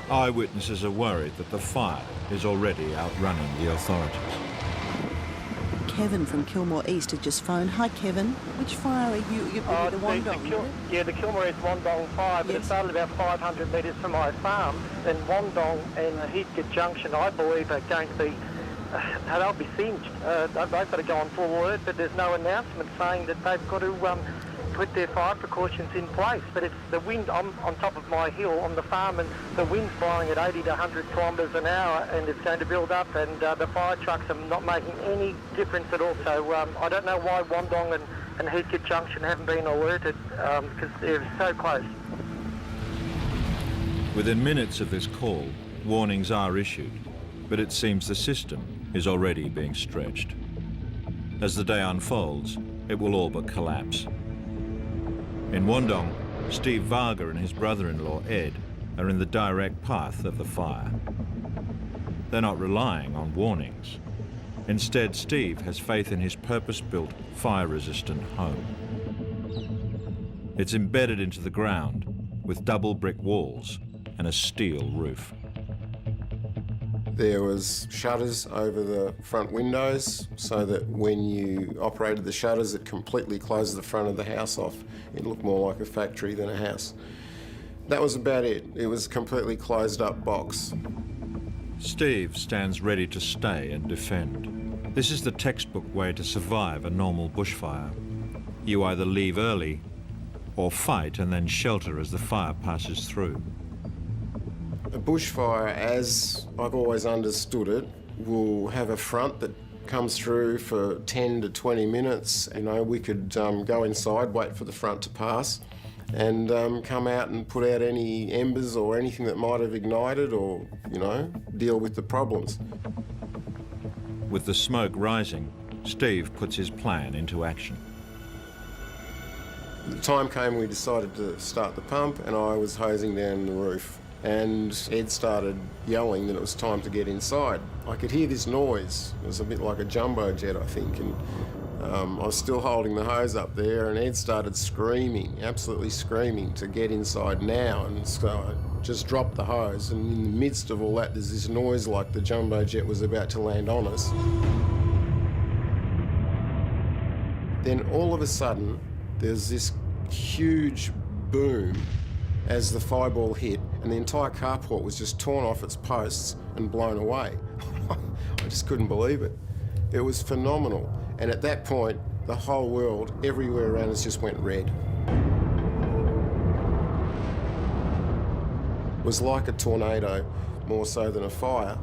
Eyewitnesses are worried that the fire is already outrunning the authorities. Kevin from Kilmore East had just phoned. Hi, Kevin. Which fire are you? You're the Wandong, yeah, the Kilmore East Wandong fire, but it started about 500 metres from my farm. And Wandong and Heathcote Junction, I believe, are going to be, they'll be singed. They've got to go on full alert, but there's no announcement saying that they've got to put their fire precautions in place. But it's the wind. I'm on top of my hill on the farm, and the wind's blowing at 80 to 100 kilometres an hour, and it's going to build up, and the fire trucks are not making any difference at all. So I don't know why Wandong and Heathcote Junction haven't been alerted, because they're so close. Within minutes of this call, warnings are issued, but it seems the system is already being stretched. As the day unfolds, it will all but collapse. In Wandong, Steve Varga and his brother-in-law Ed are in the direct path of the fire. They're not relying on warnings. Instead, Steve has faith in his purpose-built, fire-resistant home. It's embedded into the ground with double brick walls and a steel roof. There was shutters over the front windows so that when you operated the shutters, it completely closed the front of the house off. It looked more like a factory than a house. That was about it. It was a completely closed up box. Steve stands ready to stay and defend. This is the textbook way to survive a normal bushfire. You either leave early or fight and then shelter as the fire passes through. A bushfire, as I've always understood it, will have a front that comes through for 10 to 20 minutes. You know, we could go inside, wait for the front to pass, and come out and put out any embers or anything that might have ignited, or, you know, deal with the problems. With the smoke rising, Steve puts his plan into action. The time came we decided to start the pump, and I was hosing down the roof. And Ed started yelling that it was time to get inside. I could hear this noise. It was a bit like a jumbo jet, I think, and I was still holding the hose up there, and Ed started screaming, absolutely screaming, to get inside now. And so I just dropped the hose, and in the midst of all that, there's this noise like the jumbo jet was about to land on us. Then all of a sudden, there's this huge boom as the fireball hit, and the entire carport was just torn off its posts and blown away. I just couldn't believe it. It was phenomenal. And at that point, the whole world, everywhere around us, just went red. It was like a tornado, more so than a fire,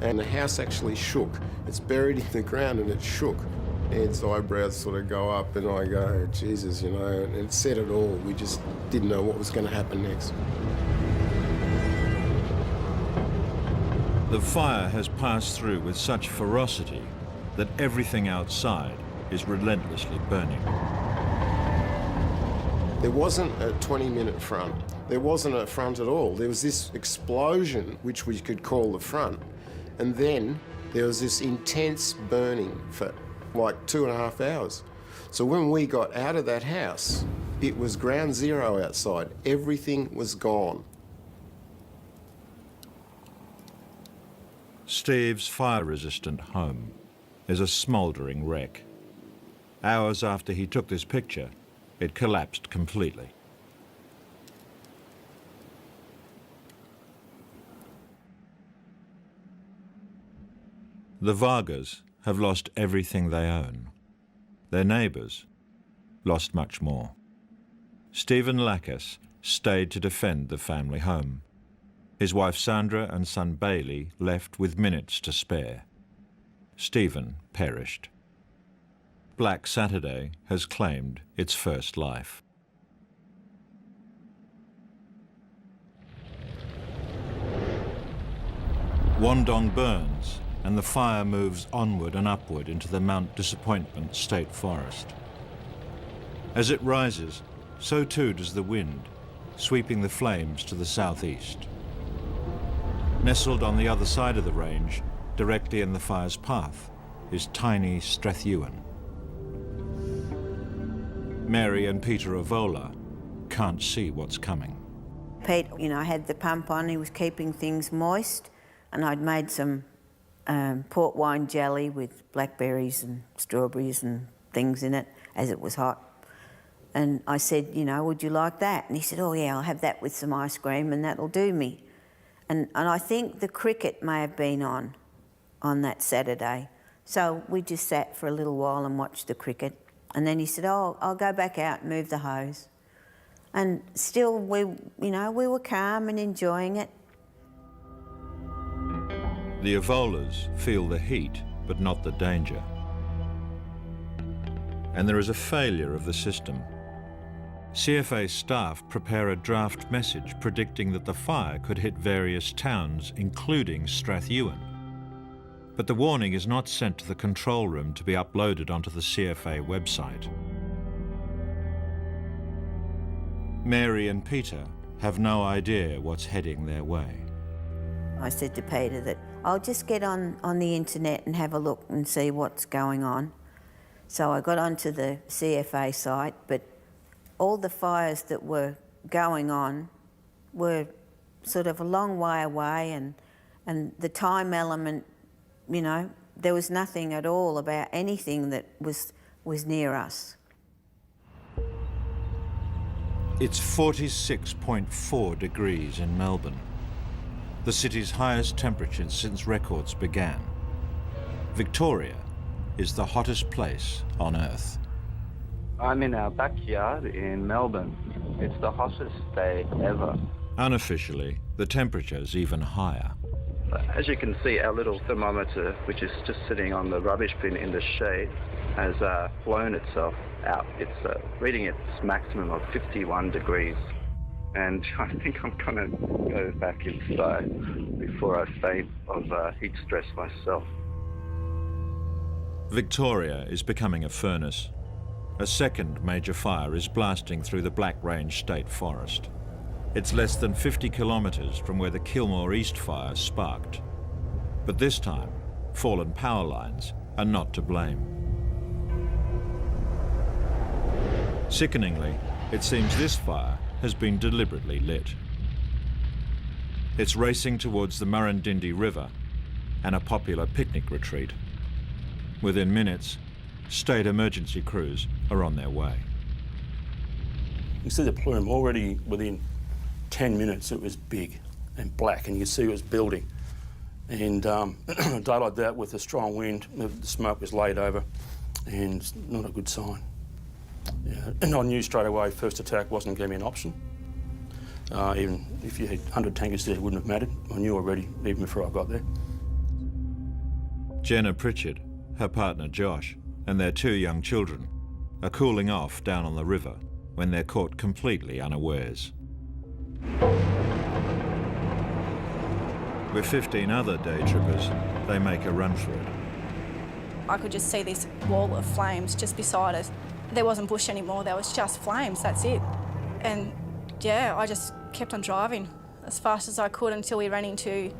and the house actually shook. It's buried in the ground and it shook. Ed's eyebrows sort of go up, and I go, Jesus, you know, and it said it all. We just didn't know what was going to happen next. The fire has passed through with such ferocity that everything outside is relentlessly burning. There wasn't a 20-minute front. There wasn't a front at all. There was this explosion, which we could call the front, and then there was this intense burning for like 2.5 hours. So when we got out of that house, it was ground zero outside. Everything was gone. Steve's fire-resistant home is a smouldering wreck. Hours after he took this picture, it collapsed completely. The Vargas have lost everything they own. Their neighbours lost much more. Stephen Lackas stayed to defend the family home. His wife Sandra and son Bailey left with minutes to spare. Stephen perished. Black Saturday has claimed its first life. Wandong burns, and the fire moves onward and upward into the Mount Disappointment State Forest. As it rises, so too does the wind, sweeping the flames to the southeast. Nestled on the other side of the range, directly in the fire's path, is tiny Strathewen. Mary and Peter Avola can't see what's coming. Pete, you know, had the pump on, he was keeping things moist, and I'd made some port wine jelly with blackberries and strawberries and things in it as it was hot. And I said, you know, would you like that? And he said, oh yeah, I'll have that with some ice cream and that'll do me. And I think the cricket may have been on that Saturday. So we just sat for a little while and watched the cricket. And then he said, oh, I'll go back out and move the hose. And still, we were calm and enjoying it. The Avolas feel the heat, but not the danger. And there is a failure of the system. CFA staff prepare a draft message predicting that the fire could hit various towns, including Strathewen. But the warning is not sent to the control room to be uploaded onto the CFA website. Mary and Peter have no idea what's heading their way. I said to Peter that I'll just get on the internet and have a look and see what's going on. So I got onto the CFA site, but all the fires that were going on were sort of a long way away, and the time element, you know, there was nothing at all about anything that was near us. It's 46.4 degrees in Melbourne, the city's highest temperature since records began. Victoria is the hottest place on Earth. I'm in our backyard in Melbourne. It's the hottest day ever. Unofficially, the temperature's even higher. As you can see, our little thermometer, which is just sitting on the rubbish bin in the shade, has blown itself out. It's reading its maximum of 51 degrees. And I think I'm going to go back inside before I faint of heat stress myself. Victoria is becoming a furnace. A second major fire is blasting through the Black Range State Forest. It's less than 50 kilometres from where the Kilmore East fire sparked. But this time, fallen power lines are not to blame. Sickeningly, it seems this fire has been deliberately lit. It's racing towards the Murrindindi River and a popular picnic retreat. Within minutes, state emergency crews are on their way. You see the plume already within 10 minutes, it was big and black, and you could see it was building. And a day like that with a strong wind, the smoke was laid over, and not a good sign. Yeah. And I knew straight away first attack wasn't going to be an option. Even if you had 100 tankers there, it wouldn't have mattered. I knew already, even before I got there. Jenna Pritchard, her partner Josh, and their 2 young children are cooling off down on the river when they're caught completely unawares. With 15 other day trippers, they make a run for it. I could just see this wall of flames just beside us. There wasn't bush anymore, there was just flames, that's it. And yeah, I just kept on driving as fast as I could until we ran into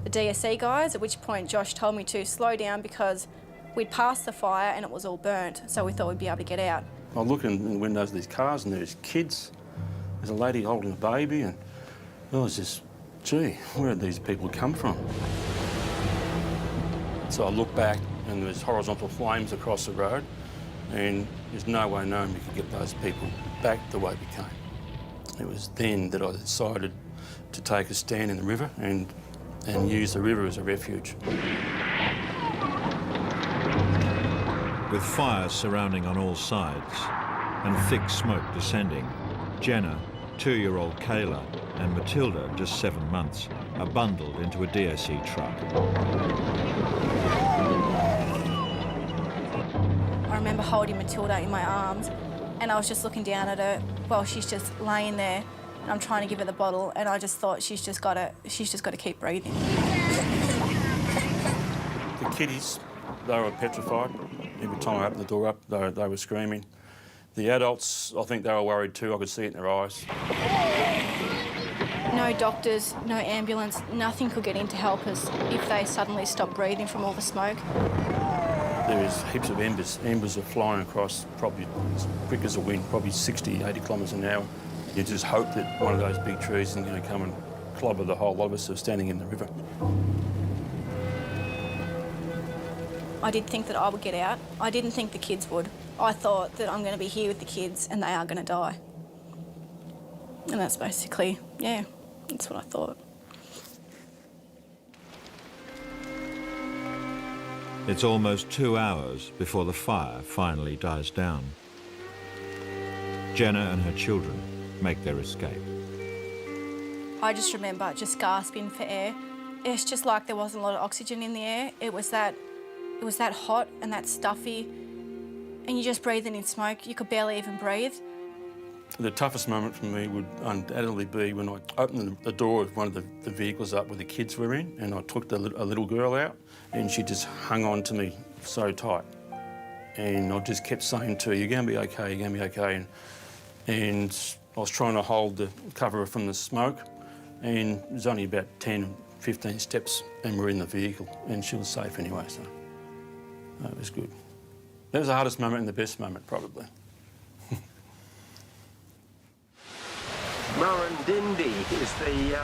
the DSE guys, at which point Josh told me to slow down because we'd passed the fire and it was all burnt, so we thought we'd be able to get out. I look in the windows of these cars and there's kids. There's a lady holding a baby, and I was just, gee, where did these people come from? So I look back and there's horizontal flames across the road, and there's no way known we could get those people back the way we came. It was then that I decided to take a stand in the river and use the river as a refuge. With fires surrounding on all sides and thick smoke descending, Jenna, 2-year-old Kayla, and Matilda, just 7 months, are bundled into a DSE truck. I remember holding Matilda in my arms and I was just looking down at her while she's just laying there and I'm trying to give her the bottle and I just thought she's just got to keep breathing. The kiddies, they were petrified. Every time I opened the door up, they were screaming. The adults, I think they were worried too. I could see it in their eyes. No doctors, no ambulance, nothing could get in to help us if they suddenly stopped breathing from all the smoke. There is heaps of embers. Embers are flying across probably as quick as a wind, probably 60, 80 kilometres an hour. You just hope that one of those big trees isn't going to come and clobber the whole lot of us who are standing in the river. I did think that I would get out. I didn't think the kids would. I thought that I'm going to be here with the kids and they are going to die. And that's basically, yeah, that's what I thought. It's almost 2 hours before the fire finally dies down. Jenna and her children make their escape. I just remember just gasping for air. It's just like there wasn't a lot of oxygen in the air. It was that hot and that stuffy, and you're just breathing in smoke. You could barely even breathe. The toughest moment for me would undoubtedly be when I opened the door of one of the vehicles up where the kids were in, and I took a little girl out, and she just hung on to me so tight. And I just kept saying to her, "You're going to be okay, you're going to be okay." And I was trying to cover her from the smoke, and it was only about 10, 15 steps, and we're in the vehicle, and she was safe anyway, so that was good. That was the hardest moment and the best moment, probably. Murrindindi is the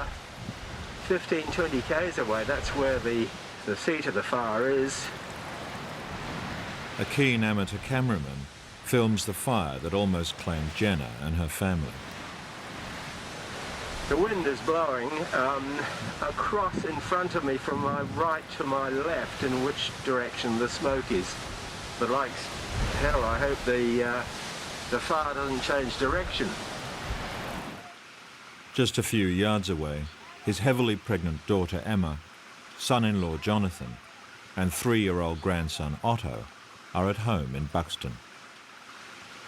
15, 20 k's away. That's where the seat of the fire is. A keen amateur cameraman films the fire that almost claimed Jenna and her family. The wind is blowing across in front of me from my right to my left, in which direction the smoke is. But like hell, I hope the fire doesn't change direction. Just a few yards away, his heavily pregnant daughter Emma, son-in-law Jonathan, and 3-year-old grandson Otto are at home in Buxton.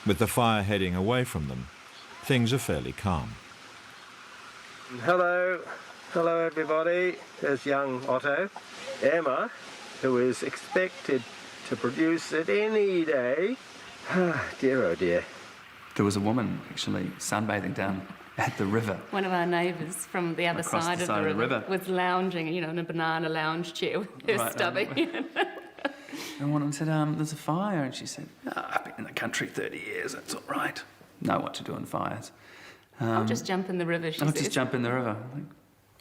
With the fire heading away from them, things are fairly calm. Hello everybody. There's young Otto. Emma, who is expected to produce it any day. Dear, oh dear. There was a woman actually sunbathing down at the river. One of our neighbours from the other side of the river was lounging, in a banana lounge chair with her stubby. And one of them said, "There's a fire," and she said, "I've been in the country 30 years. That's all right. Know what to do in fires." I'll just jump in the river, she I'll says. just jump in the river. I'm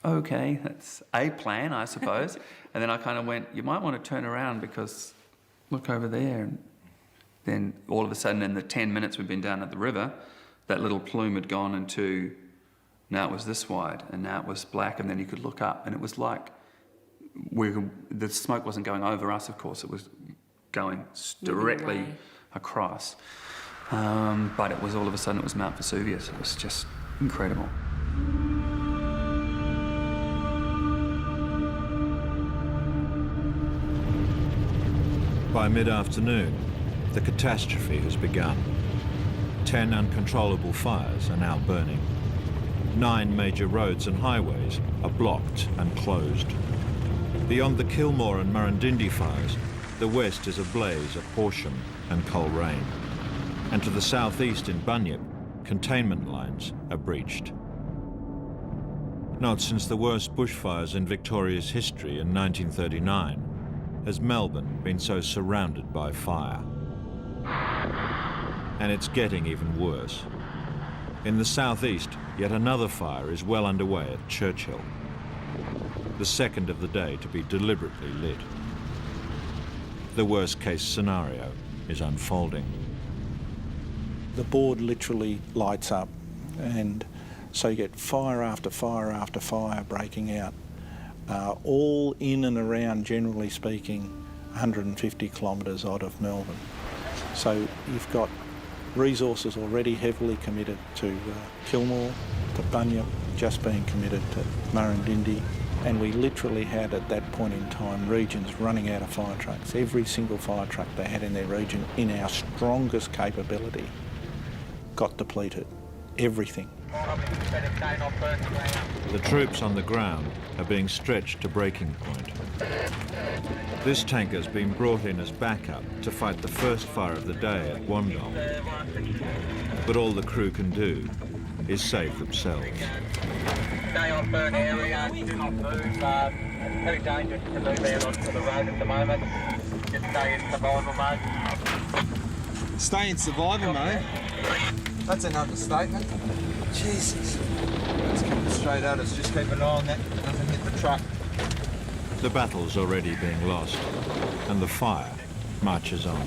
like, okay, that's a plan, I suppose. And then I kind of went, you might want to turn around because look over there. And then all of a sudden, in the 10 minutes we've been down at the river, that little plume had gone into, now it was this wide, and now it was black, and then you could look up, and it was like, the smoke wasn't going over us, of course, it was going directly across. But it was all of a sudden, it was Mount Vesuvius. It was just incredible. By mid-afternoon, the catastrophe has begun. 10 uncontrollable fires are now burning. 9 major roads and highways are blocked and closed. Beyond the Kilmore and Murrindindi fires, the west is ablaze at Horsham and Coleraine. And to the southeast in Bunyip, containment lines are breached. Not since the worst bushfires in Victoria's history in 1939 has Melbourne been so surrounded by fire. And it's getting even worse. In the southeast, yet another fire is well underway at Churchill, the second of the day to be deliberately lit. The worst-case scenario is unfolding. The board literally lights up, and so you get fire after fire after fire breaking out, all in and around, generally speaking, 150 kilometres out of Melbourne. So you've got resources already heavily committed to Kilmore, to Bunyip, just being committed to Murrindindi, and we literally had at that point in time regions running out of fire trucks. Every single fire truck they had in their region, in our strongest capability, got depleted. Everything. The troops on the ground are being stretched to breaking point. This tanker's been brought in as backup to fight the first fire of the day at Wandong. But all the crew can do is save themselves. Stay on burn area, do not move. It's too dangerous to move out onto the road at the moment. Just stay in survival mode. Stay in survival mode? That's an understatement. Jesus. It's coming straight at us. Just keep an eye on that. Nothing hit the truck. The battle's already being lost, and the fire marches on.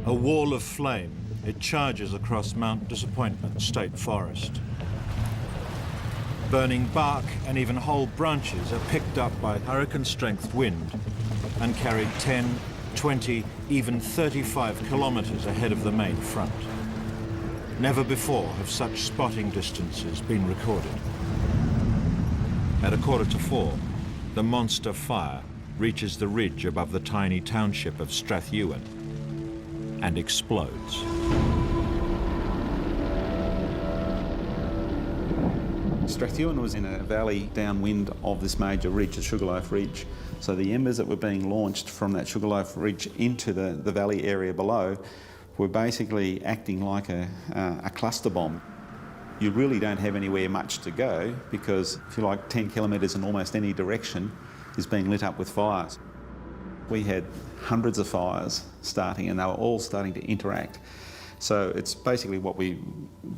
A wall of flame, it charges across Mount Disappointment State Forest. Burning bark and even whole branches are picked up by hurricane-strength wind and carried 10, 20, even 35 kilometres ahead of the main front. Never before have such spotting distances been recorded. At 4:15, the monster fire reaches the ridge above the tiny township of Strathewen and explodes. Strathewen was in a valley downwind of this major ridge, the Sugarloaf Ridge. So the embers that were being launched from that Sugarloaf Ridge into the valley area below were basically acting like a cluster bomb. You really don't have anywhere much to go because, if you like, 10 kilometres in almost any direction is being lit up with fires. We had hundreds of fires starting and they were all starting to interact. So it's basically what we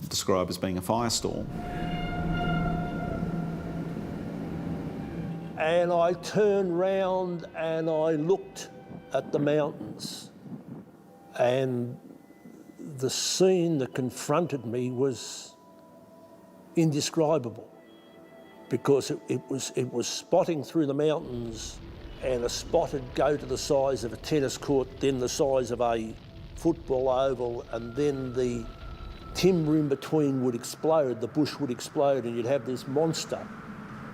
describe as being a firestorm. And I turned round and I looked at the mountains, and the scene that confronted me was indescribable, because it was spotting through the mountains, and a spot would go to the size of a tennis court, then the size of a football oval, and then the timber in between would explode, the bush would explode, and you'd have this monster,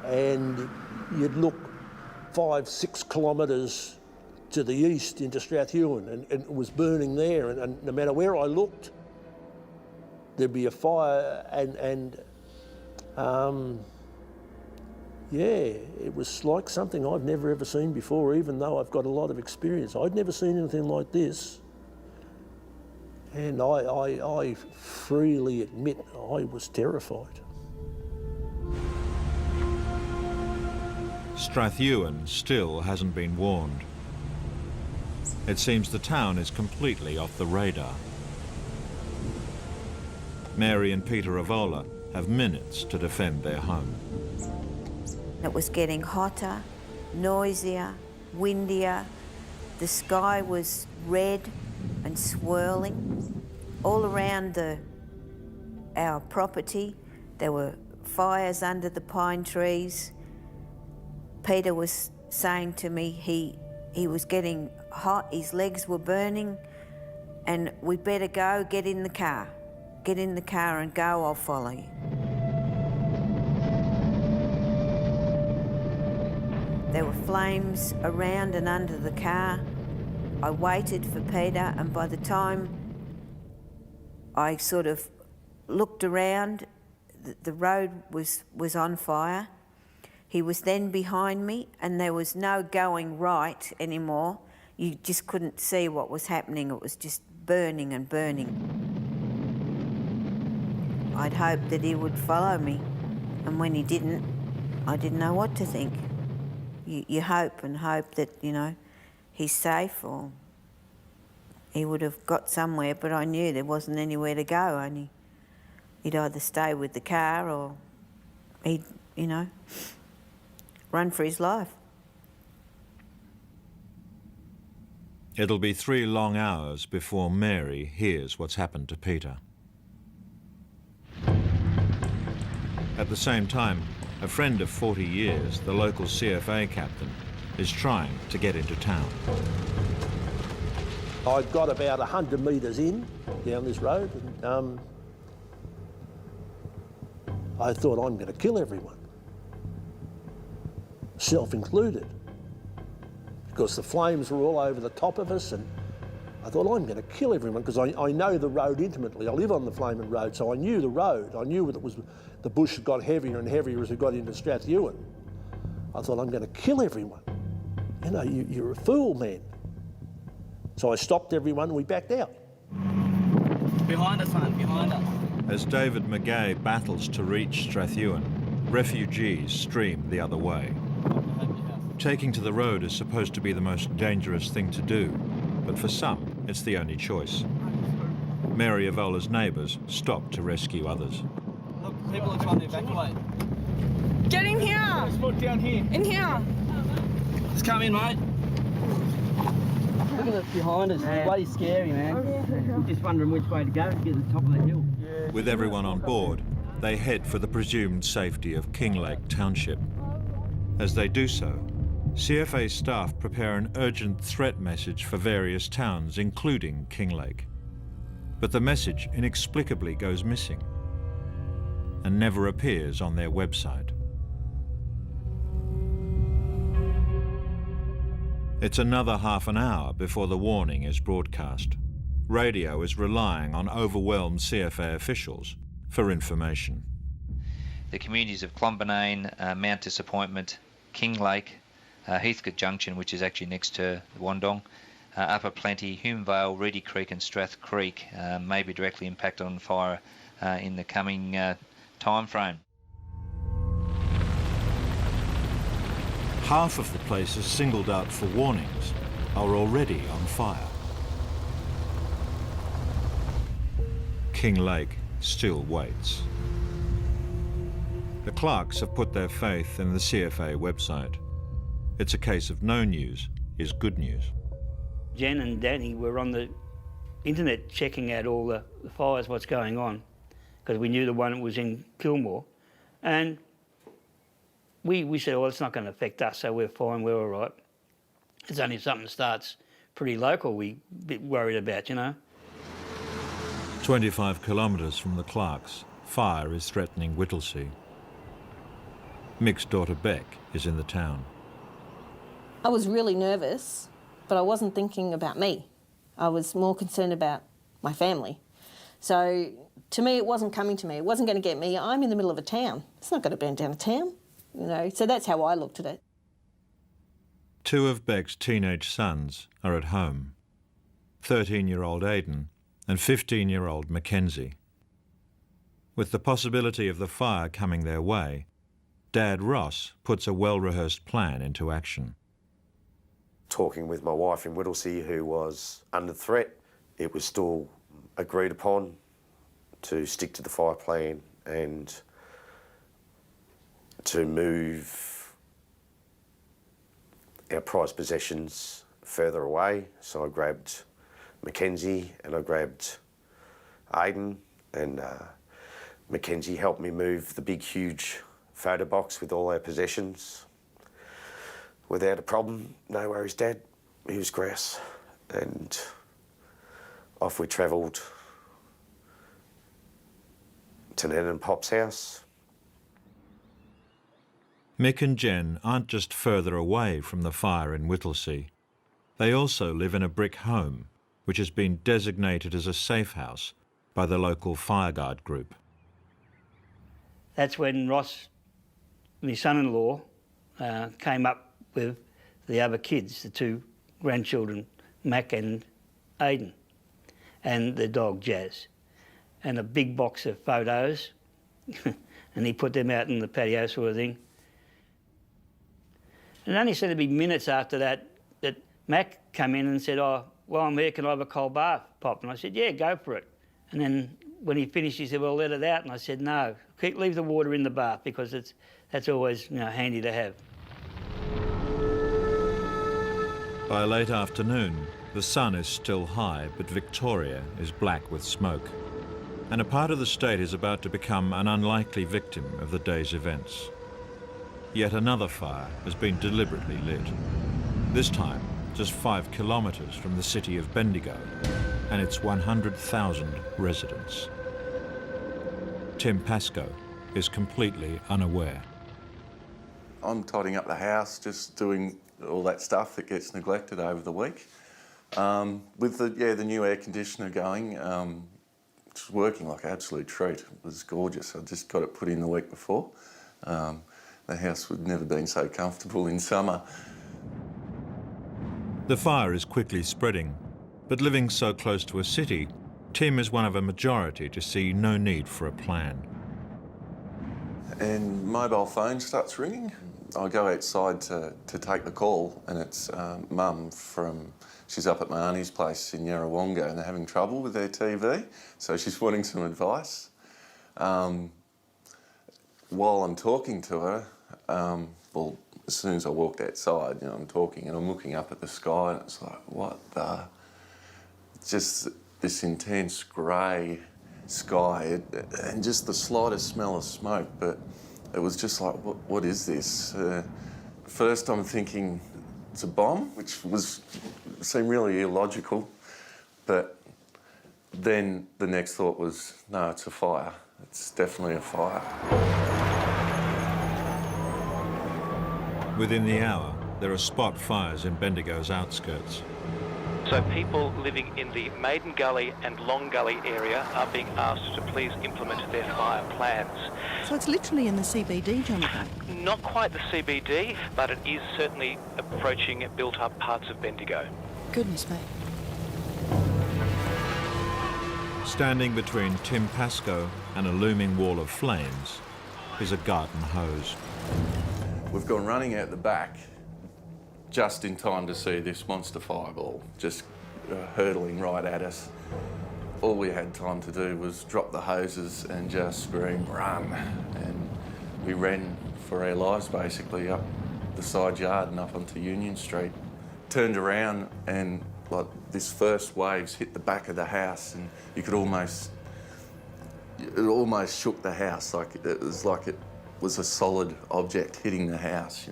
and you'd look 5-6 kilometres to the east into Strathewen, and it was burning there, and no matter where I looked, there'd be a fire, and yeah, it was like something I've never ever seen before, even though I've got a lot of experience. I'd never seen anything like this. And I freely admit I was terrified. Strathewen still hasn't been warned. It seems the town is completely off the radar. Mary and Peter Avola have minutes to defend their home. It was getting hotter, noisier, windier. The sky was red and swirling. All around our property, there were fires under the pine trees. Peter was saying to me he was getting hot, his legs were burning, and we better go, get in the car. Get in the car and go, I'll follow you. There were flames around and under the car. I waited for Peter, and by the time I sort of looked around, the road was on fire. He was then behind me, and there was no going right anymore. You just couldn't see what was happening. It was just burning and burning. I'd hoped that he would follow me, and when he didn't, I didn't know what to think. You hope and hope that, you know, he's safe or he would have got somewhere, but I knew there wasn't anywhere to go, only he'd either stay with the car or he'd, you know, run for his life. It'll be 3 long hours before Mary hears what's happened to Peter. At the same time, a friend of 40 years, the local CFA captain, is trying to get into town. I'd got about 100 metres in down this road, and I thought, I'm going to kill everyone, self included, because the flames were all over the top of us, and I thought, I'm going to kill everyone, because I know the road intimately. I live on the Flaming Road, so I knew the road. I knew that it was, the bush had got heavier and heavier as we got into Strathewen. I thought, I'm going to kill everyone. You know, you're a fool, man. So I stopped everyone and we backed out. Behind us, man, behind us. As David McGay battles to reach Strathewen, refugees stream the other way. Taking to the road is supposed to be the most dangerous thing to do, but for some, it's the only choice. Mary Avola's neighbours stop to rescue others. Look, people are trying to evacuate. Get in here! Let's look down here. In here! Just come in, mate. Look at this behind us. It's bloody scary, man. I'm just wondering which way to go to get to the top of the hill. With everyone on board, they head for the presumed safety of Kinglake Township. As they do so, CFA staff prepare an urgent threat message for various towns, including Kinglake. But the message inexplicably goes missing and never appears on their website. It's another half an hour before the warning is broadcast. Radio is relying on overwhelmed CFA officials for information. The communities of Clonbinane, Mount Disappointment, Kinglake, Heathcote Junction, which is actually next to Wandong, Upper Plenty, Hume Vale, Reedy Creek and Strath Creek may be directly impacted on fire in the coming time frame. Half of the places singled out for warnings are already on fire. Kinglake still waits. The Clarks have put their faith in the CFA website. It's a case of no news is good news. Jen and Danny were on the internet checking out all the fires, what's going on, because we knew the one was in Kilmore. And we said, well, it's not going to affect us, so we're fine, we're all right. It's only if something starts pretty local we're a bit worried about, you know. 25 kilometres from the Clarks, fire is threatening Whittlesea. Mick's daughter Beck is in the town. I was really nervous, but I wasn't thinking about me. I was more concerned about my family. So to me, it wasn't coming to me. It wasn't going to get me. I'm in the middle of a town. It's not going to burn down a town, you know. So that's how I looked at it. 2 of Beck's teenage sons are at home. 13-year-old Aidan and 15-year-old Mackenzie. With the possibility of the fire coming their way, Dad Ross puts a well-rehearsed plan into action. Talking with my wife in Whittlesea, who was under threat, it was still agreed upon to stick to the fire plan and to move our prized possessions further away. So I grabbed Mackenzie and I grabbed Aidan, and Mackenzie helped me move the big, huge photo box with all our possessions without a problem. No worries, Dad. He was grass. And off we travelled to Nan and Pop's house. Mick and Jen aren't just further away from the fire in Whittlesea. They also live in a brick home, which has been designated as a safe house by the local fireguard group. that's when Ross, my son-in-law, came up with the other kids, the two grandchildren, Mac and Aiden, and the dog Jazz, and a big box of photos, and he put them out in the patio sort of thing. And it only seemed to be minutes after that that Mac came in and said, "Oh, while I'm here, can I have a cold bath, Pop?" And I said, "Yeah, go for it." And then when he finished, he said, "Well, let it out." And I said, "No, leave the water in the bath because that's always handy to have." By late afternoon, the sun is still high, but Victoria is black with smoke. And a part of the state is about to become an unlikely victim of the day's events. Yet another fire has been deliberately lit. This time, just 5 kilometres from the city of Bendigo and its 100,000 residents. Tim Pascoe is completely unaware. I'm tidying up the house, just doing all that stuff that gets neglected over the week. With the new air conditioner going, it's working like an absolute treat. It was gorgeous. I just got it put in the week before. The house would never been so comfortable in summer. The fire is quickly spreading, but living so close to a city, Tim is one of a majority to see no need for a plan. And mobile phone starts ringing. I go outside to take the call, and it's Mum she's up at my auntie's place in Yarrawonga, and they're having trouble with their TV, so she's wanting some advice. While I'm talking to her, well, as soon as I walked outside, I'm talking and I'm looking up at the sky, and it's like, what the... Just this intense grey sky, and just the slightest smell of smoke, but it was just like, what is this? First I'm thinking it's a bomb, which seemed really illogical, but then the next thought was, no, it's a fire. It's definitely a fire. Within the hour, there are spot fires in Bendigo's outskirts. So people living in the Maiden Gully and Long Gully area are being asked to please implement their fire plans. So it's literally in the CBD, Jonathan? Not quite the CBD, but it is certainly approaching built-up parts of Bendigo. Goodness me. Standing between Tim Pascoe and a looming wall of flames is a garden hose. We've gone running out the back just in time to see this monster fireball just hurtling right at us. All we had time to do was drop the hoses and just scream, run. And we ran for our lives basically up the side yard and up onto Union Street. Turned around and like this first waves hit the back of the house, and you could almost shook the house. It was a solid object hitting the house,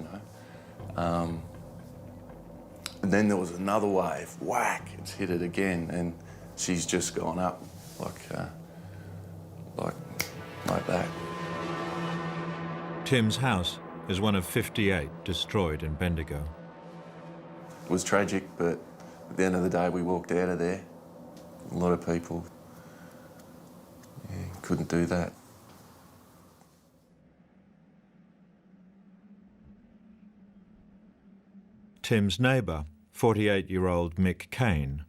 And then there was another wave, whack, it's hit it again, and she's just gone up like that. Tim's house is one of 58 destroyed in Bendigo. It was tragic, but at the end of the day, we walked out of there. A lot of people couldn't do that. Tim's neighbour, 48-year-old Mick Kane,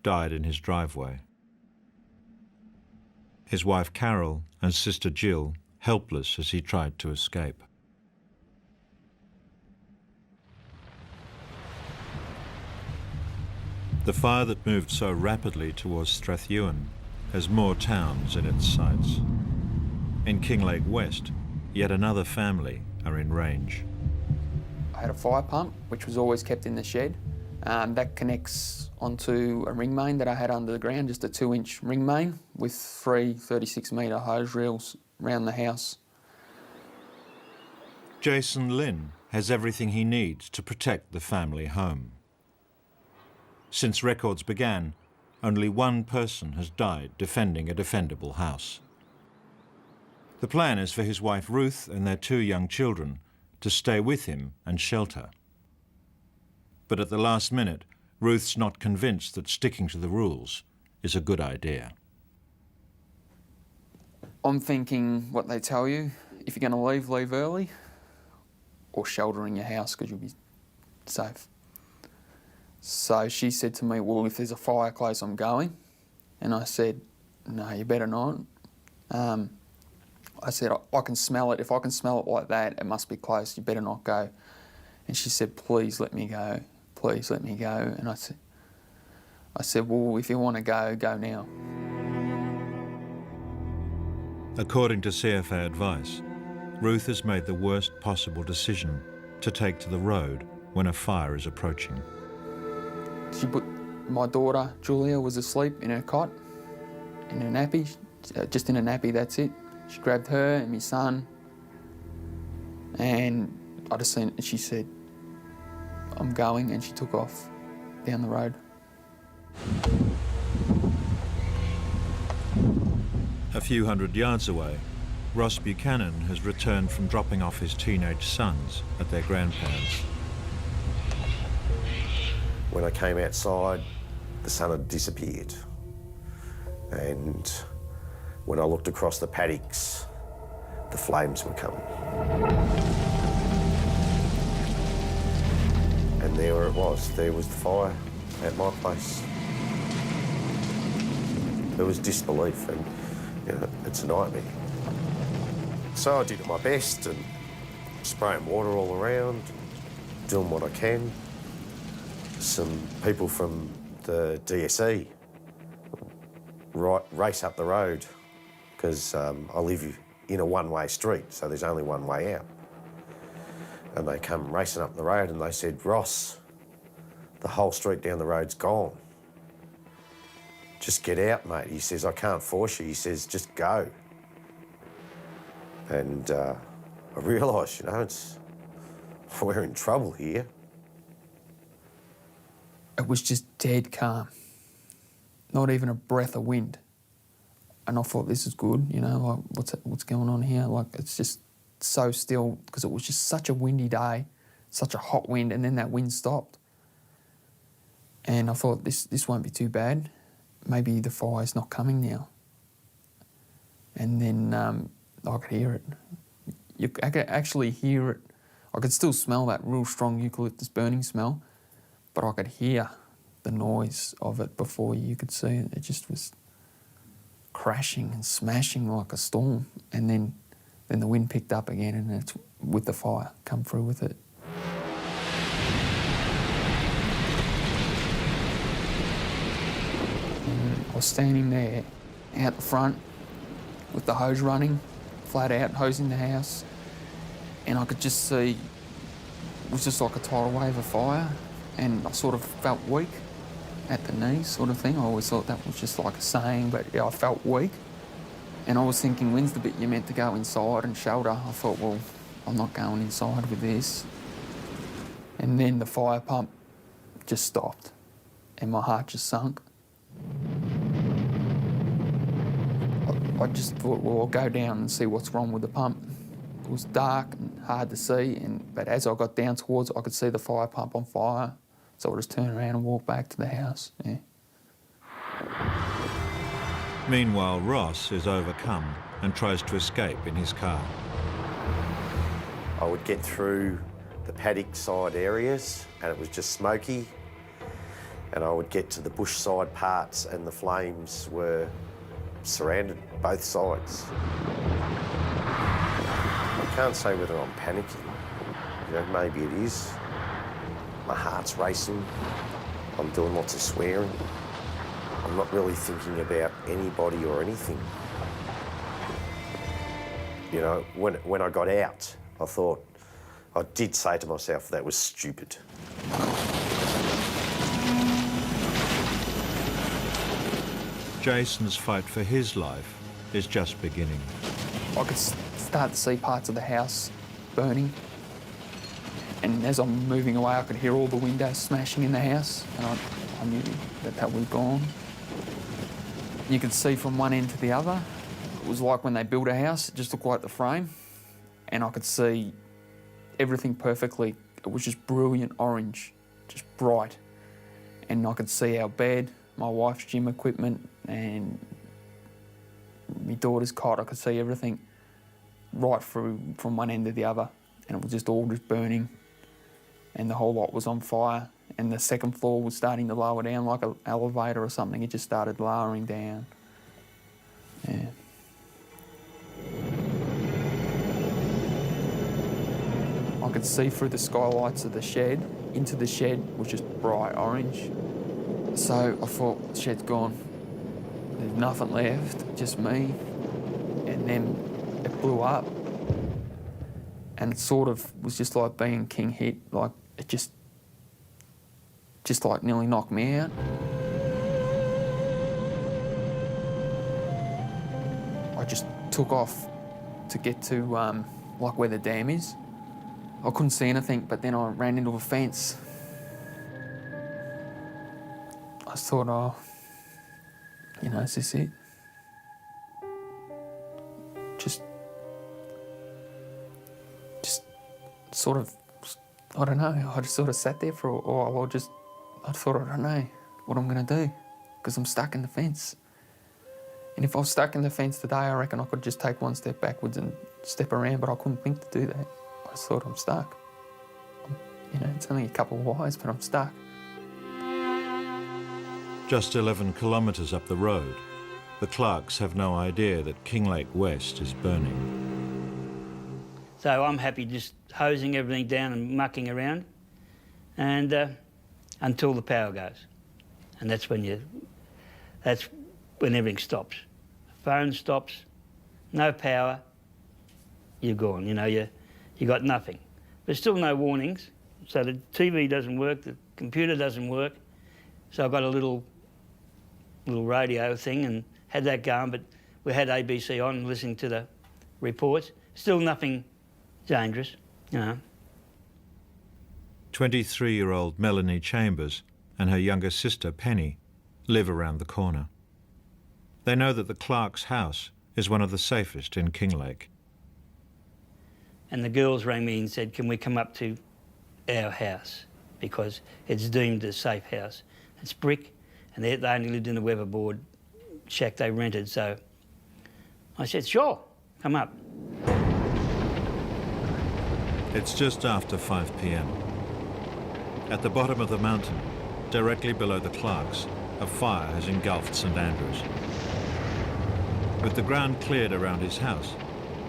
died in his driveway. His wife Carol and sister Jill helpless as he tried to escape. The fire that moved so rapidly towards Strathewen has more towns in its sights. In Kinglake West, yet another family are in range. I had a fire pump, which was always kept in the shed. That connects onto a ring main that I had under the ground, just a 2-inch ring main with 3 36-metre hose reels around the house. Jason Lynn has everything he needs to protect the family home. Since records began, only one person has died defending a defendable house. The plan is for his wife Ruth and their 2 young children to stay with him and shelter. But at the last minute, Ruth's not convinced that sticking to the rules is a good idea. I'm thinking what they tell you, if you're going to leave early, or shelter in your house because you'll be safe. So she said to me, well, if there's a fire close, I'm going. And I said, no, you better not. I said, I can smell it. If I can smell it like that, it must be close. You better not go. And she said, please let me go. Please let me go. And I said, well, if you want to go, go now. According to CFA advice, Ruth has made the worst possible decision to take to the road when a fire is approaching. My daughter, Julia, was asleep in her cot, in a nappy, just in a nappy, that's it. She grabbed her and my son, and I just seen it, and she said, I'm going, and she took off down the road. A few hundred yards away, Ross Buchanan has returned from dropping off his teenage sons at their grandparents'. When I came outside, the sun had disappeared. And when I looked across the paddocks, the flames were coming. And there it was. There was the fire at my place. There was disbelief, and you know, it's a nightmare. So I did my best and spraying water all around, doing what I can. Some people from the DSE race up the road because I live in a one-way street, so there's only one way out. And they come racing up the road and they said, Ross, the whole street down the road's gone. Just get out, mate. He says, I can't force you. He says, just go. And I realised, you know, we're in trouble here. It was just dead calm, not even a breath of wind. And I thought, this is good, you know, like, what's going on here? Like, it's just so still, because it was just such a windy day, such a hot wind, and then that wind stopped. And I thought, this won't be too bad. Maybe the fire's not coming now. And then I could hear it. I could actually hear it. I could still smell that real strong eucalyptus burning smell, but I could hear the noise of it before you could see it. It just was crashing and smashing like a storm. And then the wind picked up again, and it's with the fire come through with it. And I was standing there out the front with the hose running, flat out, hosing the house, and I could just see it was just like a tidal wave of fire, and I sort of felt weak at the knees sort of thing. I always thought that was just like a saying, but yeah, I felt weak. And I was thinking, when's the bit you're meant to go inside and shelter? I thought, well, I'm not going inside with this. And then the fire pump just stopped and my heart just sunk. I just thought, well, I'll go down and see what's wrong with the pump. It was dark and hard to see, but as I got down towards it, I could see the fire pump on fire. So I just turned around and walked back to the house, yeah. Meanwhile, Ross is overcome and tries to escape in his car. I would get through the paddock side areas and it was just smoky, and I would get to the bush side parts and the flames were surrounded both sides. I can't say whether I'm panicking. You know, maybe it is. My heart's racing. I'm doing lots of swearing. I'm not really thinking about anybody or anything. You know, when I got out, I thought, I did say to myself, that was stupid. Jason's fight for his life is just beginning. I could start to see parts of the house burning. And as I'm moving away, I could hear all the windows smashing in the house, and I knew that was gone. You could see from one end to the other. It was like when they built a house, it just looked like the frame. And I could see everything perfectly. It was just brilliant orange, just bright. And I could see our bed, my wife's gym equipment, and my daughter's cot. I could see everything. right through from one end to the other, and it was just all just burning, and the whole lot was on fire, and the second floor was starting to lower down like an elevator or something. It just started lowering down. Yeah. I could see through the skylights of the shed into the shed, which is bright orange. So I thought, the shed's gone. There's nothing left, just me. And then it blew up. And it sort of was just like being king hit, like it just like nearly knocked me out. I just took off to get to like where the dam is. I couldn't see anything, but then I ran into a fence. I thought, oh, you know, is this it? Just sort of, I don't know, I just sort of sat there for a while. I thought, I don't know what I'm going to do, because I'm stuck in the fence. And if I was stuck in the fence today, I reckon I could just take one step backwards and step around, but I couldn't think to do that. I just thought, I'm stuck. You know, it's only a couple of wires, but I'm stuck. Just 11 kilometres up the road, the Clarks have no idea that Kinglake West is burning. So I'm happy just hosing everything down and mucking around, and until the power goes, and that's when everything stops. Phone stops, no power, you're gone. You know, you got nothing. There's still no warnings, so the TV doesn't work, the computer doesn't work. So I've got a little radio thing and had that going, but we had ABC on listening to the reports. Still nothing dangerous, you know. 23-year-old Melanie Chambers and her younger sister Penny live around the corner. They know that the Clark's house is one of the safest in Kinglake. And the girls rang me and said, can we come up to our house, because it's deemed a safe house. It's brick, and they only lived in a weatherboard shack they rented, so I said, sure, come up. It's just after 5 p.m. At the bottom of the mountain, directly below the Clarks, a fire has engulfed St Andrews. With the ground cleared around his house,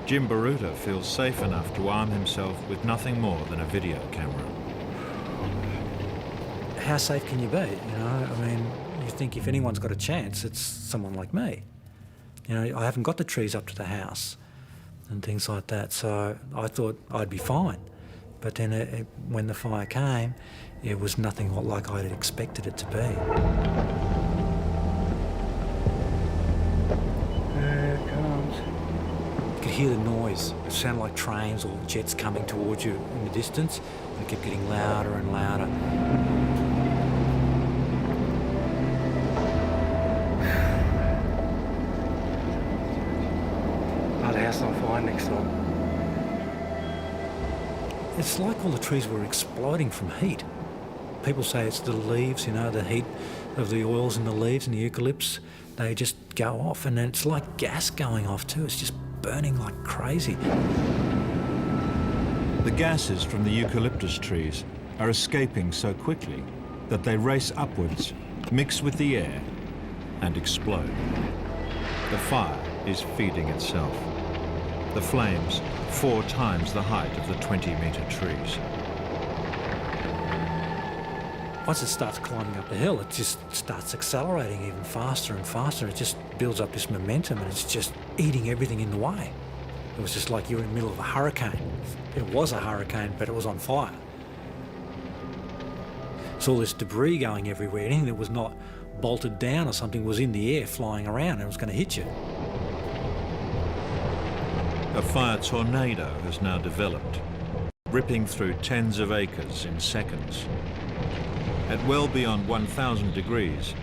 Jim Baruta feels safe enough to arm himself with nothing more than a video camera. How safe can you be? You know, I mean, you think if anyone's got a chance, it's someone like me. You know, I haven't got the trees up to the house and things like that, so I thought I'd be fine. But then when the fire came, it was nothing like I'd expected it to be. There it comes. You could hear the noise. It sounded like trains or jets coming towards you in the distance. It kept getting louder and louder. Oh, the house on fire next door. It's like all the trees were exploding from heat. People say it's the leaves, you know, the heat of the oils in the leaves and the eucalypts. They just go off, and then it's like gas going off too. It's just burning like crazy. The gases from the eucalyptus trees are escaping so quickly that they race upwards, mix with the air, and explode. The fire is feeding itself. The flames 4 times the height of the 20-metre trees. Once it starts climbing up the hill, it just starts accelerating even faster and faster. It just builds up this momentum, and it's just eating everything in the way. It was just like you were in the middle of a hurricane. It was a hurricane, but it was on fire. It's all this debris going everywhere. Anything that was not bolted down or something was in the air flying around, and it was going to hit you. A fire tornado has now developed, ripping through tens of acres in seconds. At well beyond 1,000 degrees,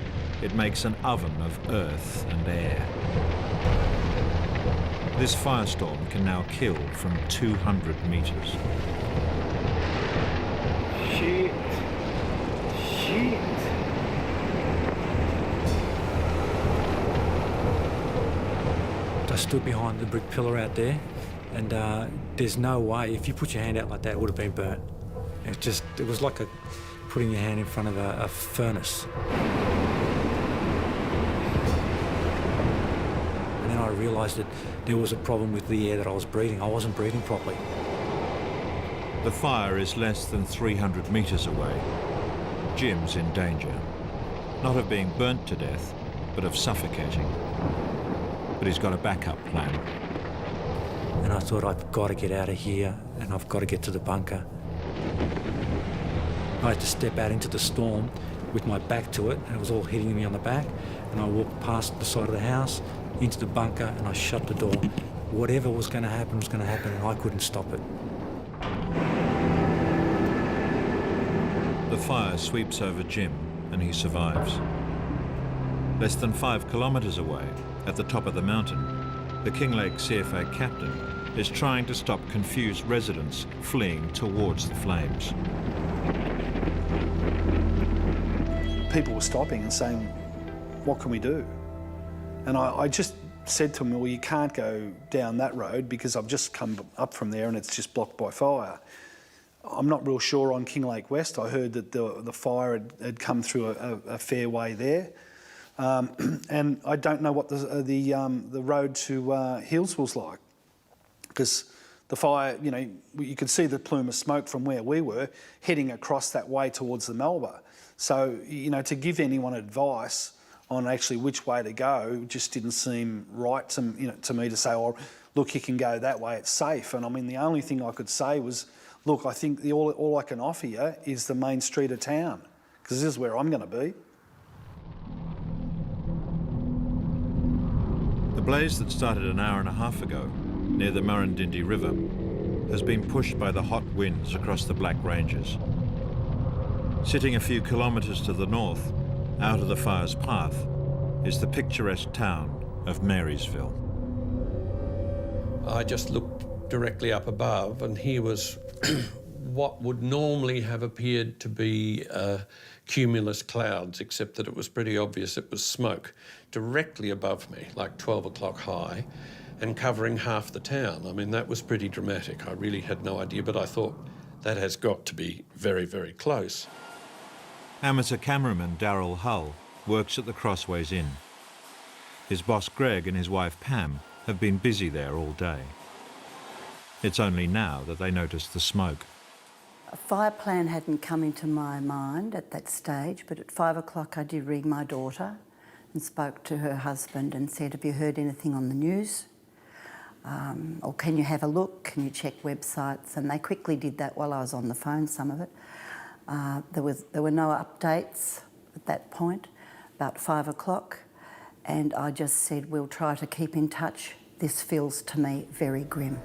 it makes an oven of earth and air. This firestorm can now kill from 200 metres. Shit. I stood behind the brick pillar out there, And there's no way, if you put your hand out like that, it would have been burnt. It was like putting your hand in front of a furnace. And then I realised that there was a problem with the air that I was breathing. I wasn't breathing properly. The fire is less than 300 metres away. Jim's in danger. Not of being burnt to death, but of suffocating. But he's got a backup plan. And I thought, I've got to get out of here and I've got to get to the bunker. I had to step out into the storm with my back to it, and it was all hitting me on the back, and I walked past the side of the house into the bunker and I shut the door. Whatever was going to happen was going to happen, and I couldn't stop it. The fire sweeps over Jim and he survives. Less than 5 kilometres away, at the top of the mountain, the Kinglake CFA captain is trying to stop confused residents fleeing towards the flames. People were stopping and saying, what can we do? And I just said to them, well, you can't go down that road because I've just come up from there and it's just blocked by fire. I'm not real sure on Kinglake West. I heard that the fire had come through a fair way there. And I don't know what the road to Hillsville's like, because the fire, you know, you could see the plume of smoke from where we were heading across that way towards the Melba. So, you know, to give anyone advice on actually which way to go just didn't seem right to me to say, oh, look, you can go that way, it's safe. And I mean, the only thing I could say was, look, I think all I can offer you is the main street of town, because this is where I'm going to be. The blaze that started an hour and a half ago near the Murrindindi River has been pushed by the hot winds across the Black Ranges. Sitting a few kilometres to the north, out of the fire's path, is the picturesque town of Marysville. I just looked directly up above, and here was what would normally have appeared to be cumulus clouds, except that it was pretty obvious it was smoke, directly above me, like 12 o'clock high, and covering half the town. I mean, that was pretty dramatic. I really had no idea, but I thought that has got to be very, very close. Amateur cameraman Darryl Hull works at the Crossways Inn. His boss Greg and his wife Pam have been busy there all day. It's only now that they notice the smoke. A fire plan hadn't come into my mind at that stage, but at 5 o'clock I did ring my daughter and spoke to her husband and said, have you heard anything on the news? Or can you have a look? Can you check websites? And they quickly did that while I was on the phone, some of it. There were no updates at that point, about 5 o'clock, and I just said, we'll try to keep in touch. This feels to me very grim.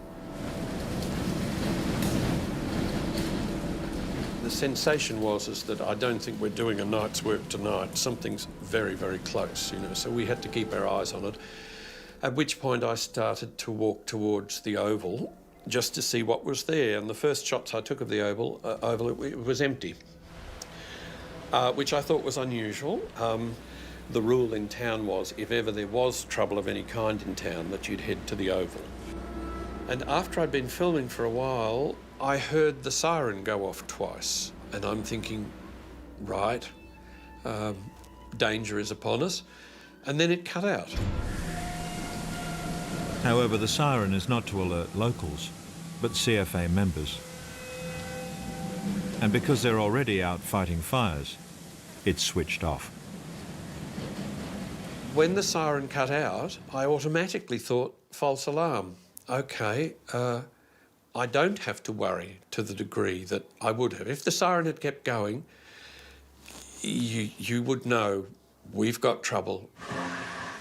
The sensation was that I don't think we're doing a night's work tonight. Something's very, very close, you know, so we had to keep our eyes on it. At which point I started to walk towards the oval just to see what was there. And the first shots I took of the oval, it was empty, which I thought was unusual. The rule in town was, if ever there was trouble of any kind in town, that you'd head to the oval. And after I'd been filming for a while, I heard the siren go off twice. And I'm thinking, right, danger is upon us. And then it cut out. However, the siren is not to alert locals, but CFA members. And because they're already out fighting fires, it's switched off. When the siren cut out, I automatically thought, false alarm. OK, I don't have to worry to the degree that I would have. If the siren had kept going, you would know we've got trouble.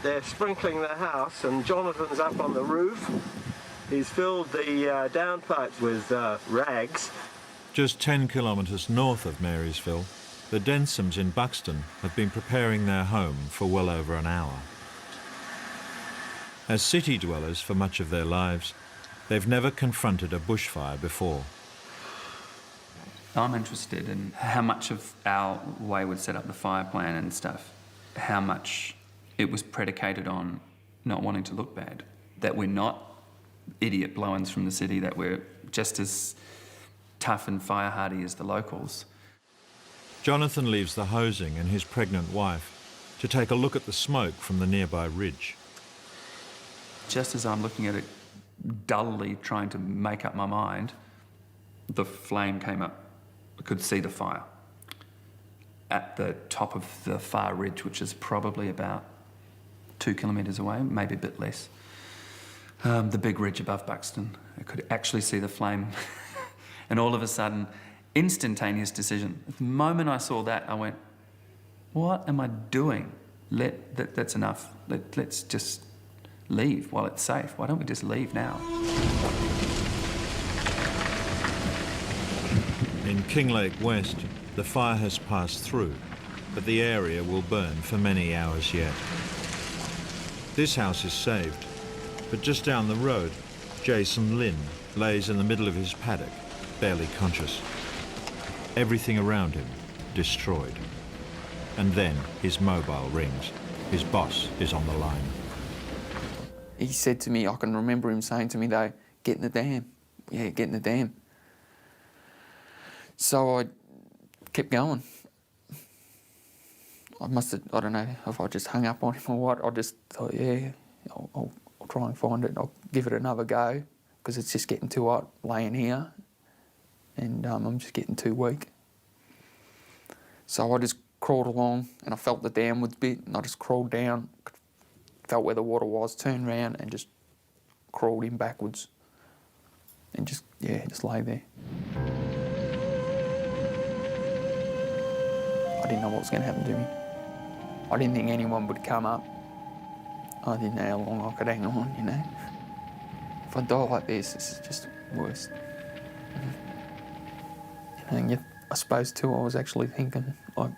They're sprinkling the house, and Jonathan's up on the roof. He's filled the downpipes with rags. Just 10 kilometres north of Marysville, the Densoms in Buxton have been preparing their home for well over an hour. As city dwellers for much of their lives, they've never confronted a bushfire before. I'm interested in how much of our way we'd set up the fire plan and stuff, how much it was predicated on not wanting to look bad, that we're not idiot blow-ins from the city that were just as tough and fire-hardy as the locals. Jonathan leaves the hosing and his pregnant wife to take a look at the smoke from the nearby ridge. Just as I'm looking at it, dully trying to make up my mind, the flame came up. I could see the fire at the top of the far ridge, which is probably about 2 kilometres away, maybe a bit less. The big ridge above Buxton. I could actually see the flame. And all of a sudden, instantaneous decision. The moment I saw that, I went, what am I doing? That's enough. Let's just leave while it's safe. Why don't we just leave now? In Kinglake West, the fire has passed through, but the area will burn for many hours yet. This house is saved, but just down the road, Jason Lynn lays in the middle of his paddock, barely conscious. Everything around him destroyed. And then his mobile rings. His boss is on the line. He said to me, I can remember him saying to me though, get in the dam. Yeah, get in the dam. So I kept going. I don't know if I just hung up on him or what. I just thought, yeah, I'll try and find it. I'll give it another go because it's just getting too hot laying here and I'm just getting too weak. So I just crawled along and I felt the downwards bit and I just crawled down, felt where the water was, turned around and just crawled in backwards and just lay there. I didn't know what was going to happen to me. I didn't think anyone would come up. I didn't know how long I could hang on, you know. If I die like this is just worse. And yet, I suppose too, I was actually thinking, like,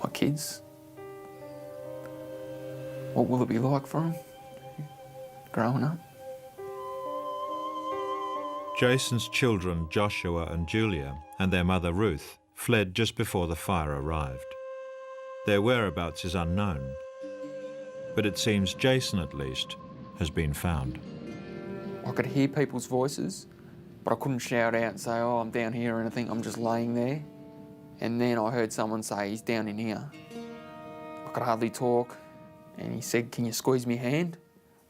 my kids, what will it be like for them growing up? Jason's children, Joshua and Julia, and their mother, Ruth, fled just before the fire arrived. Their whereabouts is unknown, but it seems Jason, at least, has been found. I could hear people's voices, but I couldn't shout out and say, oh, I'm down here or anything. I'm just laying there. And then I heard someone say, he's down in here. I could hardly talk. And he said, can you squeeze me hand?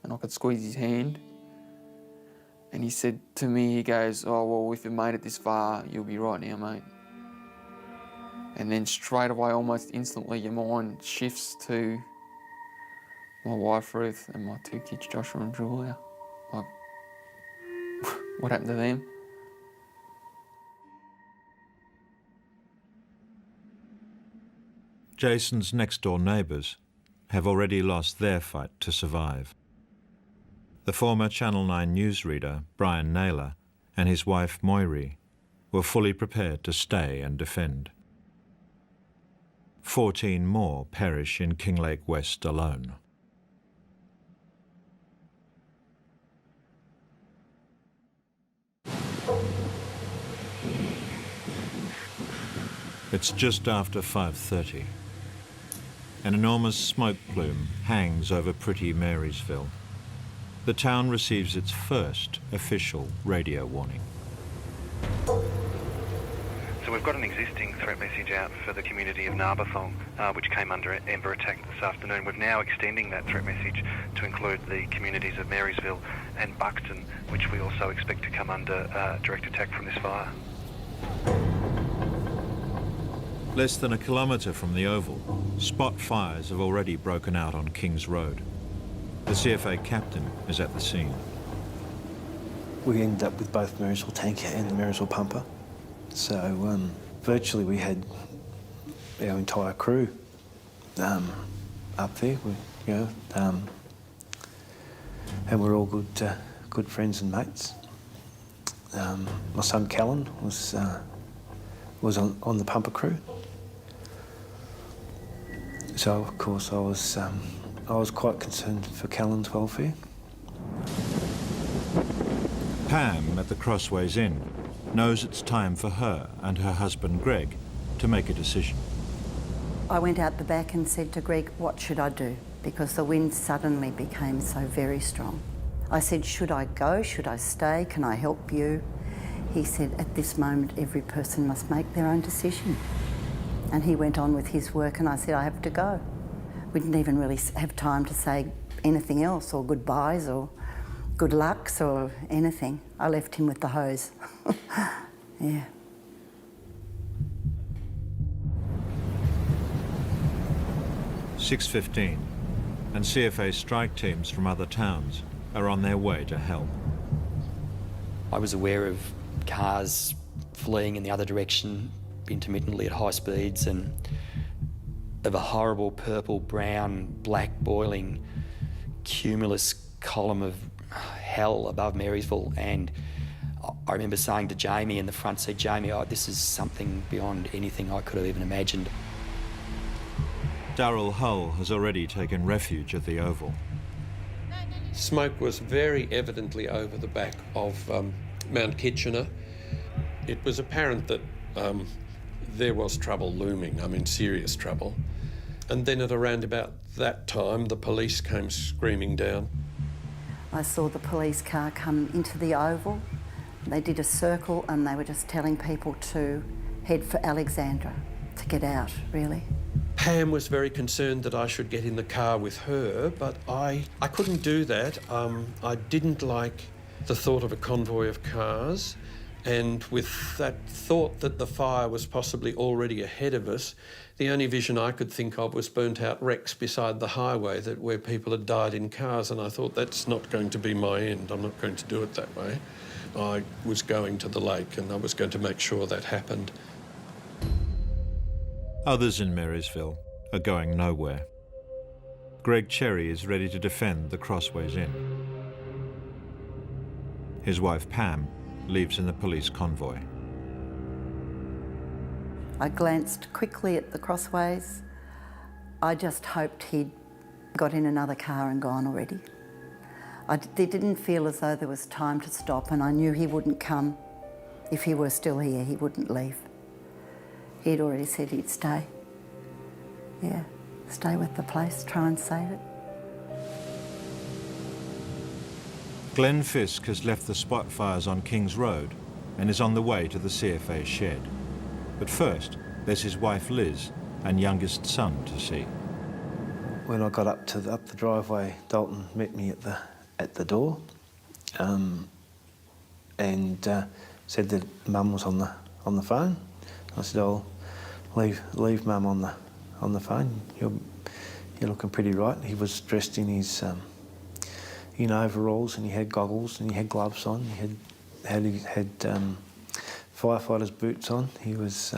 And I could squeeze his hand. And he said to me, he goes, oh, well, if you've made it this far, you'll be right now, mate. And then straight away, almost instantly, your mind shifts to my wife, Ruth, and my 2 kids, Joshua and Julia. Like, what happened to them? Jason's next-door neighbours have already lost their fight to survive. The former Channel 9 newsreader, Brian Naylor, and his wife, Moiri, were fully prepared to stay and defend. 14 more perish in Kinglake West alone. It's just after 5:30. An enormous smoke plume hangs over pretty Marysville. The town receives its first official radio warning. So we've got an existing threat message out for the community of Narberthong, which came under Ember attack this afternoon. We're now extending that threat message to include the communities of Marysville and Buxton, which we also expect to come under direct attack from this fire. Less than a kilometre from the Oval, spot fires have already broken out on Kings Road. The CFA captain is at the scene. We ended up with both Marysville tanker and the Marysville pumper. So virtually we had our entire crew up there, and we're all good friends and mates. My son Callan was on the pumper crew. So of course I was quite concerned for Callan's welfare. Pam at the Crossways Inn knows it's time for her and her husband Greg to make a decision. I went out the back and said to Greg, what should I do? Because the wind suddenly became so very strong. I said, should I go? Should I stay? Can I help you? He said, at this moment, every person must make their own decision. And he went on with his work, and I said, I have to go. We didn't even really have time to say anything else, or goodbyes, or good lucks, or anything. I left him with the hose. Yeah. "6:15, and CFA strike teams from other towns are on their way to help. I was aware of cars fleeing in the other direction intermittently at high speeds, and of a horrible purple, brown, black, boiling, cumulus column of hell above Marysville. And I remember saying to Jamie in the front seat, Jamie, this is something beyond anything I could have even imagined. Darrell Hull has already taken refuge at the Oval. Smoke was very evidently over the back of Mount Kitchener. It was apparent that there was trouble looming, I mean serious trouble. And then at around about that time, the police came screaming down. I saw the police car come into the Oval. They did a circle and they were just telling people to head for Alexandra, to get out, really. Pam was very concerned that I should get in the car with her, but I couldn't do that. I didn't like the thought of a convoy of cars, and with that thought that the fire was possibly already ahead of us, the only vision I could think of was burnt-out wrecks beside the highway where people had died in cars, and I thought, that's not going to be my end. I'm not going to do it that way. I was going to the lake, and I was going to make sure that happened. Others in Marysville are going nowhere. Greg Cherry is ready to defend the Crossways Inn. His wife Pam leaves in the police convoy. I glanced quickly at the Crossways. I just hoped he'd got in another car and gone already. It didn't feel as though there was time to stop, and I knew he wouldn't come. If he were still here, he wouldn't leave. He'd already said he'd stay. Yeah, stay with the place, try and save it. Glenn Fisk has left the spot fires on King's Road and is on the way to the CFA shed. But first, there's his wife Liz and youngest son to see. When I got up the driveway, Dalton met me at the door, and said that Mum was on the phone. I said, "I'll leave Mum on the phone. You're looking pretty right." He was dressed in his in overalls, and he had goggles, and he had gloves on. He had firefighter's boots on. He was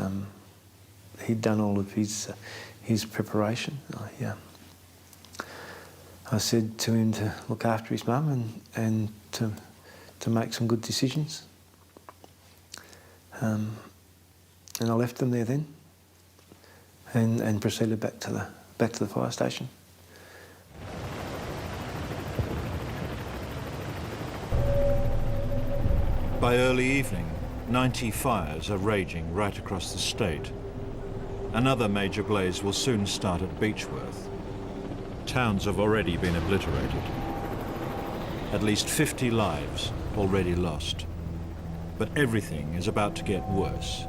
he'd done all of his preparation. I said to him to look after his mum and to make some good decisions. And I left them there then, and proceeded back to the fire station. By early evening, 90 fires are raging right across the state. Another major blaze will soon start at Beechworth. Towns have already been obliterated. At least 50 lives already lost. But everything is about to get worse.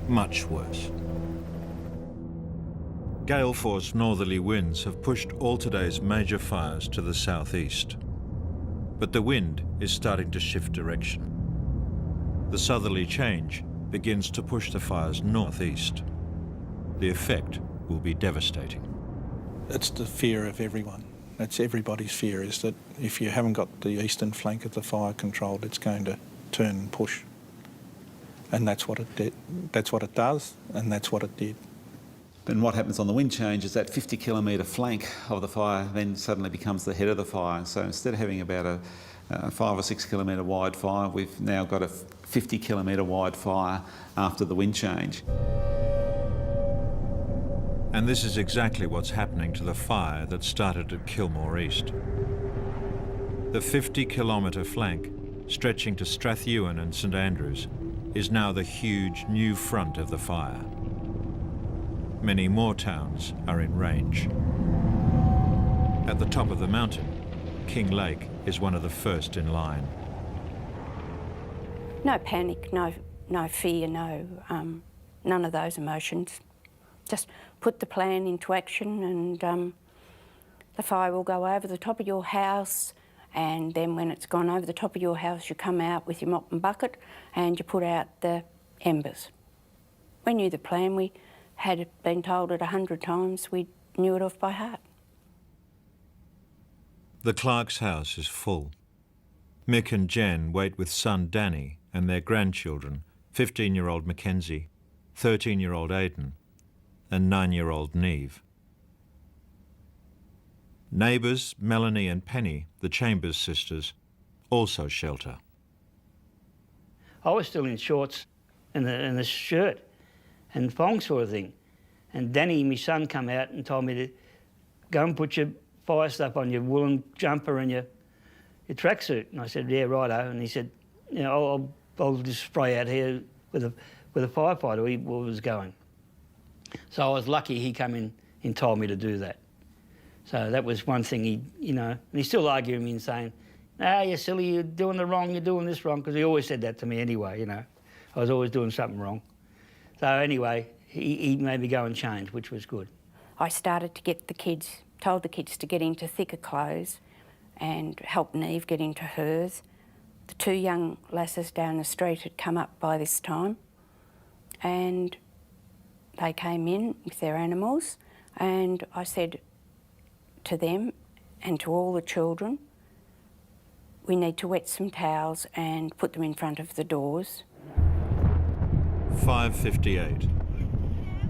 Much worse. Gale force northerly winds have pushed all today's major fires to the southeast. But the wind is starting to shift direction. The southerly change begins to push the fires northeast. The effect will be devastating. It's the fear of everyone. It's everybody's fear, is that if you haven't got the eastern flank of the fire controlled, it's going to turn and push. And that's what it did. That's what it does, and that's what it did. And what happens on the wind change is that 50 kilometre flank of the fire then suddenly becomes the head of the fire. So instead of having about a 5 or 6 kilometre wide fire, we've now got a 50 kilometre wide fire after the wind change. And this is exactly what's happening to the fire that started at Kilmore East. The 50-kilometre flank, stretching to Strathewen and St Andrews, is now the huge new front of the fire. Many more towns are in range. At the top of the mountain, King Lake is one of the first in line. No panic, no fear, none of those emotions. Just put the plan into action and the fire will go over the top of your house, and then when it's gone over the top of your house, you come out with your mop and bucket and you put out the embers. We knew the plan. We had been told it 100 times. We knew it off by heart. The Clark's house is full. Mick and Jen wait with son Danny and their grandchildren, 15-year-old Mackenzie, 13-year-old Aidan, and 9-year-old Neve. Neighbours Melanie and Penny, the Chambers sisters, also shelter. I was still in shorts and the shirt and thong sort of thing. And Danny, my son, come out and told me to go and put your fire stuff on, your woolen jumper and your tracksuit. And I said, yeah, righto. And he said, you know, I'll just spray out here with a firefighter. He was going. So I was lucky he come in and told me to do that. So that was one thing he, you know, and he's still arguing me and saying, "Ah, you're silly, you're doing you're doing this wrong," because he always said that to me anyway, you know. I was always doing something wrong. So anyway, he made me go and change, which was good. I started to get told the kids to get into thicker clothes and help Neve get into hers. The two young lasses down the street had come up by this time and they came in with their animals, and I said to them and to all the children, we need to wet some towels and put them in front of the doors. 5:58.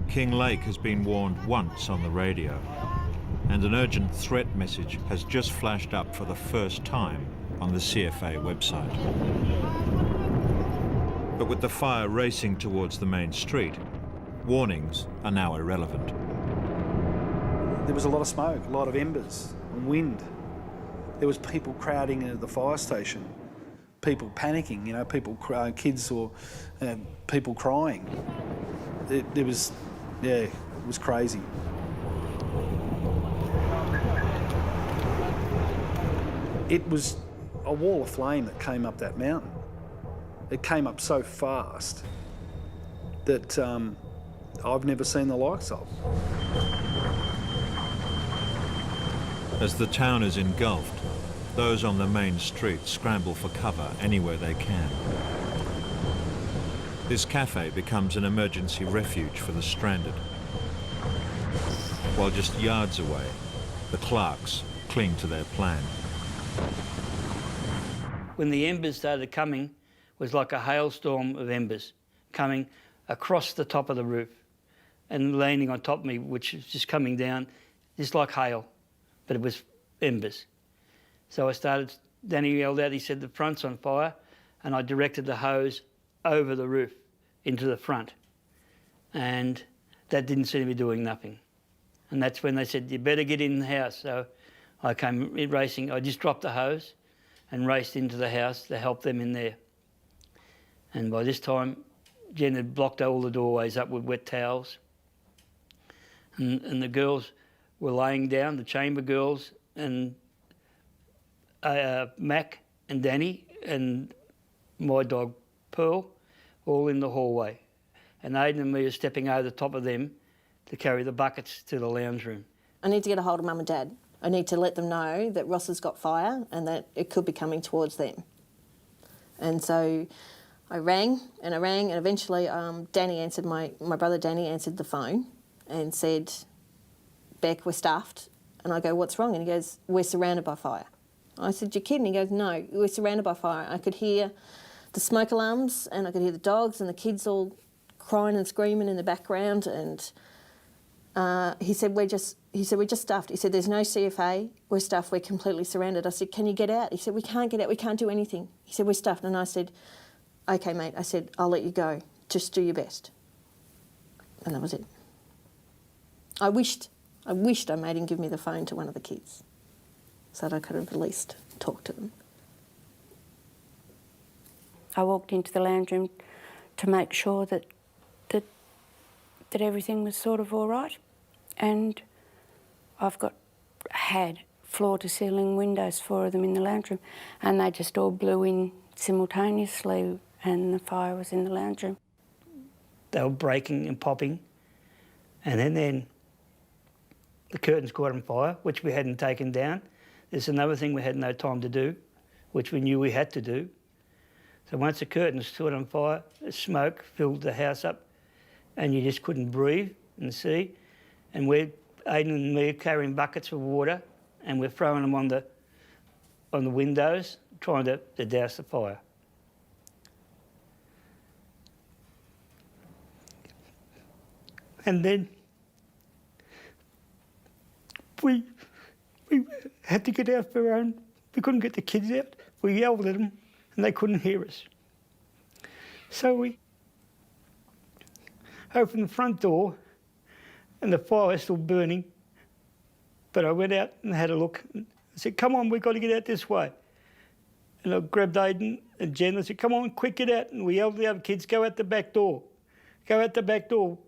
King Lake has been warned once on the radio, and an urgent threat message has just flashed up for the first time on the CFA website. But with the fire racing towards the main street, warnings are now irrelevant. There was a lot of smoke, a lot of embers and wind. There was people crowding into the fire station, people panicking, you know, kids or people crying. It was crazy. It was a wall of flame that came up that mountain. It came up so fast that I've never seen the likes of. As the town is engulfed, those on the main street scramble for cover anywhere they can. This cafe becomes an emergency refuge for the stranded. While just yards away, the Clarks cling to their plan. When the embers started coming, it was like a hailstorm of embers coming across the top of the roof and landing on top of me, which is just coming down, just like hail, but it was embers. So I started, Danny yelled out, he said, the front's on fire, and I directed the hose over the roof into the front, and that didn't seem to be doing nothing. And that's when they said, you better get in the house. So I came racing, I just dropped the hose and raced into the house to help them in there. And by this time, Jen had blocked all the doorways up with wet towels. And the girls were laying down, the chamber girls, and Mac and Danny and my dog Pearl, all in the hallway. And Aidan and me are stepping over the top of them to carry the buckets to the lounge room. I need to get a hold of Mum and Dad. I need to let them know that Ross has got fire and that it could be coming towards them. And so I rang, and eventually Danny answered, my brother Danny answered the phone and said, Beck, we're stuffed. And I go, what's wrong? And he goes, we're surrounded by fire. I said, you're kidding? He goes, no, we're surrounded by fire. I could hear the smoke alarms and I could hear the dogs and the kids all crying and screaming in the background. And he said, we're just stuffed. He said, there's no CFA, we're stuffed, we're completely surrounded. I said, can you get out? He said, we can't get out, we can't do anything. He said, we're stuffed. And I said, okay, mate. I said, I'll let you go. Just do your best. And that was it. I wished I made him give me the phone to one of the kids so that I could have at least talked to them. I walked into the lounge room to make sure that everything was sort of all right, and I've had floor-to-ceiling windows, 4 of them in the lounge room, and they just all blew in simultaneously, and the fire was in the lounge room. They were breaking and popping, and then the curtains caught on fire, which we hadn't taken down. There's another thing we had no time to do, which we knew we had to do. So once the curtains caught on fire, the smoke filled the house up, and you just couldn't breathe and see. And Aidan and me are carrying buckets of water, and we're throwing them on the windows, trying to douse the fire. And then we had to get out of our own. We couldn't get the kids out. We yelled at them, and they couldn't hear us. So we opened the front door, and the fire was still burning. But I went out and had a look. And I said, "Come on, we've got to get out this way." And I grabbed Aidan and Jen and I said, "Come on, quick, get out." And we yelled at the other kids, "Go out the back door. Go out the back door.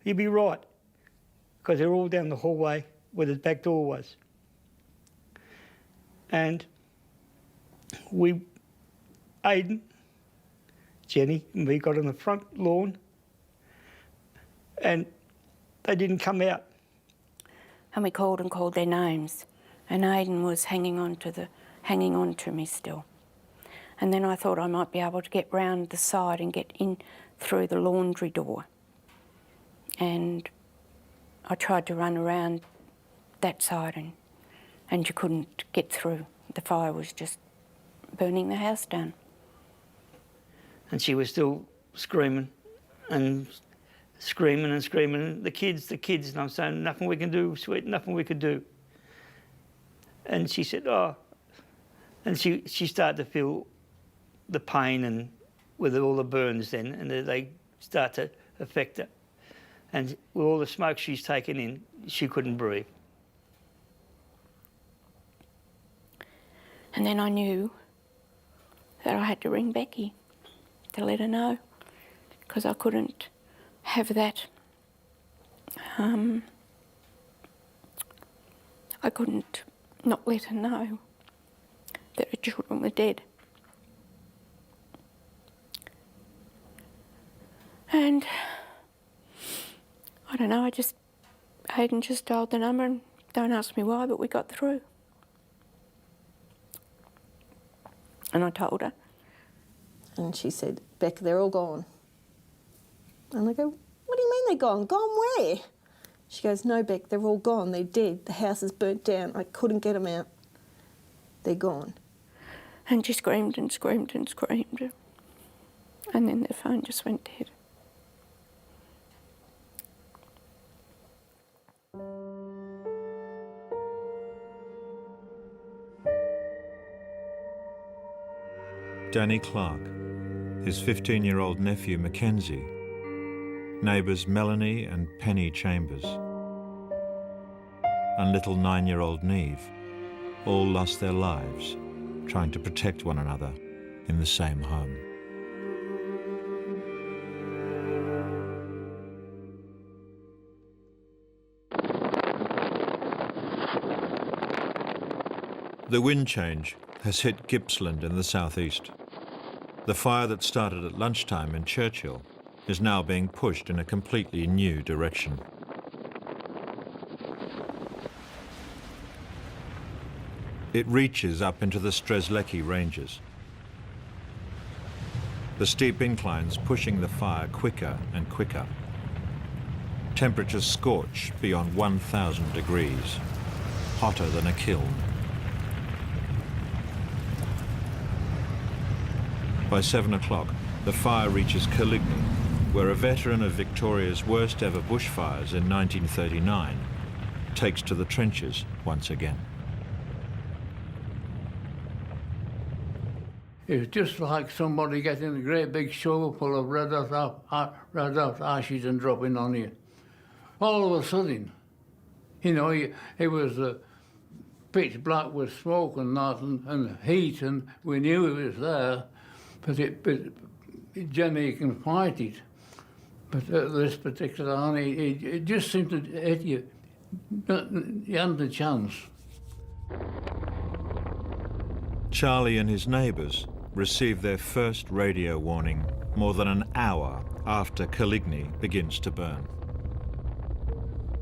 You'll be right." Because they're all down the hallway where the back door was. And Aidan, Jenny and me got on the front lawn, and they didn't come out. And we called and called their names, and Aidan was hanging on to me still. And then I thought I might be able to get round the side and get in through the laundry door. And I tried to run around that side, and you couldn't get through. The fire was just burning the house down. And she was still screaming and screaming and screaming. The kids, and I'm saying, "Nothing we can do, sweet, nothing we could do." And she said, "Oh," and she started to feel the pain and with all the burns then, and they start to affect her. And with all the smoke she's taken in, she couldn't breathe. And then I knew that I had to ring Becky to let her know, because I couldn't have that. I couldn't not let her know that her children were dead. And I don't know, Aidan just dialed the number, and don't ask me why, but we got through. And I told her. And she said, "Beck, they're all gone." And I go, "What do you mean they're gone? Gone where?" She goes, "No, Beck, they're all gone. They're dead. The house is burnt down. I couldn't get them out. They're gone." And she screamed and screamed and screamed. And then the phone just went dead. Danny Clark, his 15-year-old nephew Mackenzie, neighbours Melanie and Penny Chambers, and little 9-year-old Neve all lost their lives trying to protect one another in the same home. The wind change has hit Gippsland in the southeast. The fire that started at lunchtime in Churchill is now being pushed in a completely new direction. It reaches up into the Strzelecki Ranges. The steep inclines pushing the fire quicker and quicker. Temperatures scorch beyond 1,000 degrees, hotter than a kiln. By 7 o'clock, the fire reaches Coligny, where a veteran of Victoria's worst ever bushfires in 1939 takes to the trenches once again. It's just like somebody getting a great big shovel full of red hot ashes and dropping on you. All of a sudden, you know, it was pitch black with smoke and that and heat, and we knew it was there. But Jenny can fight it. But at this particular one, it just seemed to hit you. You hadn't a chance. Charlie and his neighbours received their first radio warning more than an hour after Caligny begins to burn.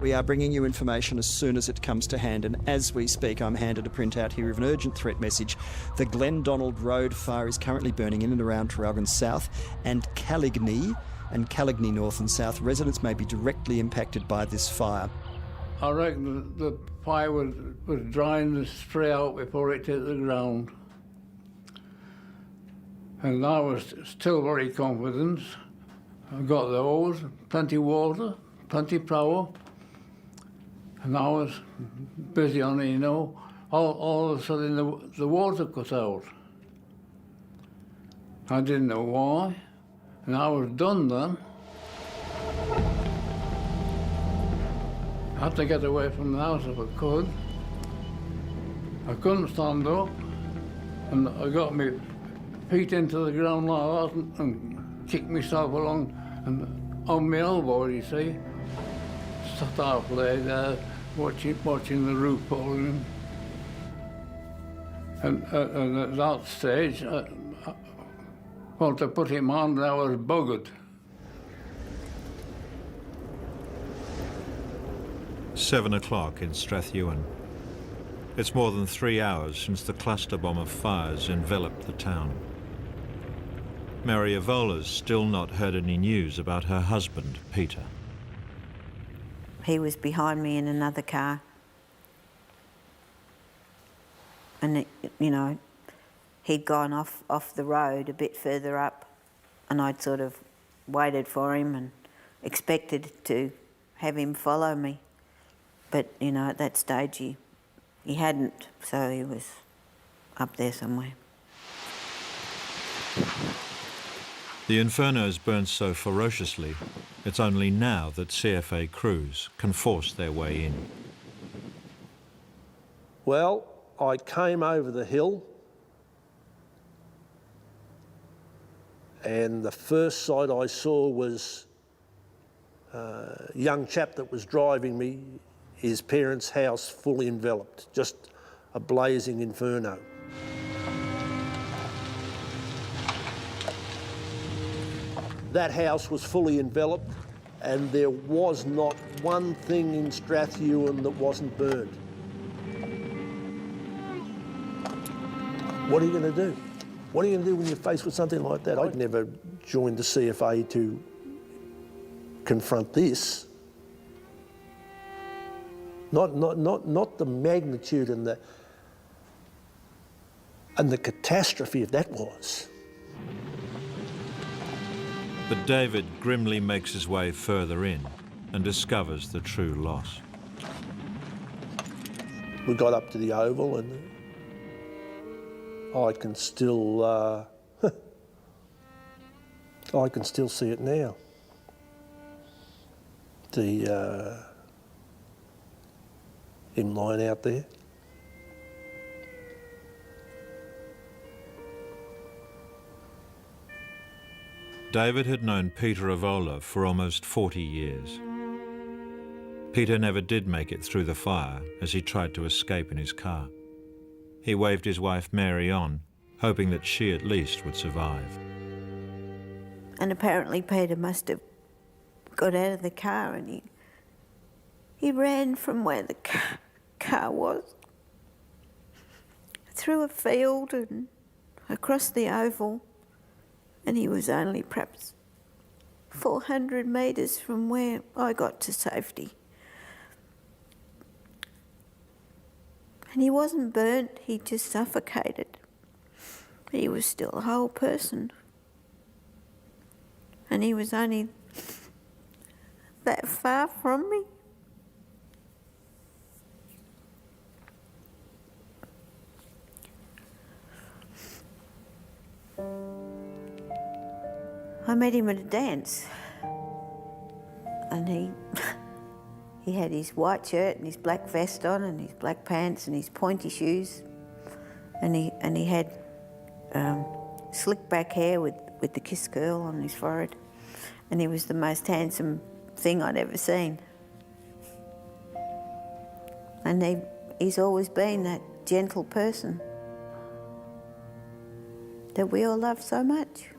We are bringing you information as soon as it comes to hand, and as we speak I'm handed a printout here of an urgent threat message. The Glendonald Road fire is currently burning in and around Traralgon South and Caligny North and South. Residents may be directly impacted by this fire. I reckon the fire was drying the spray out before it hit the ground. And I was still very confident. I got the hose, plenty of water, plenty of power. And I was busy on it, you know. All of a sudden the water cut out. I didn't know why. And I was done then. I had to get away from the house if I could. I couldn't stand up. And I got my feet into the ground like that and kicked myself along and on my elbow, you see. Sat half lay there watching the roof falling. And at that stage, well, to put him on, I was buggered. 7 o'clock in Strathewen. It's more than 3 hours since the cluster bomb of fires enveloped the town. Mary Evola's still not heard any news about her husband, Peter. He was behind me in another car. And, he'd gone off the road a bit further up, and I'd sort of waited for him and expected to have him follow me. But, at that stage he hadn't, so he was up there somewhere. The infernos burn so ferociously, it's only now that CFA crews can force their way in. Well, I came over the hill and the first sight I saw was a young chap that was driving me, his parents' house fully enveloped, just a blazing inferno. That house was fully enveloped and there was not one thing in Strathewen that wasn't burned. What are you going to do? What are you going to do when you're faced with something like that? I'd never joined the CFA to confront this. Not the magnitude and the catastrophe that was. But David grimly makes his way further in and discovers the true loss. We got up to the Oval and I can still I can still see it now. Him lying out there. David had known Peter Evola for almost 40 years. Peter never did make it through the fire as he tried to escape in his car. He waved his wife Mary on, hoping that she at least would survive. And apparently Peter must have got out of the car and he ran from where the car was, through a field and across the Oval, and he was only perhaps 400 metres from where I got to safety. And he wasn't burnt, he just suffocated. He was still a whole person. And he was only that far from me. I met him at a dance and he had his white shirt and his black vest on and his black pants and his pointy shoes and he had slick back hair with the kiss girl on his forehead, and he was the most handsome thing I'd ever seen. And he's always been that gentle person that we all love so much.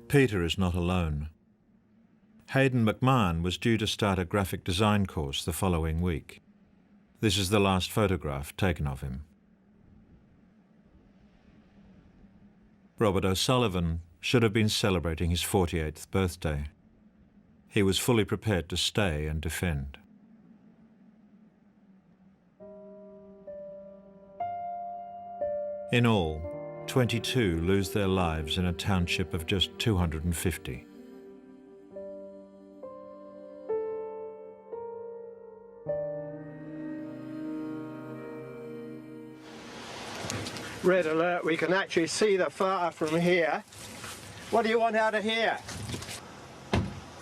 Peter is not alone. Hayden McMahon was due to start a graphic design course the following week. This is the last photograph taken of him. Robert O'Sullivan should have been celebrating his 48th birthday. He was fully prepared to stay and defend. In all, 22 lose their lives in a township of just 250. Red alert, we can actually see the fire from here. What do you want out of here?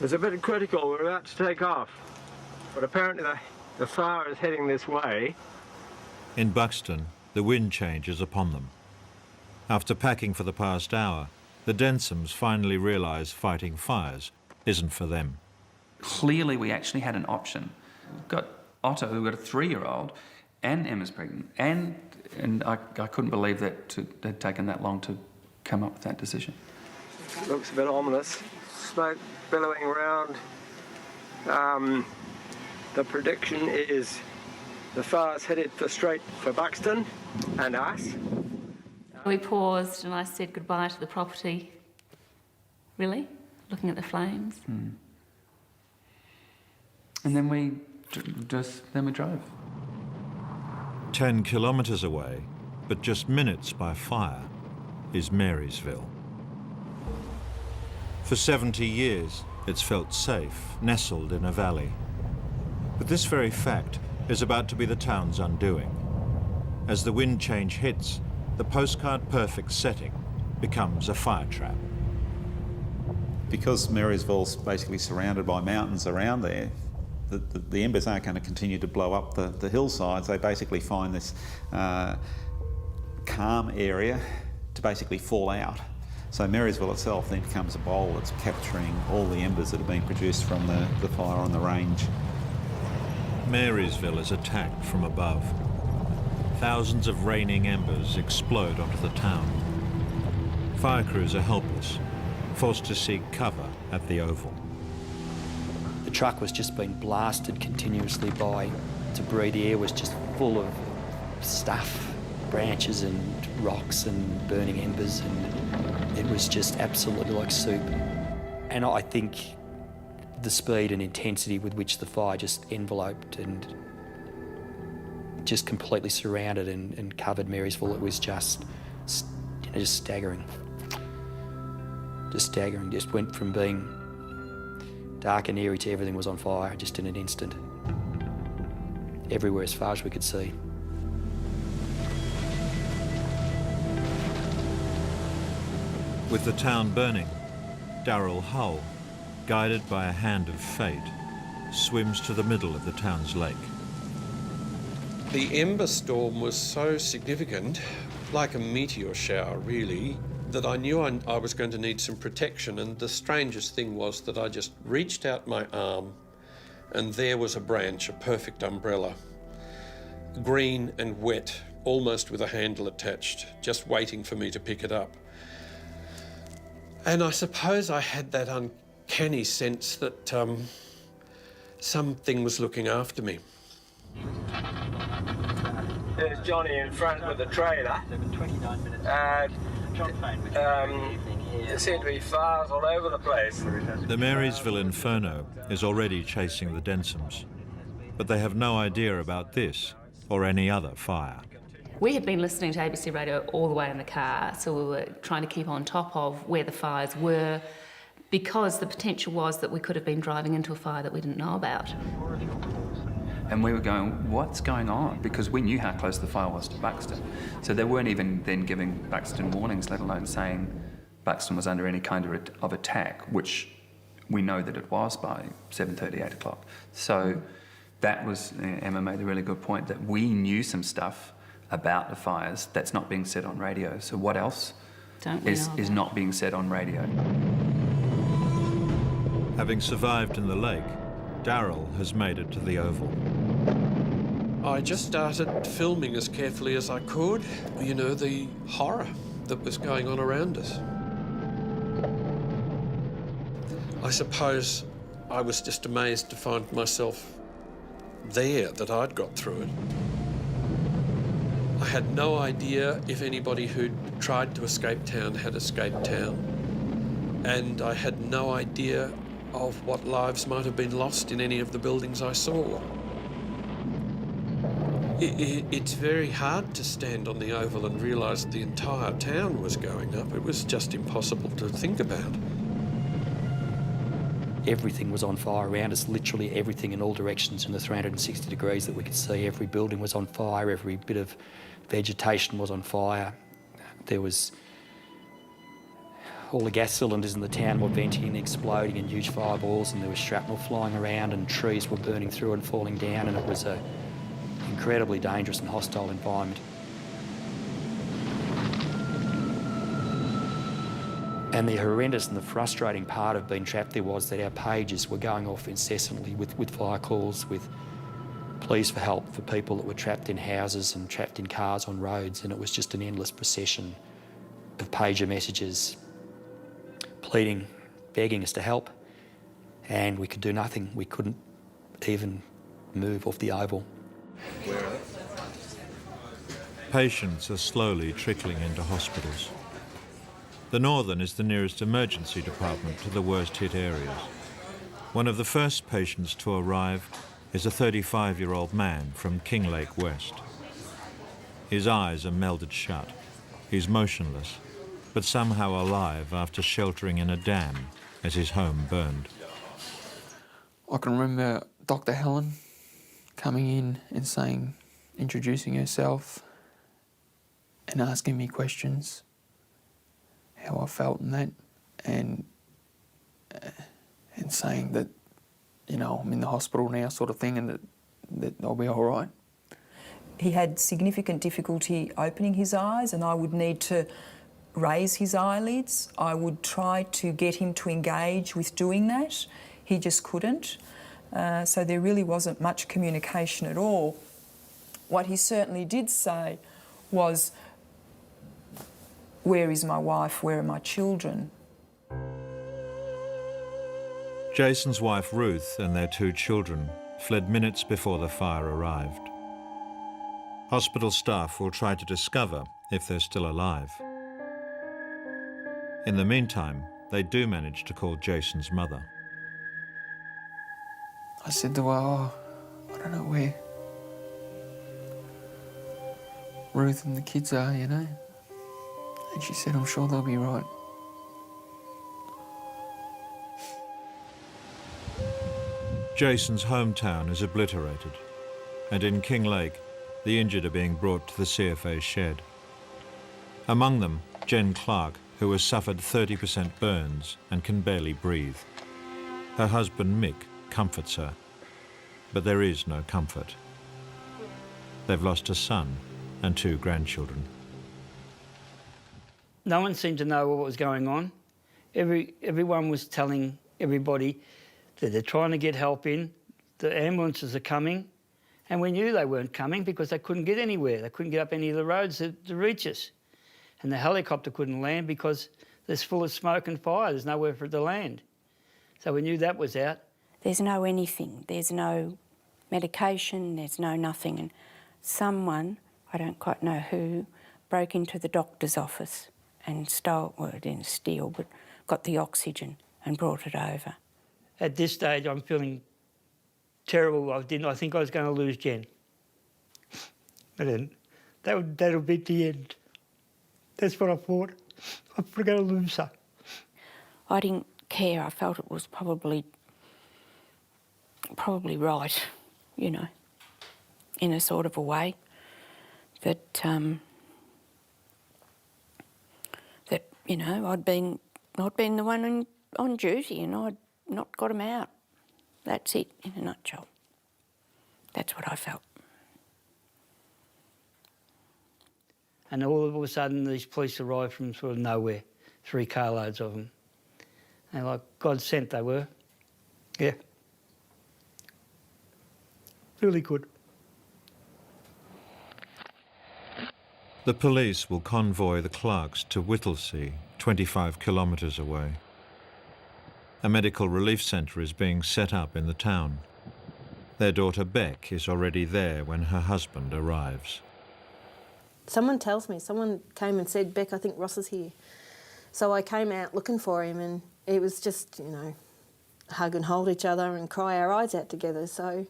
It's a bit critical, we're about to take off. But apparently the fire is heading this way. In Buxton, the wind changes upon them. After packing for the past hour, the Densoms finally realise fighting fires isn't for them. Clearly we actually had an option. We've got Otto, who got a 3-year-old, and Emma's pregnant, and I couldn't believe that it had taken that long to come up with that decision. Looks a bit ominous. Smoke billowing around. The prediction is the fire's headed straight for Buxton and us. We paused and I said goodbye to the property. Really? Looking at the flames. And then we drove. 10 kilometres away, but just minutes by fire, is Marysville. For 70 years, it's felt safe, nestled in a valley. But this very fact is about to be the town's undoing. As the wind change hits, the postcard-perfect setting becomes a fire trap. Because Marysville's basically surrounded by mountains around there, the embers aren't going to continue to blow up the hillsides. They basically find this calm area to basically fall out. So Marysville itself then becomes a bowl that's capturing all the embers that have been produced from the fire on the range. Marysville is attacked from above. Thousands of raining embers explode onto the town. Fire crews are helpless, forced to seek cover at the Oval. The truck was just being blasted continuously by debris. The air was just full of stuff, branches and rocks and burning embers, and it was just absolutely like soup. And I think the speed and intensity with which the fire just enveloped and just completely surrounded and covered Marysville, it was just staggering. Just staggering. Just went from being dark and eerie to everything was on fire just in an instant. Everywhere as far as we could see. With the town burning, Darrell Hull, guided by a hand of fate, swims to the middle of the town's lake. The ember storm was so significant, like a meteor shower really, that I knew I was going to need some protection, and the strangest thing was that I just reached out my arm and there was a branch, a perfect umbrella, green and wet, almost with a handle attached, just waiting for me to pick it up. And I suppose I had that uncanny sense that something was looking after me. There's Johnny in front with the trailer. There seem to be fires all over the place. The Marysville Inferno is already chasing the Densoms, but they have no idea about this or any other fire. We had been listening to ABC radio all the way in the car, so we were trying to keep on top of where the fires were, because the potential was that we could have been driving into a fire that we didn't know about. And we were going, what's going on? Because we knew how close the fire was to Buxton. So they weren't even then giving Buxton warnings, let alone saying Buxton was under any kind of attack, which we know that it was by 7:30, 8 o'clock. So that was, Emma made a really good point, that we knew some stuff about the fires that's not being said on radio. So what else is not being said on radio? Having survived in the lake, Darryl has made it to the Oval. I just started filming as carefully as I could, you know, the horror that was going on around us. I suppose I was just amazed to find myself there, that I'd got through it. I had no idea if anybody who'd tried to escape town had escaped town, and I had no idea of what lives might have been lost in any of the buildings I saw. It's very hard to stand on the Oval and realise the entire town was going up. It was just impossible to think about. Everything was on fire around us, literally everything in all directions in the 360 degrees that we could see. Every building was on fire, every bit of vegetation was on fire. There was... all the gas cylinders in the town were venting and exploding in huge fireballs, and there was shrapnel flying around and trees were burning through and falling down, and it was an incredibly dangerous and hostile environment. And the horrendous and the frustrating part of being trapped there was that our pages were going off incessantly with fire calls, with pleas for help for people that were trapped in houses and trapped in cars on roads, and it was just an endless procession of pager messages pleading, begging us to help, and we could do nothing. We couldn't even move off the Oval. Patients are slowly trickling into hospitals. The Northern is the nearest emergency department to the worst-hit areas. One of the first patients to arrive is a 35-year-old man from Kinglake West. His eyes are melded shut. He's motionless, but somehow alive after sheltering in a dam as his home burned. I can remember Dr. Helen coming in and introducing herself and asking me questions, how I felt and that, and saying that, you know, I'm in the hospital now sort of thing, and that I'll be all right. He had significant difficulty opening his eyes, and I would need to raise his eyelids. I would try to get him to engage with doing that. He just couldn't. So there really wasn't much communication at all. What he certainly did say was, "Where is my wife? Where are my children?" Jason's wife Ruth and their 2 children fled minutes before the fire arrived. Hospital staff will try to discover if they're still alive. In the meantime, they do manage to call Jason's mother. I said to her, "Oh, I don't know where Ruth and the kids are, you know." And she said, "I'm sure they'll be right." Jason's hometown is obliterated, and in Kinglake, the injured are being brought to the CFA shed. Among them, Jen Clark, who has suffered 30% burns and can barely breathe. Her husband Mick comforts her, but there is no comfort. They've lost a son and 2 grandchildren. No one seemed to know what was going on. Everyone was telling everybody that they're trying to get help in, the ambulances are coming, and we knew they weren't coming because they couldn't get anywhere. They couldn't get up any of the roads to reach us. And the helicopter couldn't land because it's full of smoke and fire. There's nowhere for it to land. So we knew that was out. There's no anything. There's no medication. There's no nothing. And someone, I don't quite know who, broke into the doctor's office and stole, well, it didn't steal, but got the oxygen and brought it over. At this stage, I'm feeling terrible. I think I was going to lose Jen. But then that'll be the end. That's what I thought. I'm going to lose her. I didn't care. I felt it was probably right, you know, in a sort of a way. That, you know, I'd been the one on duty and I'd not got him out. That's it, in a nutshell. That's what I felt. And all of a sudden, these police arrived from sort of nowhere, 3 carloads of them. And like God sent they were. Yeah. Really good. The police will convoy the Clarks to Whittlesea, 25 kilometres away. A medical relief centre is being set up in the town. Their daughter Beck is already there when her husband arrives. Someone came and said, Beck, I think Ross is here. So I came out looking for him, and it was just, you know, hug and hold each other and cry our eyes out together. So,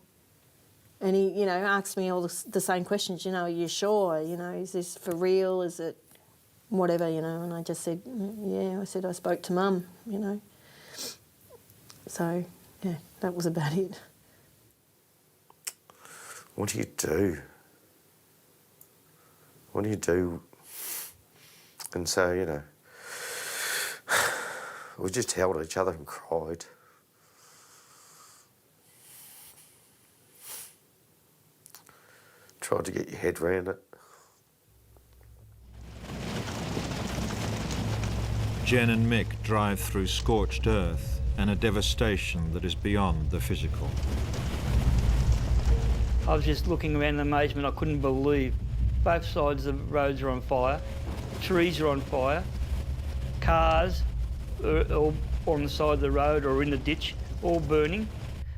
and he, you know, asked me all the same questions, you know, are you sure? You know, is this for real? Is it whatever, you know? And I just said, yeah, I said I spoke to Mum, you know. So, yeah, that was about it. What do you do? What do you do? And so, you know, we just held each other and cried. Tried to get your head around it. Jen and Mick drive through scorched earth and a devastation that is beyond the physical. I was just looking around in amazement. I couldn't believe both sides of the roads are on fire, trees are on fire, cars are all on the side of the road or in the ditch, all burning,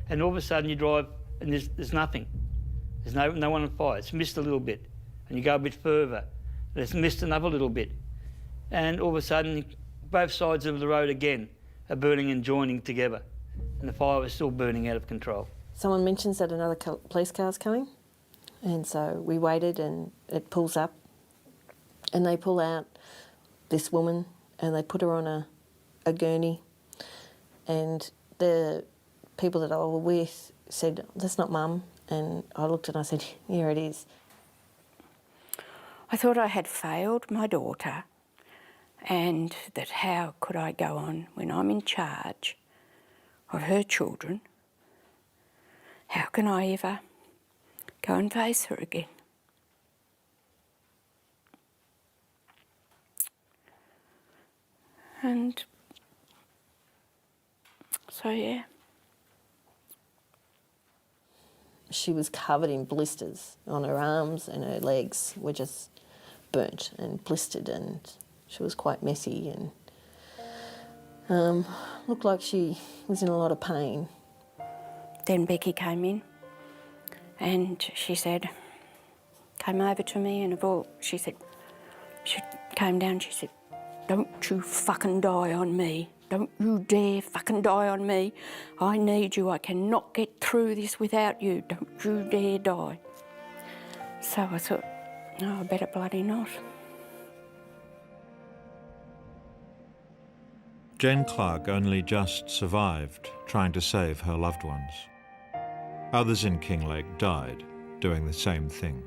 and all of a sudden you drive and there's nothing. There's no one on fire. It's missed a little bit, and you go a bit further, and it's missed another little bit, and all of a sudden both sides of the road again are burning and joining together, and the fire was still burning out of control. Someone mentions that another police car's coming, and so we waited, and it pulls up, and they pull out this woman and they put her on a gurney, and the people that I was with said, that's not Mum, and I looked and I said, here it is. I thought I had failed my daughter, and that how could I go on when I'm in charge of her children? How can I ever go and face her again? And so, yeah. She was covered in blisters on her arms, and her legs were just burnt and blistered, and she was quite messy and looked like she was in a lot of pain. Then Becky came in and she said, came over to me, and of all, she said, she came down, she said, don't you fucking die on me. Don't you dare fucking die on me. I need you. I cannot get through this without you. Don't you dare die. So I thought, no, I better bloody not. Jen Clark only just survived trying to save her loved ones. Others in Kinglake died doing the same thing.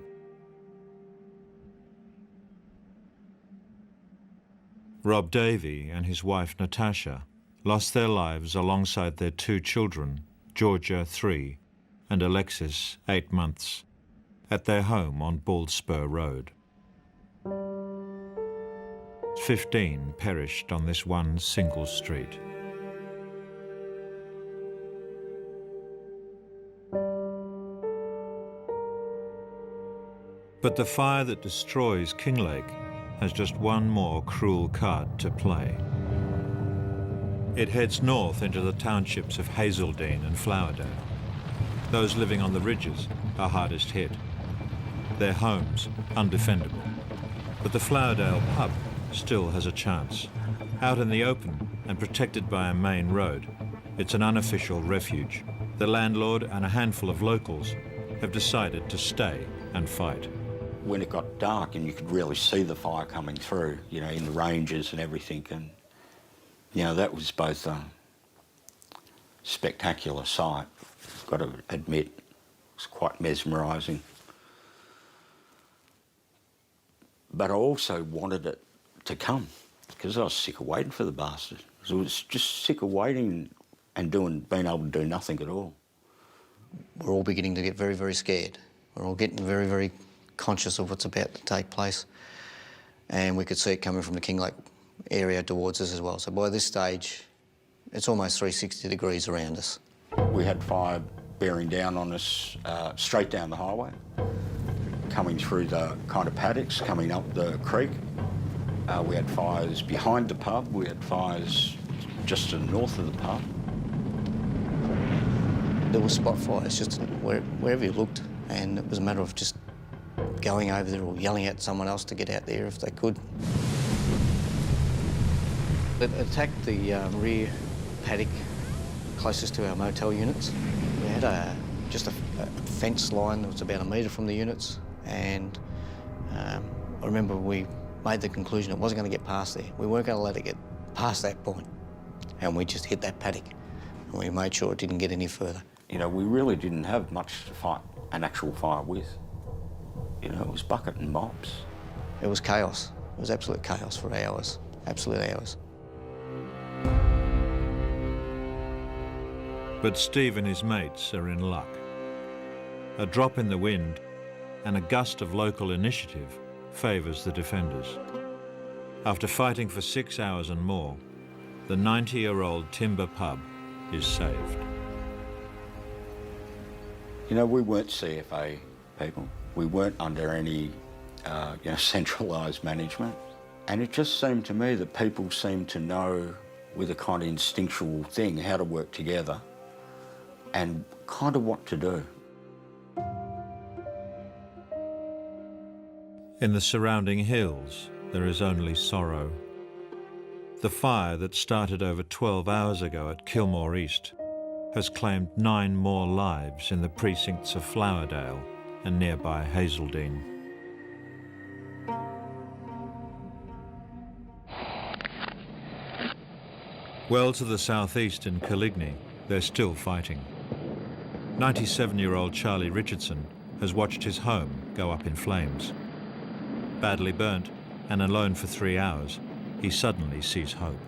Rob Davey and his wife Natasha lost their lives alongside their two children, Georgia, 3, and Alexis, 8 months, at their home on Bald Spur Road. 15 perished on this one single street. But the fire that destroys Kinglake has just one more cruel card to play. It heads north into the townships of Hazeldean and Flowerdale. Those living on the ridges are hardest hit. Their homes undefendable. But the Flowerdale pub still has a chance. Out in the open and protected by a main road, it's an unofficial refuge. The landlord and a handful of locals have decided to stay and fight. When it got dark and you could really see the fire coming through, you know, in the ranges and everything, and, you know, that was both a spectacular sight, got to admit. It was quite mesmerising. But I also wanted it to come, because I was sick of waiting for the bastard. I was just sick of waiting and being able to do nothing at all. We're all beginning to get very, very scared. We're all getting very, very conscious of what's about to take place, and we could see it coming from the Kinglake area towards us as well. So by this stage, it's almost 360 degrees around us. We had fire bearing down on us straight down the highway, coming through the kind of paddocks, coming up the creek. We had fires behind the pub. We had fires just to the north of the pub. There were spot fires just wherever you looked, and it was a matter of just going over there or yelling at someone else to get out there if they could. It attacked the rear paddock closest to our motel units. We had just a fence line that was about 1 metre from the units, and I remember we made the conclusion it wasn't going to get past there. We weren't going to let it get past that point, and we just hit that paddock, and we made sure it didn't get any further. You know, we really didn't have much to fight an actual fire with. You know, it was bucket and mops. It was chaos. It was absolute chaos for hours, absolute hours. But Steve and his mates are in luck. A drop in the wind and a gust of local initiative favours the defenders. After fighting for 6 hours and more, the 90-year-old timber pub is saved. You know, we weren't CFA people. We weren't under any centralised management. And it just seemed to me that people seemed to know with a kind of instinctual thing how to work together and kind of what to do. In the surrounding hills, there is only sorrow. The fire that started over 12 hours ago at Kilmore East has claimed 9 more lives in the precincts of Flowerdale and nearby Hazeldean. Well to the southeast in Coligny, they're still fighting. 97-year-old Charlie Richardson has watched his home go up in flames. Badly burnt and alone for 3 hours, he suddenly sees hope.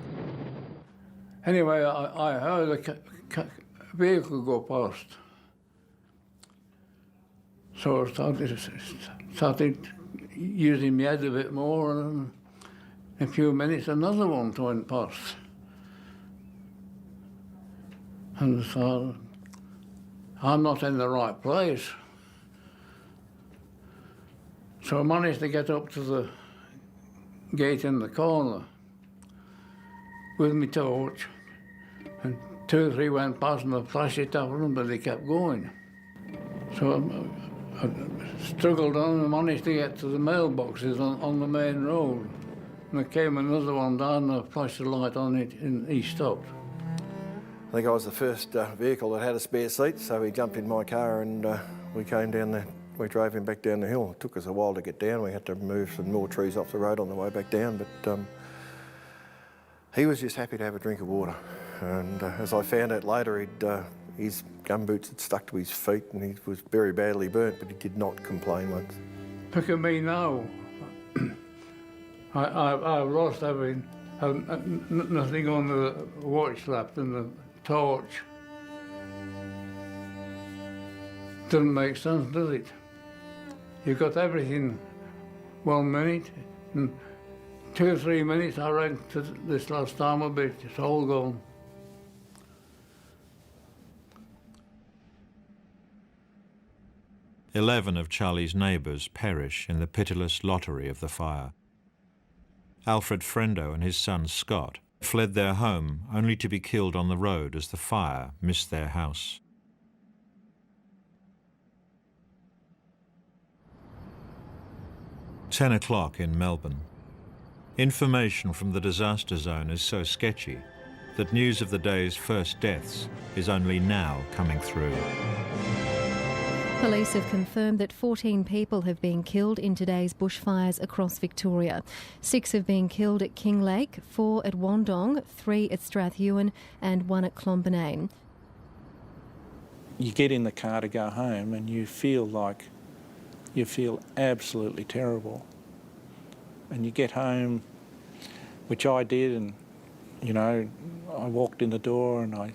Anyway, I heard a vehicle go past. So I started using my head a bit more, and in a few minutes another one went past. And I thought, I'm not in the right place. So I managed to get up to the gate in the corner with my torch, and 2 or 3 went past and I flashed it up at them, but they kept going. So I struggled on and managed to get to the mailboxes on the main road. And there came another one down and I flashed the light on it and he stopped. I think I was the first vehicle that had a spare seat, so he jumped in my car and we came down there. We drove him back down the hill. It took us a while to get down. We had to move some more trees off the road on the way back down, but he was just happy to have a drink of water. And as I found out later, his gumboots had stuck to his feet and he was very badly burnt, but he did not complain once. Look at me now. I've lost everything. Nothing on the watch left and the torch. Doesn't make sense, does it? You've got everything 1 minute, and 2 or 3 minutes I reckon to this last time a bit, it's all gone. Eleven of Charlie's neighbours perish in the pitiless lottery of the fire. Alfred Frendo and his son Scott fled their home only to be killed on the road as the fire missed their house. "10 o'clock in Melbourne. Information from the disaster zone is so sketchy that news of the day's first deaths is only now coming through. Police have confirmed that 14 people have been killed in today's bushfires across Victoria. 6 have been killed at Kinglake, 4 at Wandong, 3 at Strathewen and 1 at Clonbinane. You get in the car to go home and you feel absolutely terrible. And you get home, which I did, and I walked in the door and I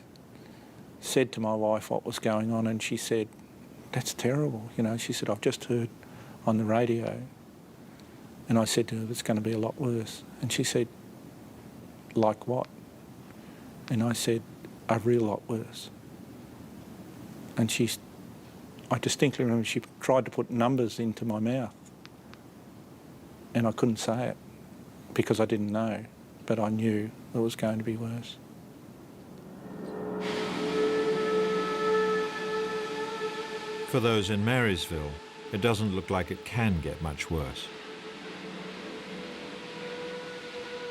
said to my wife what was going on, and she said, "That's terrible." She said, "I've just heard on the radio." And I said to her, "It's going to be a lot worse." And she said, "Like what?" And I said, "A real lot worse." And I distinctly remember she tried to put numbers into my mouth, and I couldn't say it because I didn't know, but I knew it was going to be worse. For those in Marysville, it doesn't look like it can get much worse.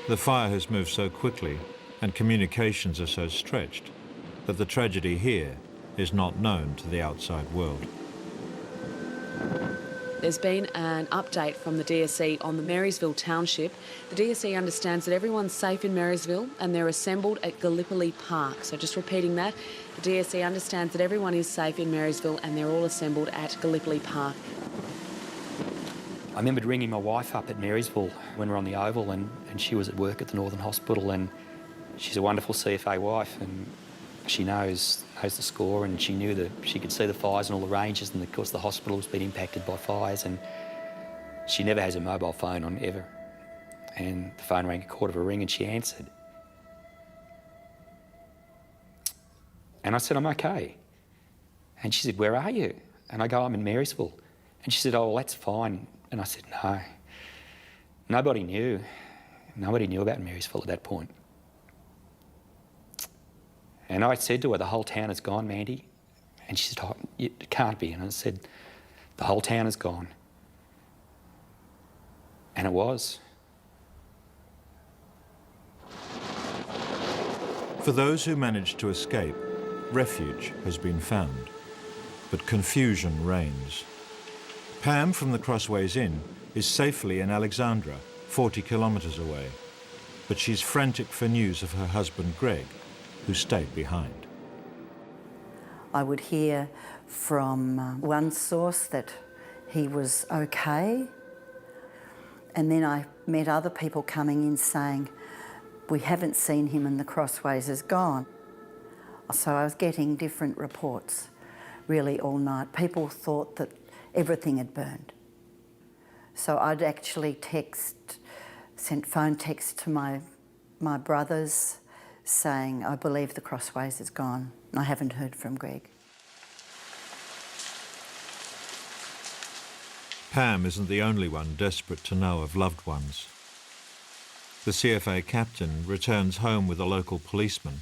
The fire has moved so quickly and communications are so stretched that the tragedy here is not known to the outside world. There's been an update from the DSE on the Marysville township. The DSE understands that everyone's safe in Marysville and they're assembled at Gallipoli Park. So just repeating that, the DSE understands that everyone is safe in Marysville and they're all assembled at Gallipoli Park. I remembered ringing my wife up at Marysville when we were on the Oval and she was at work at the Northern Hospital, and she's a wonderful CFA wife and she knows the score, and she knew that she could see the fires and all the ranges, and of course the hospital's been impacted by fires, and she never has a mobile phone on ever. And the phone rang a quarter of a ring and she answered. And I said, I'm okay. And she said, where are you? And I go, I'm in Marysville. And she said, oh, well, that's fine. And I said, no. Nobody knew. Nobody knew about Marysville at that point. And I said to her, the whole town is gone, Mandy. And she said, oh, it can't be. And I said, the whole town is gone. And it was. For those who managed to escape, refuge has been found, but confusion reigns. Pam from the Crossways Inn is safely in Alexandra, 40 kilometres away, but she's frantic for news of her husband Greg, who stayed behind. I would hear from one source that he was okay, and then I met other people coming in saying, we haven't seen him and the Crossways is gone. So I was getting different reports really all night. People thought that everything had burned. So I'd actually sent phone texts to my brothers saying, I believe the Crossways is gone. I haven't heard from Greg. Pam isn't the only one desperate to know of loved ones. The CFA captain returns home with a local policeman